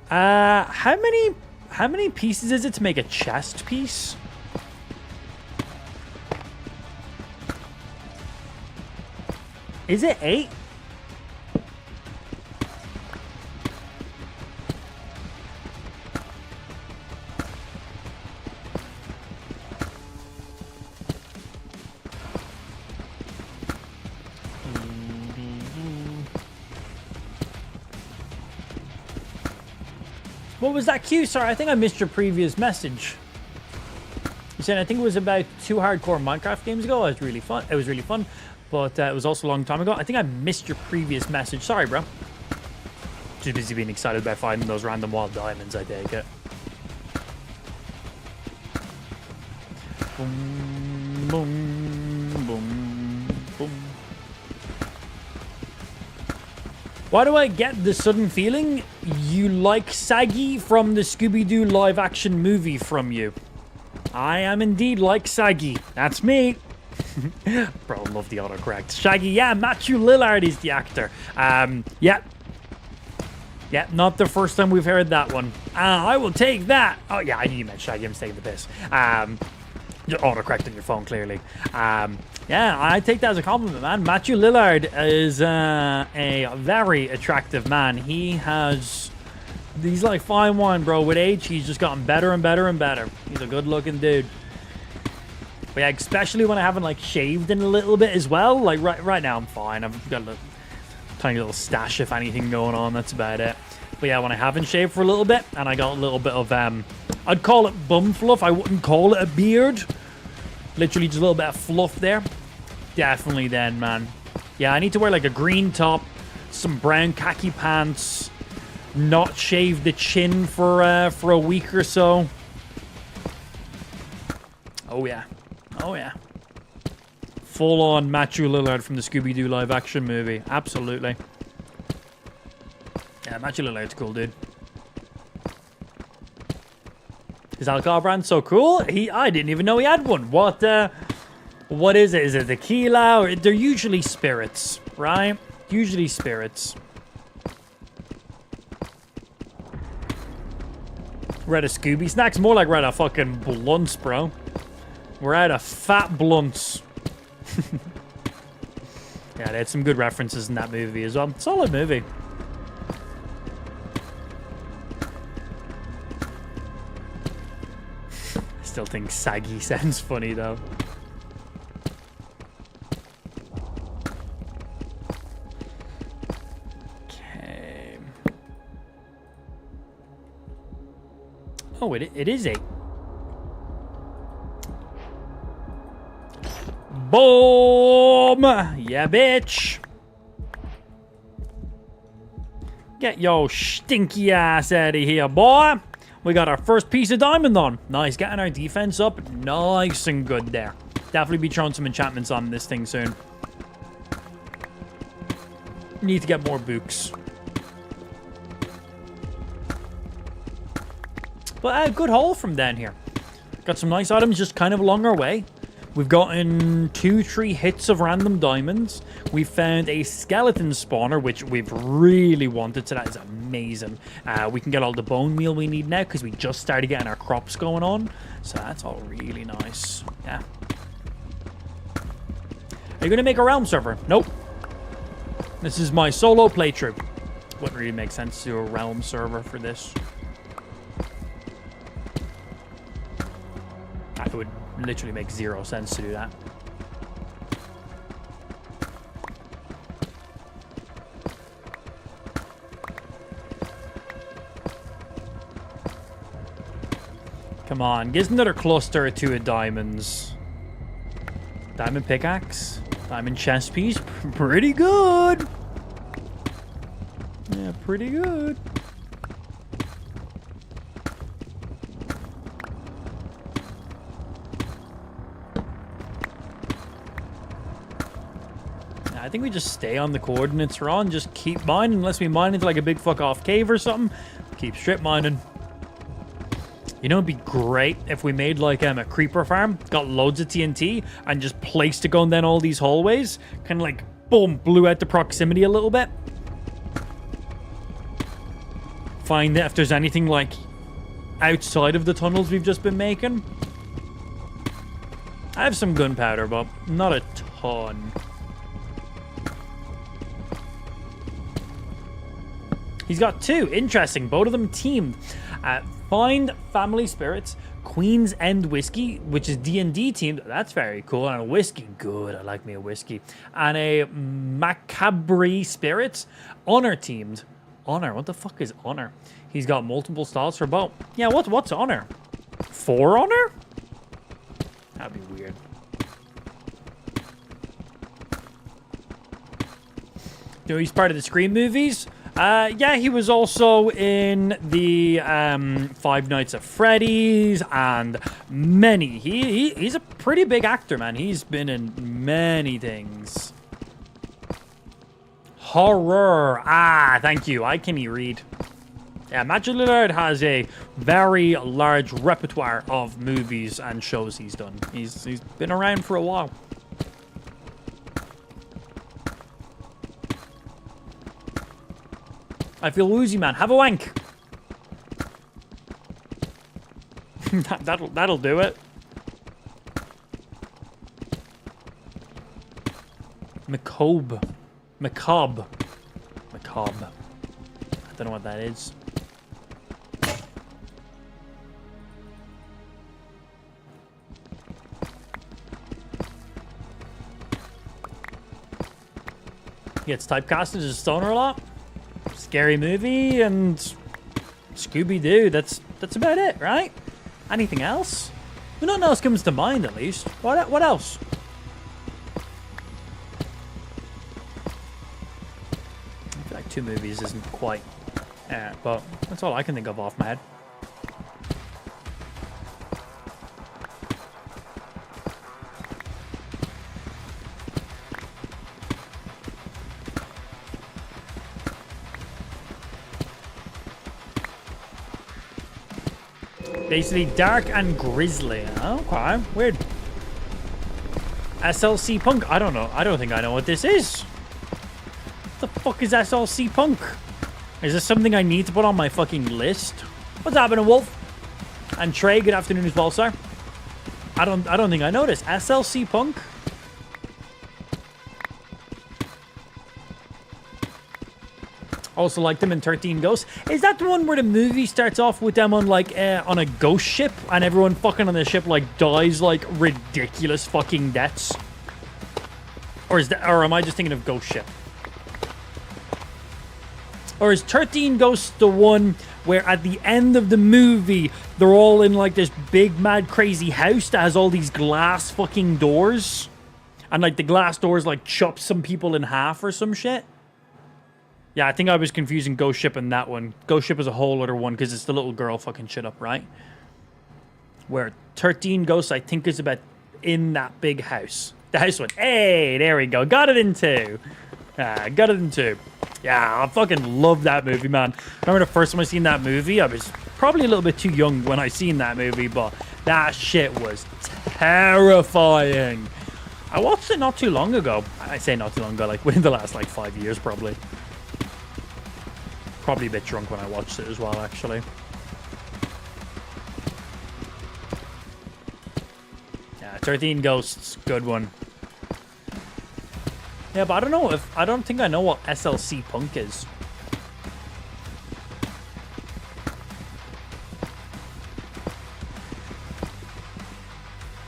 How many pieces is it to make a chest piece? Is it 8? What was that cue? Sorry, I think I missed your previous message. You said I think it was about 2 hardcore Minecraft games ago. It was really fun. It was really fun, but it was also a long time ago. I think I missed your previous message. Sorry, bro. Just busy being excited about finding those random wild diamonds. I take it. Boom, boom, boom, boom. Why do I get the sudden feeling you like Saggy from the Scooby-Doo live-action movie from you? I am indeed like Saggy. That's me. Bro, I love the autocorrect. Shaggy, yeah, Matthew Lillard is the actor. Yeah. Yeah, not the first time we've heard that one. I will take that. Oh, yeah, I knew you meant Shaggy. I'm just taking the piss. You're autocorrect on your phone, clearly. Yeah, I take that as a compliment, man. Matthew Lillard is a very attractive man. He's like fine wine, bro. With age, he's just gotten better and better and better. He's a good-looking dude. But yeah, especially when I haven't like shaved in a little bit as well. Like right now, I'm fine. I've got a tiny little stash, if anything, going on. That's about it. But yeah, when I haven't shaved for a little bit, and I got a little bit of I'd call it bum fluff. I wouldn't call it a beard. Literally just a little bit of fluff there. Definitely then, man. Yeah, I need to wear like a green top, some brown khaki pants, not shave the chin for a week or so. Oh yeah. Oh yeah. Full on Matthew Lillard from the Scooby-Doo live action movie. Absolutely. Yeah, Matthew Lillard's cool, dude. His alcohol brand's so cool. I didn't even know he had one. What is it? Is it tequila? Or they're usually spirits, right? Usually spirits. We're out of Scooby snacks. More like we're out of fucking blunts, bro. We're out of fat blunts. Yeah, they had some good references in that movie as well. Solid movie. Still think Saggy sounds funny though. Okay. Oh, it is 8. Boom! Yeah, bitch. Get your stinky ass out of here, boy. We got our first piece of diamond on. Nice, getting our defense up nice and good there. Definitely be throwing some enchantments on this thing soon. Need to get more books. But a good haul from down here. Got some nice items just kind of along our way. We've gotten 2-3 hits of random diamonds. We found a skeleton spawner, which we've really wanted, so that is amazing. We can get all the bone meal we need now because we just started getting our crops going on. So that's all really nice. Yeah. Are you going to make a realm server? Nope. This is my solo playthrough. Wouldn't really make sense to do a realm server for this. It would literally make 0 sense to do that. Come on, get another cluster or 2 of diamonds. Diamond pickaxe, diamond chest piece, pretty good. Yeah, pretty good. I think we just stay on the coordinates we're on. Just keep mining unless we mine into like a big fuck off cave or something. Keep strip mining. You know, it'd be great if we made like a creeper farm, got loads of TNT, and just placed it going down all these hallways. Kind of like, boom, blew out the proximity a little bit. find if there's anything like outside of the tunnels we've just been making. I have some gunpowder, but not a ton. He's got 2. Interesting. Both of them teamed. Find Family Spirits, Queen's End Whiskey, which is D&D teamed. That's very cool. And a whiskey. Good. I like me a whiskey. And a Macabre Spirits, Honor teamed. Honor. What the fuck is Honor? He's got multiple styles for both. Yeah, what's Honor? For Honor? That'd be weird. No, he's part of the Scream movies. Yeah, he was also in the Five Nights at Freddy's and many. He's a pretty big actor, man. He's been in many things. Horror. Ah, thank you. I can read. Yeah, Matthew Lillard has a very large repertoire of movies and shows he's done. He's been around for a while. I feel woozy, man. Have a wank. that'll do it. Macabre. I don't know what that is. He gets typecasted as a stoner a lot. Scary Movie and Scooby-Doo. That's about it, right? Anything else? Well, nothing else comes to mind, at least. What else? I feel like 2 movies isn't quite... but that's all I can think of off my head. Basically dark and grisly. Okay, weird. SLC Punk. I don't know. I don't think I know what this is. What the fuck is SLC Punk? Is this something I need to put on my fucking list? What's happening, Wolf? And Trey, good afternoon as well, sir. I don't think I know this. SLC Punk? Also like them in 13 Ghosts. Is that the one where the movie starts off with them on like on a ghost ship and everyone fucking on the ship like dies like ridiculous fucking deaths? Or am I just thinking of Ghost Ship? Or is 13 Ghosts the one where at the end of the movie they're all in like this big mad crazy house that has all these glass fucking doors? And like the glass doors like chop some people in half or some shit? Yeah, I think I was confusing Ghost Ship and that one. Ghost Ship is a whole other one because it's the little girl fucking shit up, right? Where 13 Ghosts, I think, is about in that big house. The house one. Hey, there we go. Got it in 2. Got it in 2. Yeah, I fucking love that movie, man. Remember the first time I seen that movie? I was probably a little bit too young when I seen that movie, but that shit was terrifying. I watched it not too long ago. I say not too long ago, like within the last like 5 years, probably. Probably a bit drunk when I watched it as well, actually. Yeah, 13 Ghosts, good one. Yeah, but I don't think I know what SLC Punk is.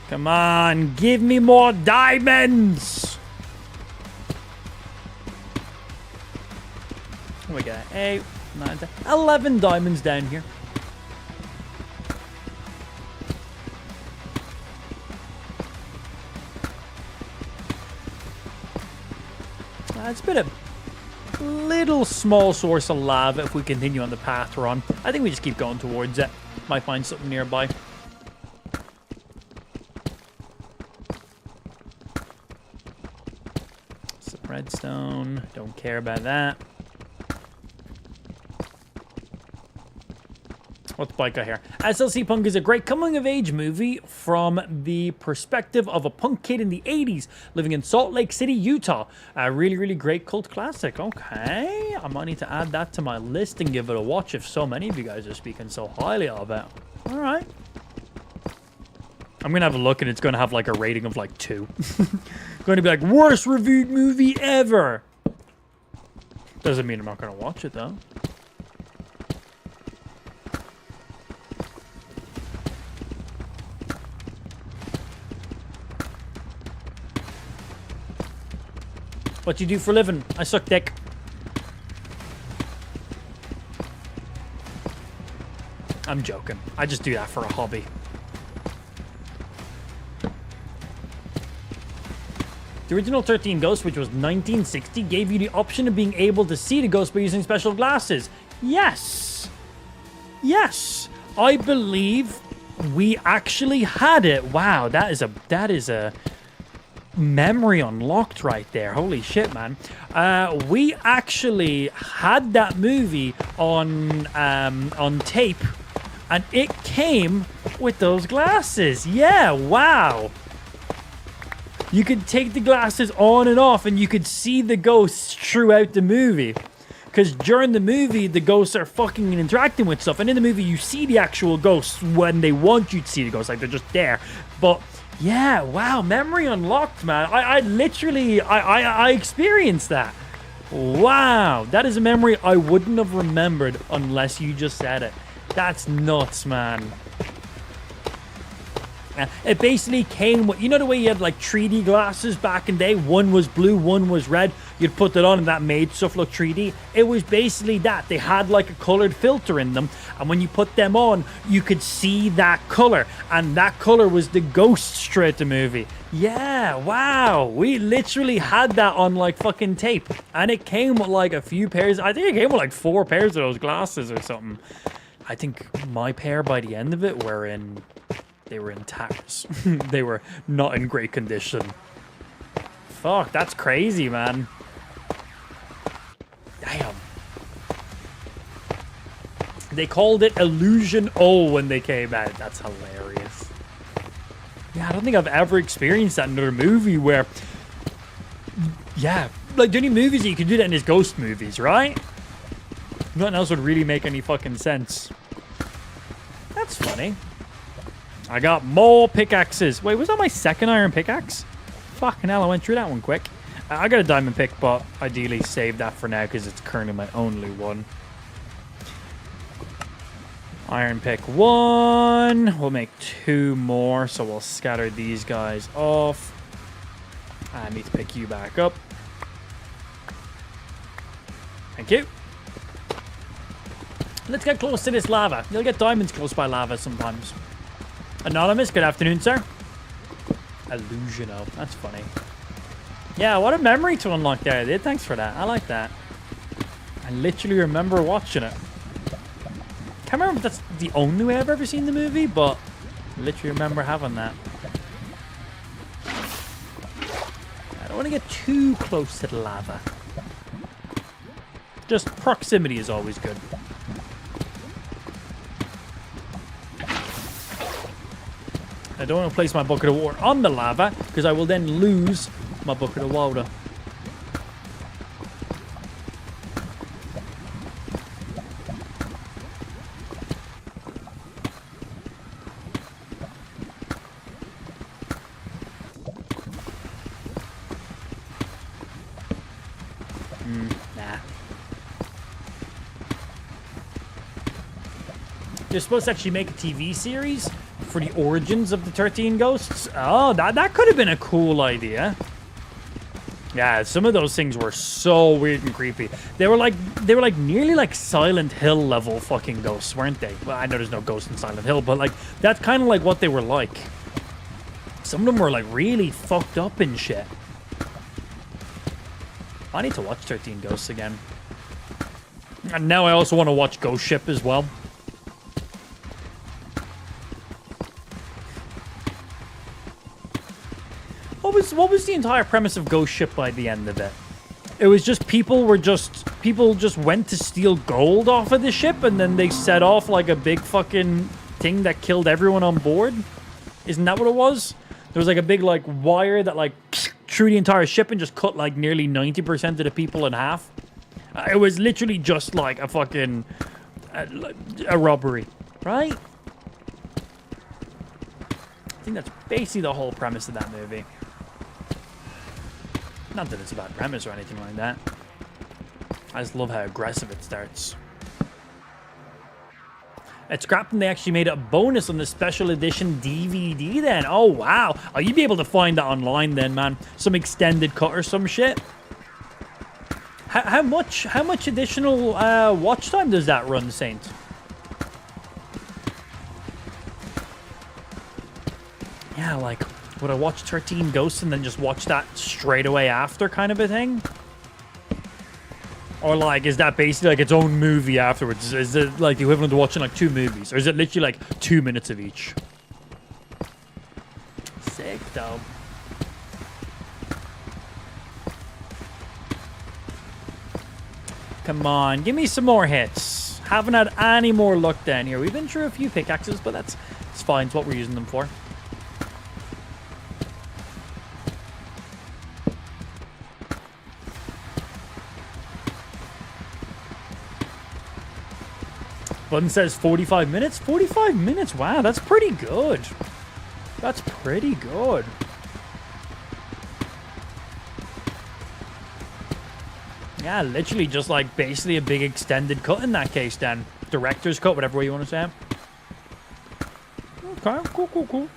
Come on, give me more diamonds! We got 8, 9, 10, 11 diamonds down here. It's been a little small source of lava if we continue on the path we're on. I think we just keep going towards it. Might find something nearby. Some redstone. Don't care about that. What's Bike got here? SLC Punk is a great coming-of-age movie from the perspective of a punk kid in the 80s living in Salt Lake City, Utah. A really, really great cult classic. Okay. I might need to add that to my list and give it a watch if so many of you guys are speaking so highly of it. All right. I'm going to have a look, and it's going to have, like, a rating of, like, 2. Going to be like, worst reviewed movie ever. Doesn't mean I'm not going to watch it, though. What do you do for a living? I suck dick. I'm joking. I just do that for a hobby. The original 13 Ghosts, which was 1960, gave you the option of being able to see the ghost by using special glasses. Yes. Yes. I believe we actually had it. Wow, that is a memory unlocked right there. Holy shit, man. We actually had that movie on tape, and it came with those glasses. Yeah, wow. You could take the glasses on and off, and you could see the ghosts throughout the movie. Because during the movie, the ghosts are fucking interacting with stuff. And in the movie, you see the actual ghosts when they want you to see the ghosts. Like, they're just there. But, yeah, wow. Memory unlocked, man. I literally experienced that. Wow. That is a memory I wouldn't have remembered unless you just said it. That's nuts, man. It basically came with, you know the way you had like 3D glasses back in the day? One was blue, one was red. You'd put that on and that made stuff look 3D. It was basically that. They had like a colored filter in them. And when you put them on, you could see that color. And that color was the ghosts throughout the movie. Yeah, wow. We literally had that on like fucking tape. And it came with like a few pairs. I think it came with like 4 pairs of those glasses or something. I think my pair by the end of it were in... They were in tatters. They were not in great condition. Fuck, that's crazy, man. Damn. They called it Illusion O when they came out. That's hilarious. Yeah, I don't think I've ever experienced that in another movie where... Yeah, like the only movies that you can do that in is ghost movies, right? Nothing else would really make any fucking sense. That's funny. I got more pickaxes. Wait, was that my second iron pickaxe? Fucking hell, I went through that one quick. I got a diamond pick, but ideally save that for now because it's currently my only one. Iron pick 1. We'll make 2 more, so we'll scatter these guys off. I need to pick you back up. Thank you. Let's get close to this lava. You'll get diamonds close by lava sometimes. Anonymous, good afternoon, sir. Illusiono, that's funny. Yeah, what a memory to unlock there, dude. Thanks for that. I like that. I literally remember watching it. Can't remember if that's the only way I've ever seen the movie, but I literally remember having that. I don't want to get too close to the lava. Just proximity is always good. I don't want to place my bucket of water on the lava because I will then lose my bucket of water. Nah. They're supposed to actually make a TV series for the origins of the 13 Ghosts. Oh, that could have been a cool idea. Yeah, some of those things were so weird and creepy. They were like nearly like Silent Hill level fucking ghosts, weren't they? Well, I know there's no ghosts in Silent Hill, but like that's kind of like what they were like. Some of them were like really fucked up and shit. I need to watch 13 Ghosts again. And now I also want to watch Ghost Ship as well. What was the entire premise of Ghost Ship by the end of it? It was just people just went to steal gold off of the ship and then they set off like a big fucking thing that killed everyone on board. Isn't that what it was? There was like a big like wire that like through the entire ship and just cut like nearly 90% of the people in half. It was literally just like a fucking a robbery, right? I think that's basically the whole premise of that movie. Not that it's a bad premise or anything like that. I just love how aggressive it starts. It's crap, and they actually made a bonus on the special edition DVD then. Oh, wow. Oh, you'd be able to find that online then, man. Some extended cut or some shit. How much additional watch time does that run, Saint? Yeah, like, would I watch 13 Ghosts and then just watch that straight away after kind of a thing? Or, like, is that basically, like, its own movie afterwards? Is it, like, the equivalent to watching, like, 2 movies? Or is it literally, like, 2 minutes of each? Sick, though. Come on, give me some more hits. Haven't had any more luck down here. We've been through a few pickaxes, but it's fine. It's what we're using them for. Button says 45 minutes. 45 minutes. Wow, that's pretty good. That's pretty good. Yeah, literally just like basically a big extended cut in that case then. Director's cut, whatever way you want to say it. Okay, cool.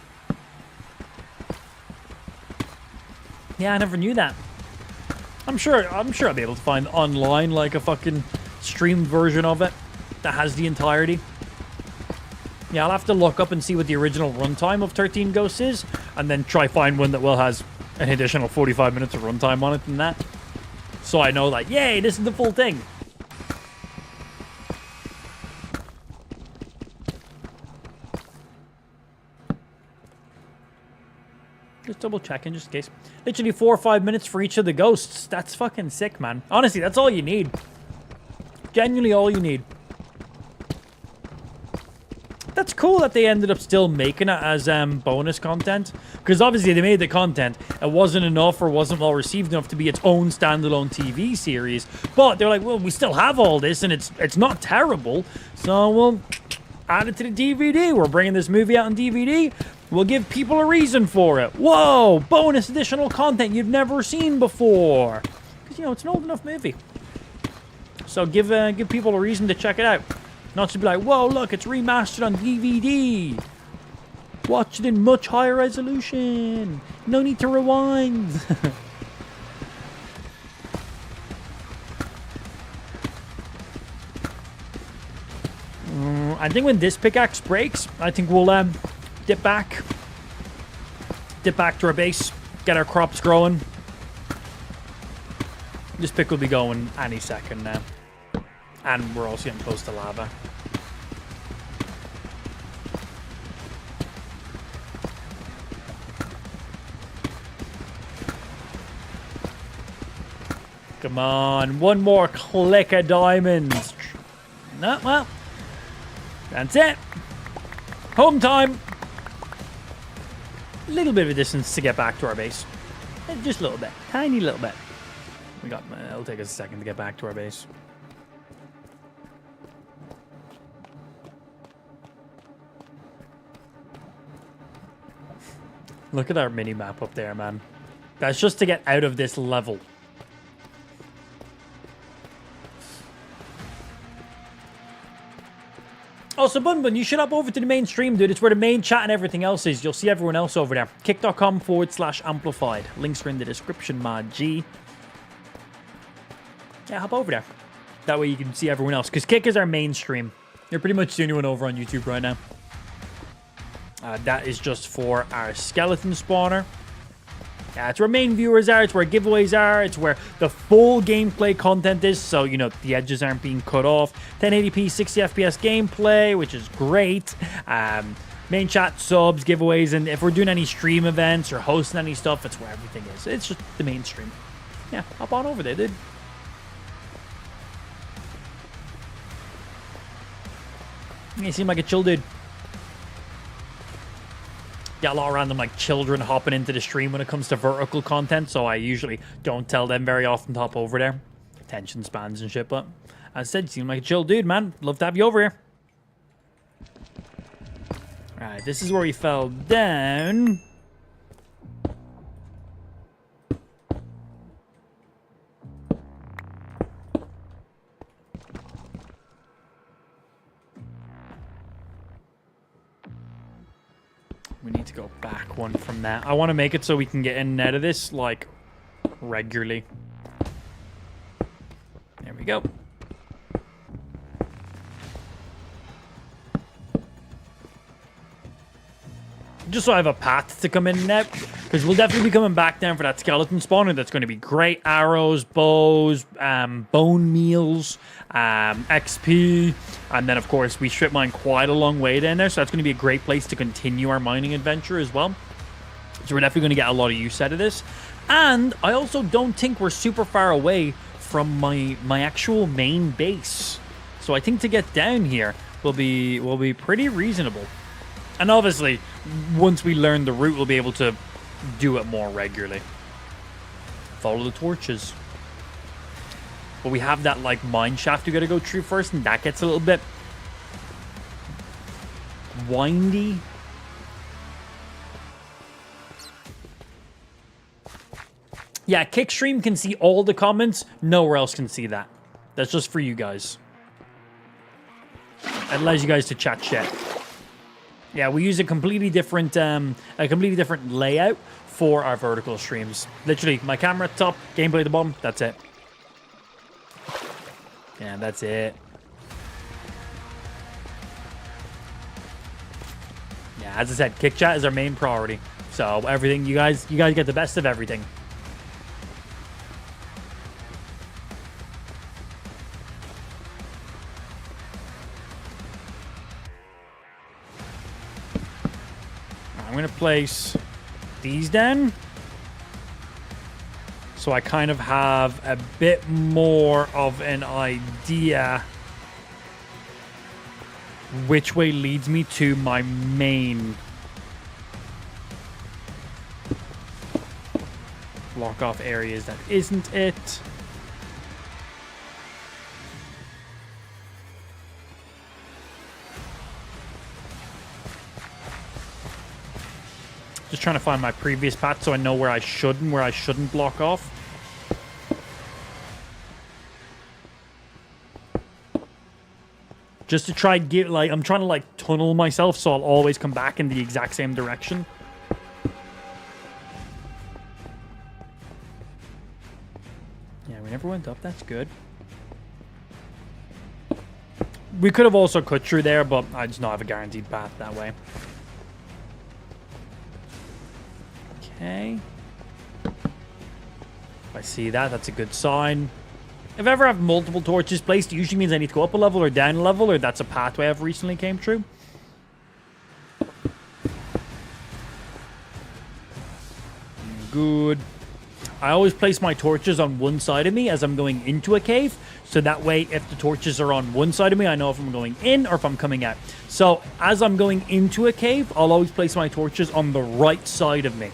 Yeah, I never knew that. I'm sure I'll be able to find online like a fucking streamed version of it that has the entirety. Yeah, I'll have to look up and see what the original runtime of 13 Ghosts is, and then try find one that has an additional 45 minutes of runtime on it than that. So I know, like, yay, this is the full thing. Just double checking, just in case. Literally 4 or 5 minutes for each of the ghosts. That's fucking sick, man. Honestly, that's all you need. Genuinely all you need. That's cool that they ended up still making it as bonus content. Because obviously they made the content. It wasn't enough or wasn't well received enough to be its own standalone TV series. But they're like, well, we still have all this and it's not terrible. So we'll add it to the DVD. We're bringing this movie out on DVD. We'll give people a reason for it. Whoa, bonus additional content you've never seen before. Because, you know, it's an old enough movie. So give people a reason to check it out. Not to be like, whoa, look, it's remastered on DVD. Watch it in much higher resolution. No need to rewind. I think when this pickaxe breaks, I think we'll dip back to our base, get our crops growing. This pick will be going any second now. And we're also getting close to lava. Come on, one more click of diamonds. No, well, that's it. Home time. A little bit of a distance to get back to our base. Just a little bit, tiny little bit. It'll take us a second to get back to our base. Look at our mini-map up there, man. That's just to get out of this level. Also, Bun, you should hop over to the main stream, dude. It's where the main chat and everything else is. You'll see everyone else over there. Kick.com/amplified. Links are in the description, my G. Yeah, hop over there. That way you can see everyone else. Because Kick is our main stream. You're pretty much the only one over on YouTube right now. That is just for our skeleton spawner. It's where main viewers are. It's where giveaways are. It's where the full gameplay content is. So, you know, the edges aren't being cut off. 1080p, 60 FPS gameplay, which is great. Main chat, subs, giveaways. And if we're doing any stream events or hosting any stuff, it's where everything is. It's just the main stream. Yeah, hop on over there, dude. You seem like a chill dude. Got a lot of random like children hopping into the stream when it comes to vertical content, so I usually don't tell them very often to hop over there. attention spans and shit, but as I said, you seem like a chill dude, man. Love to have you over here. Alright, this is where we fell down. We need to go back one from that. I want to make it so we can get in and out of this, like, regularly. There we go. Just so I have a path to come in and out. Because we'll definitely be coming back down for that skeleton spawner. That's going to be great. Arrows, bows, bone meals, XP. And then, of course, we strip mine quite a long way down there. So that's going to be a great place to continue our mining adventure as well. So we're definitely going to get a lot of use out of this. And I also don't think we're super far away from my actual main base. So I think to get down here will be pretty reasonable. And obviously, once we learn the route, we'll be able to do it more regularly. Follow the torches. But we have that, like, mine shaft we gotta go through first, and that gets a little bit windy. Yeah, Kickstream can see all the comments. Nowhere else can see that. That's just for you guys. It allows you guys to chat shit. Yeah, we use a completely different layout for our vertical streams. Literally, my camera at the top, gameplay at the bottom. That's it. Yeah, that's it. Yeah, as I said, Kick Chat is our main priority. So everything, you guys get the best of everything. I'm going to place these down so I kind of have a bit more of an idea which way leads me to my main. Block off areas that isn't it. Just trying to find my previous path so I know where I should and where I shouldn't block off. Just to try get, like, I'm trying to, like, tunnel myself so I'll always come back in the exact same direction. Yeah, we never went up. That's good. We could have also cut through there, but I just don't have a guaranteed path that way. Okay. If I see that, that's a good sign. If I ever have multiple torches placed, it usually means I need to go up a level or down a level, or that's a pathway I've recently came through. Good. I always place my torches on one side of me as I'm going into a cave, so that way if the torches are on one side of me, I know if I'm going in or if I'm coming out. So as I'm going into a cave, I'll always place my torches on the right side of me.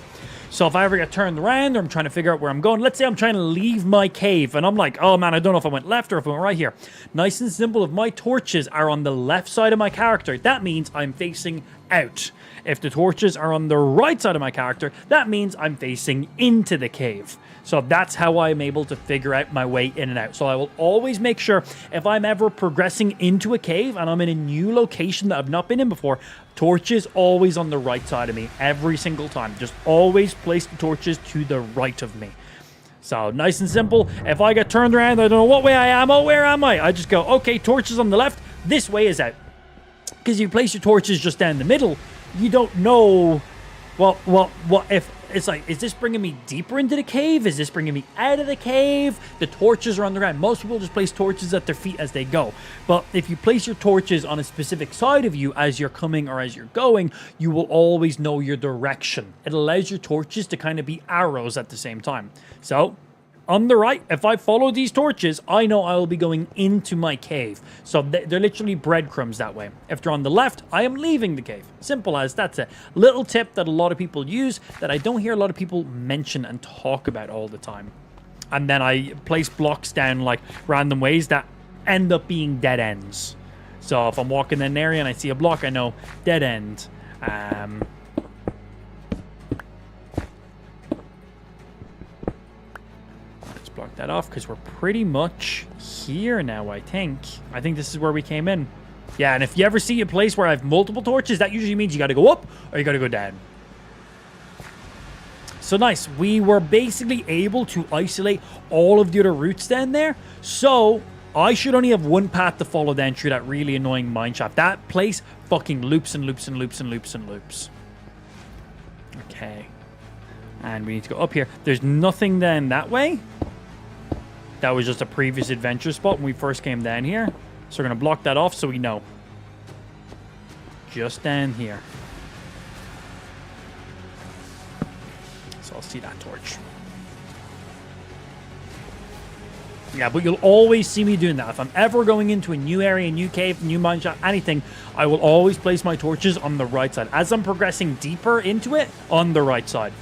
So if I ever get turned around or I'm trying to figure out where I'm going, let's say I'm trying to leave my cave and I'm like, oh man, I don't know if I went left or if I went right here. Nice and simple, if my torches are on the left side of my character, that means I'm facing out. If the torches are on the right side of my character, that means I'm facing into the cave. So that's how I'm able to figure out my way in and out. So I will always make sure if I'm ever progressing into a cave and I'm in a new location that I've not been in before, torches always on the right side of me every single time. Just always place the torches to the right of me. So nice and simple. If I get turned around, I don't know what way I am. Oh, where am I? I just go, okay, torches on the left. This way is out. Because you place your torches just down the middle, you don't know what if it's like, is this bringing me deeper into the cave? Is this bringing me out of the cave? The torches are on the ground. Most people just place torches at their feet as they go. But if you place your torches on a specific side of you as you're coming or as you're going, you will always know your direction. It allows your torches to kind of be arrows at the same time. So on the right, if I follow these torches, I know I will be going into my cave. So they're literally breadcrumbs that way. If they're on the left, I am leaving the cave. Simple as that's a little tip that a lot of people use that I don't hear a lot of people mention and talk about all the time. And then I place blocks down like random ways that end up being dead ends. So if I'm walking in an area and I see a block, I know dead end. Let's block that off because we're pretty much here now, I think. I think this is where we came in. Yeah, and if you ever see a place where I have multiple torches, that usually means you got to go up or you got to go down. So nice. We were basically able to isolate all of the other routes down there. So I should only have one path to follow down through that really annoying mineshaft. That place fucking loops and loops and loops and loops and loops. Okay. And we need to go up here. There's nothing then that way. That was just a previous adventure spot when we first came down here. So we're going to block that off so we know. Just down here. So I'll see that torch. Yeah, but you'll always see me doing that. If I'm ever going into a new area, new cave, new mine shaft, anything, I will always place my torches on the right side. As I'm progressing deeper into it, on the right side.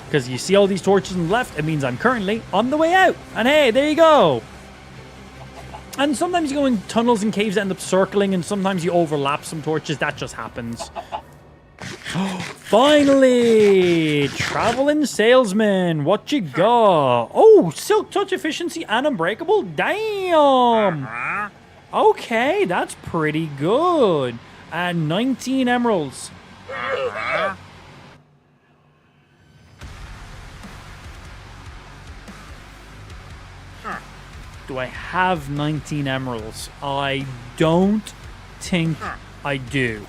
Because you see all these torches on the left, it means I'm currently on the way out. And hey, there you go. And sometimes you go in tunnels and caves that end up circling, and sometimes you overlap some torches. That just happens. Finally! Traveling salesman. What you got? Oh, silk touch efficiency and unbreakable? Damn! Okay, that's pretty good. And 19 emeralds. Do I have 19 emeralds? I don't think I do.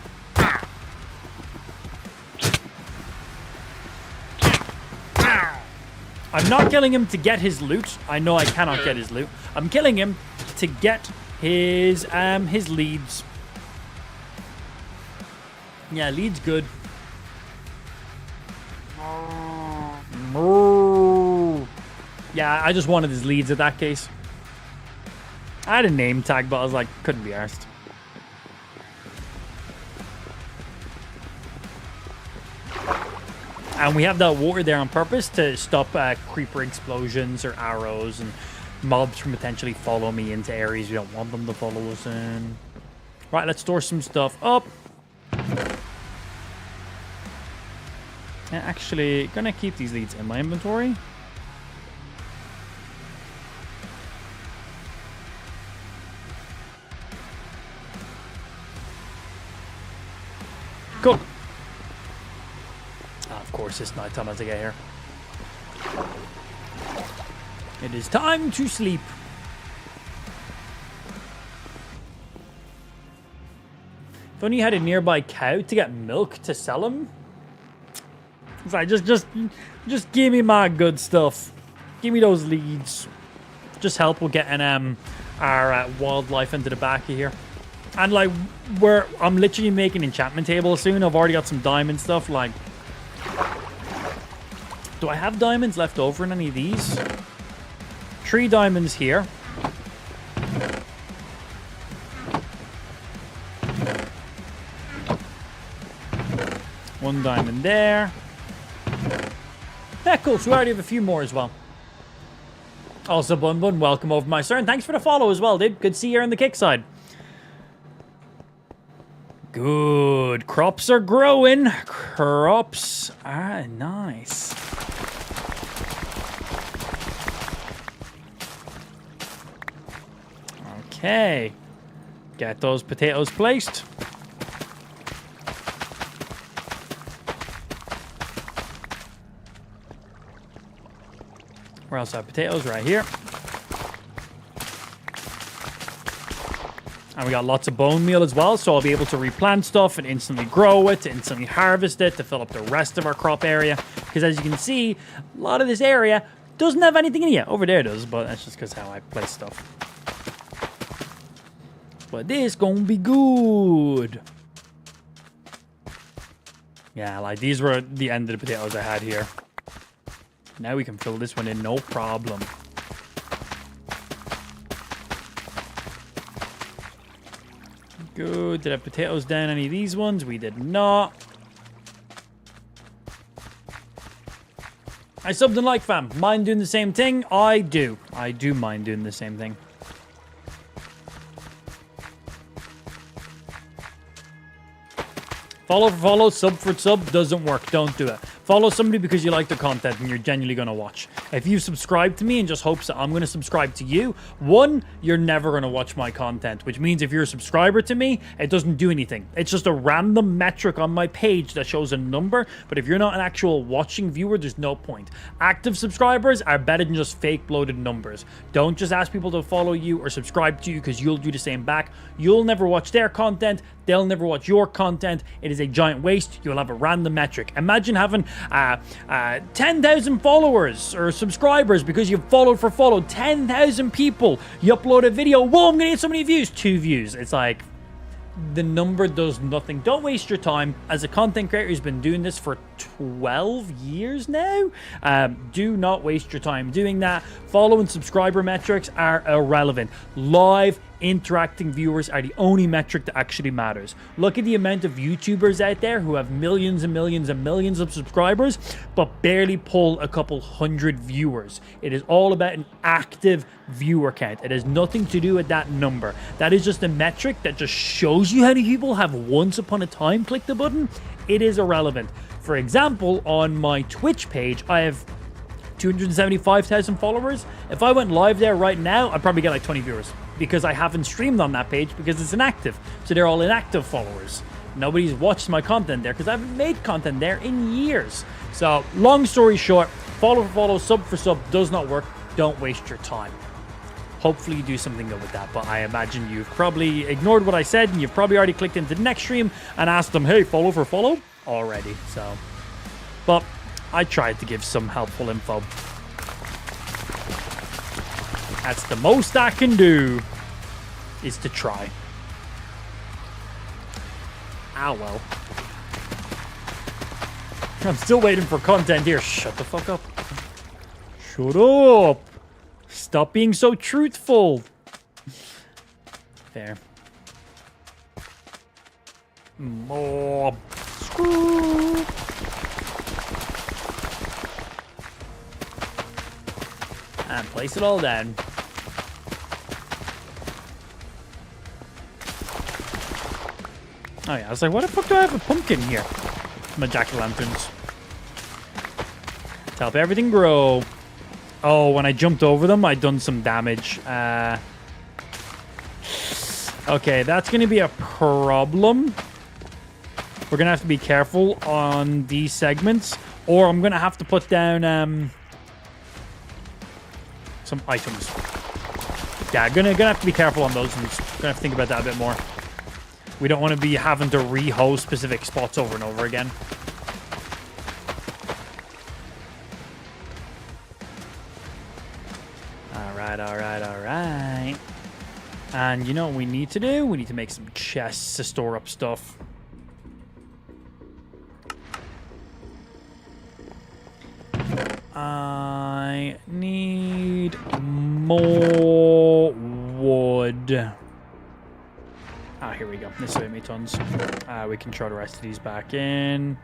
I'm not killing him to get his loot. I know I cannot get his loot. I'm killing him to get his leads. Yeah, leads good. Yeah, I just wanted his leads in that case. I had a name tag, but I was like, couldn't be arsed. And we have that water there on purpose to stop creeper explosions or arrows and mobs from potentially follow me into areas we don't want them to follow us in. Right, let's store some stuff up. Actually, gonna keep these leads in my inventory. Cool. Of course, it's night time as I get here. It is time to sleep. If only you had a nearby cow to get milk to sell him. It's like, just give me my good stuff. Give me those leads. Just help with getting our wildlife into the back of here. And like, I'm literally making an enchantment table soon. I've already got some diamond stuff. Like, do I have diamonds left over in any of these? 3 diamonds here. One diamond there. Yeah, cool. So we already have a few more as well. Also, Bun Bun, welcome over my sir. And thanks for the follow as well, dude. Good to see you on the kick side. Good. Crops are growing. Crops are nice. Okay. Get those potatoes placed. We also have potatoes right here. And we got lots of bone meal as well, so I'll be able to replant stuff and instantly grow it, to instantly harvest it, to fill up the rest of our crop area. Because as you can see, a lot of this area doesn't have anything in it yet. Over there does, but that's just because how I place stuff. But this gonna be good. Yeah, like these were the end of the potatoes I had here. Now we can fill this one in, no problem. Good. Did I have potatoes down any of these ones? We did not. I subbed and like, fam. Mind doing the same thing? I do. I do mind doing the same thing. Follow for follow, sub for sub doesn't work. Don't do it. Follow somebody because you like their content and you're genuinely going to watch. If you subscribe to me and just hopes that I'm going to subscribe to you, one, you're never going to watch my content, which means if you're a subscriber to me, it doesn't do anything. It's just a random metric on my page that shows a number, but if you're not an actual watching viewer, there's no point. Active subscribers are better than just fake bloated numbers. Don't just ask people to follow you or subscribe to you because you'll do the same back. You'll never watch their content. They'll never watch your content. It is a giant waste. You'll have a random metric. Imagine having 10,000 followers or subscribers because you've followed 10,000 people. You upload a video. Whoa, I'm going to get so many views. 2 views. It's like the number does nothing. Don't waste your time. As a content creator who's been doing this for 12 years now, do not waste your time doing that. Follow and subscriber metrics are irrelevant. Live interacting viewers are the only metric that actually matters. Look at the amount of YouTubers out there who have millions and millions and millions of subscribers but barely pull a couple hundred viewers. It is all about an active viewer count. It has nothing to do with that number. That is just a metric that just shows you how many people have once upon a time clicked the button. It is irrelevant. For example, on my Twitch page, I have 275,000 followers. If I went live there right now, I'd probably get like 20 viewers because I haven't streamed on that page because it's inactive. So they're all inactive followers. Nobody's watched my content there because I haven't made content there in years. So long story short, follow for follow, sub for sub does not work. Don't waste your time. Hopefully you do something good with that, but I imagine you've probably ignored what I said and you've probably already clicked into the next stream and asked them, hey, follow for follow already. So, but I tried to give some helpful info. That's the most I can do, is to try. Ah, well. I'm still waiting for content here. Shut the fuck up. Shut up. Stop being so truthful. There. More. Screw. And place it all down. Oh yeah, I was like, what the fuck do I have a pumpkin here? My jack-o'-lanterns. To help everything grow. Oh, when I jumped over them, I done some damage. Okay, that's going to be a problem. We're going to have to be careful on these segments. Or I'm going to have to put down some items. Yeah, gonna have to be careful on those ones. Gonna have to think about that a bit more. We don't want to be having to re-host specific spots over and over again. Alright. And you know what we need to do? We need to make some chests to store up stuff. I need more wood. Ah, here we go. This will give me tons. We can throw the rest of these back in.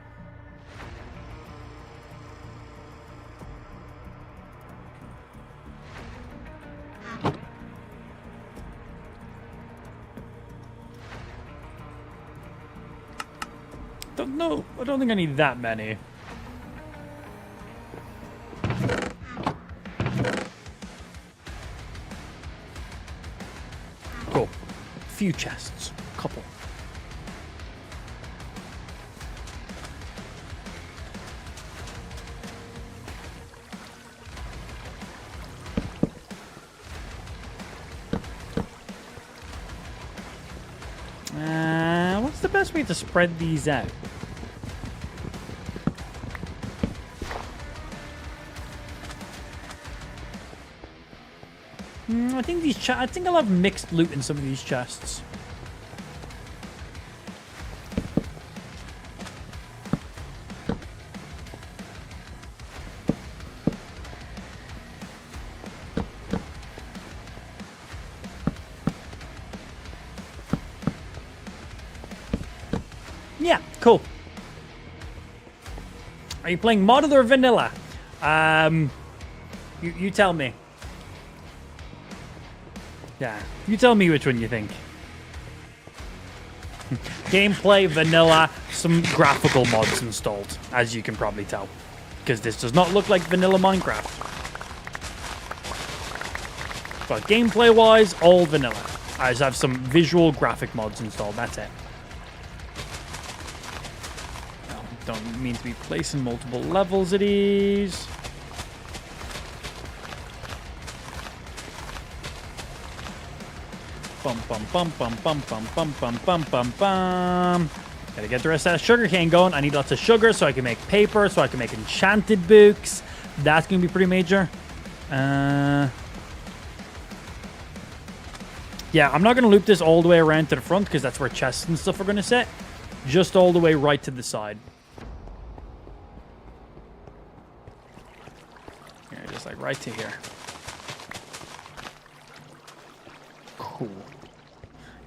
No, I don't think I need that many. Cool. Few chests. Couple. What's the best way to spread these out? I think I think I'll have mixed loot in some of these chests. Yeah, cool. Are you playing modded or vanilla? You tell me. Yeah, you tell me which one you think. Gameplay, vanilla, some graphical mods installed, as you can probably tell. Because this does not look like vanilla Minecraft. But gameplay-wise, all vanilla. I just have some visual graphic mods installed, that's it. Don't mean to be placing multiple levels of these. Bum bum bum bum bum bum bum bum bum bum bum. Gotta get the rest of that sugarcane going. I need lots of sugar so I can make paper, so I can make enchanted books. That's gonna be pretty major. Yeah, I'm not gonna loop this all the way around to the front because that's where chests and stuff are gonna sit. Just all the way right to the side. Yeah, just like right to here. Cool.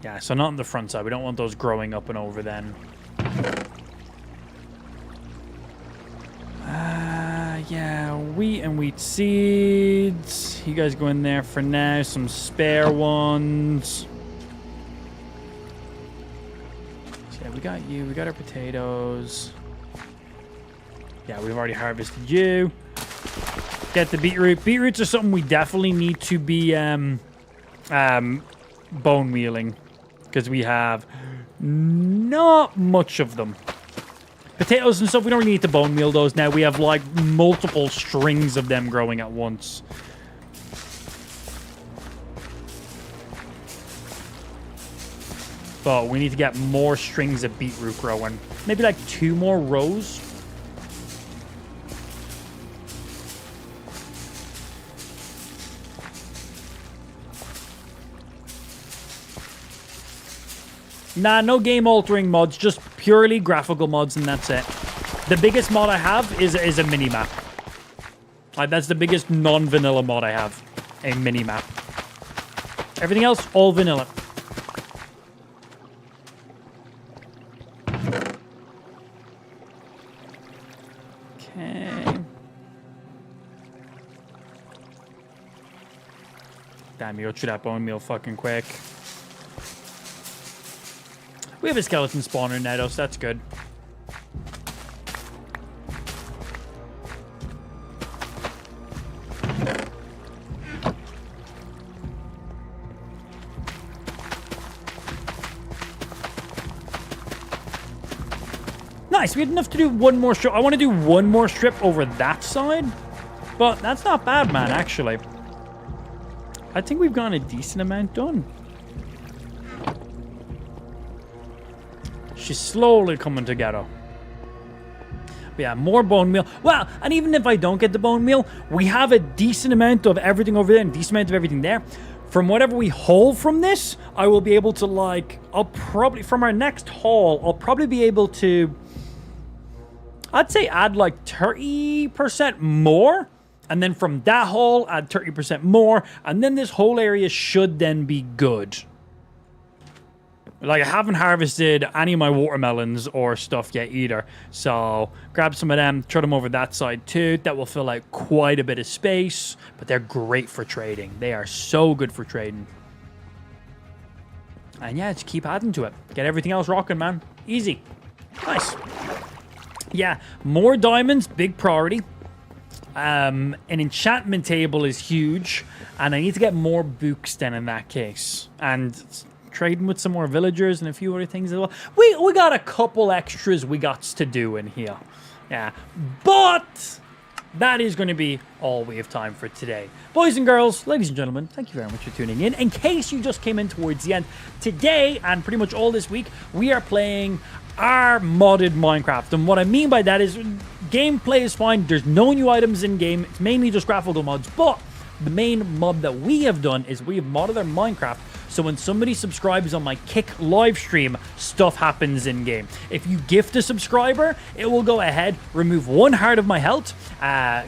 Yeah, so not on the front side. We don't want those growing up and over then. Yeah, wheat and wheat seeds. You guys go in there for now. Some spare ones. So yeah, we got you. We got our potatoes. Yeah, we've already harvested you. Get the beetroot. Beetroots are something we definitely need to be bone mealing. Because we have not much of them. Potatoes and stuff, we don't really need to bone meal those now. We have like multiple strings of them growing at once. But we need to get more strings of beetroot growing. Maybe like 2 more rows. Nah, no game-altering mods, just purely graphical mods, and that's it. The biggest mod I have is a mini-map. That's the biggest non-vanilla mod I have, a mini-map. Everything else, all vanilla. Okay. Damn, you go through that bone meal fucking quick. We have a skeleton spawner now, though, so that's good. Nice, we had enough to do one more strip. I want to do one more strip over that side, but that's not bad, man, actually. I think we've gotten a decent amount done. She's slowly coming together. But yeah, more bone meal. Well, and even if I don't get the bone meal, we have a decent amount of everything over there and a decent amount of everything there. From whatever we haul from this, I will be able to, like, I'll probably, from our next haul, I'll probably be able to, I'd say add like 30% more. And then from that haul, add 30% more. And then this whole area should then be good. Like, I haven't harvested any of my watermelons or stuff yet either. So, grab some of them, throw them over that side too. That will fill out quite a bit of space. But they're great for trading. They are so good for trading. And yeah, just keep adding to it. Get everything else rocking, man. Easy. Nice. Yeah, more diamonds, big priority. An enchantment table is huge. And I need to get more books then in that case. And trading with some more villagers and a few other things as well. We got a couple extras we got to do in here. Yeah, but that is going to be all we have time for today. Boys and girls, ladies and gentlemen, thank you very much for tuning in. In case you just came in towards the end, today and pretty much all this week, we are playing our modded Minecraft. And what I mean by that is gameplay is fine. There's no new items in game. It's mainly just graphical mods. But the main mod that we have done is we have modded our Minecraft. So when somebody subscribes on my Kick live stream, stuff happens in game. If you gift a subscriber, it will go ahead, remove 1 heart of my health,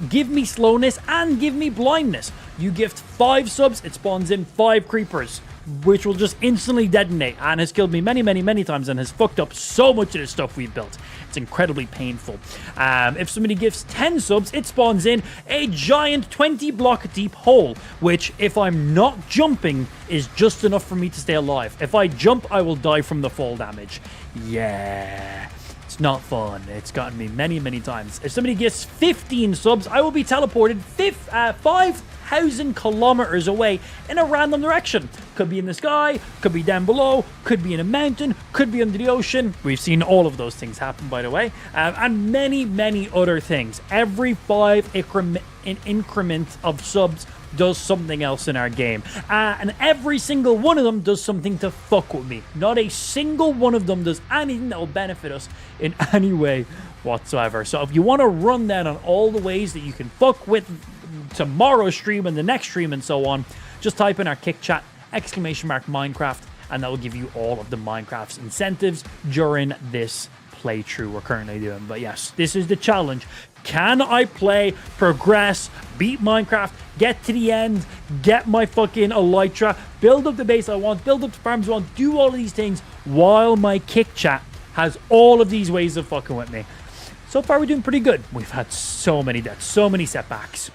give me slowness, and give me blindness. You gift 5 subs, it spawns in 5 creepers. which will just instantly detonate and has killed me many, many, many times and has fucked up so much of the stuff we've built. It's incredibly painful. If somebody gives 10 subs, it spawns in a giant 20 block deep hole, which if I'm not jumping is just enough for me to stay alive. If I jump, I will die from the fall damage. Yeah. It's not fun. It's gotten me many, many times. If somebody gets 15 subs, I will be teleported 5,000 kilometers away in a random direction. Could be in the sky, could be down below, could be in a mountain, could be under the ocean. We've seen all of those things happen, by the way, and many, many other things. Every 5 increment of subs does something else in our game, and every single one of them does something to fuck with me. Not a single one of them does anything that will benefit us in any way whatsoever. So if you want to run down on all the ways that you can fuck with tomorrow's stream and the next stream and so on, just type in our kick chat !Minecraft, and that will give you all of the Minecraft's incentives during this playthrough we're currently doing. But yes, this is the challenge. Can I play, progress, beat Minecraft, get to the end, get my fucking elytra, build up the base I want, build up the farms I want, do all of these things while my kick chat has all of these ways of fucking with me? So far, we're doing pretty good. We've had so many deaths, so many setbacks.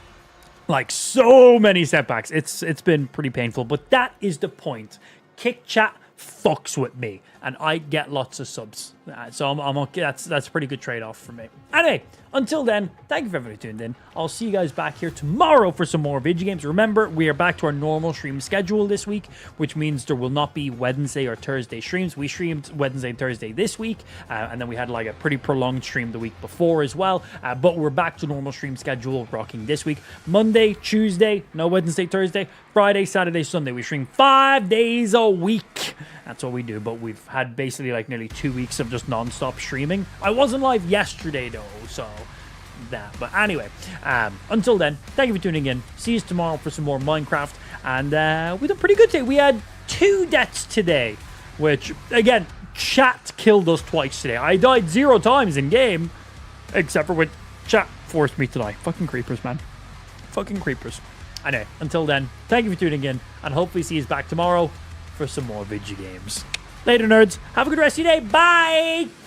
Like, so many setbacks. It's been pretty painful, but that is the point. Kick chat fucks with me, and I get lots of subs. So I'm okay. That's a pretty good trade-off for me. Anyway, until then, thank you for everybody tuned in. I'll see you guys back here tomorrow for some more video games. Remember, we are back to our normal stream schedule this week, which means there will not be Wednesday or Thursday streams. We streamed Wednesday and Thursday this week, and then we had like a pretty prolonged stream the week before as well. But we're back to normal stream schedule rocking this week. Monday, Tuesday, no Wednesday, Thursday, Friday, Saturday, Sunday. We stream 5 days a week. That's what we do, but we've had basically like nearly 2 weeks of just non-stop streaming. I wasn't live yesterday though, so that. But anyway, until then, thank you for tuning in. See you tomorrow for some more Minecraft, and we did pretty good today. We had 2 deaths today, which again, chat killed us twice today. I died 0 times in game, except for when chat forced me to die. Fucking creepers, man. Fucking creepers. Anyway, until then, thank you for tuning in, and hopefully see you back tomorrow for some more video games. Later, nerds. Have a good rest of your day. Bye!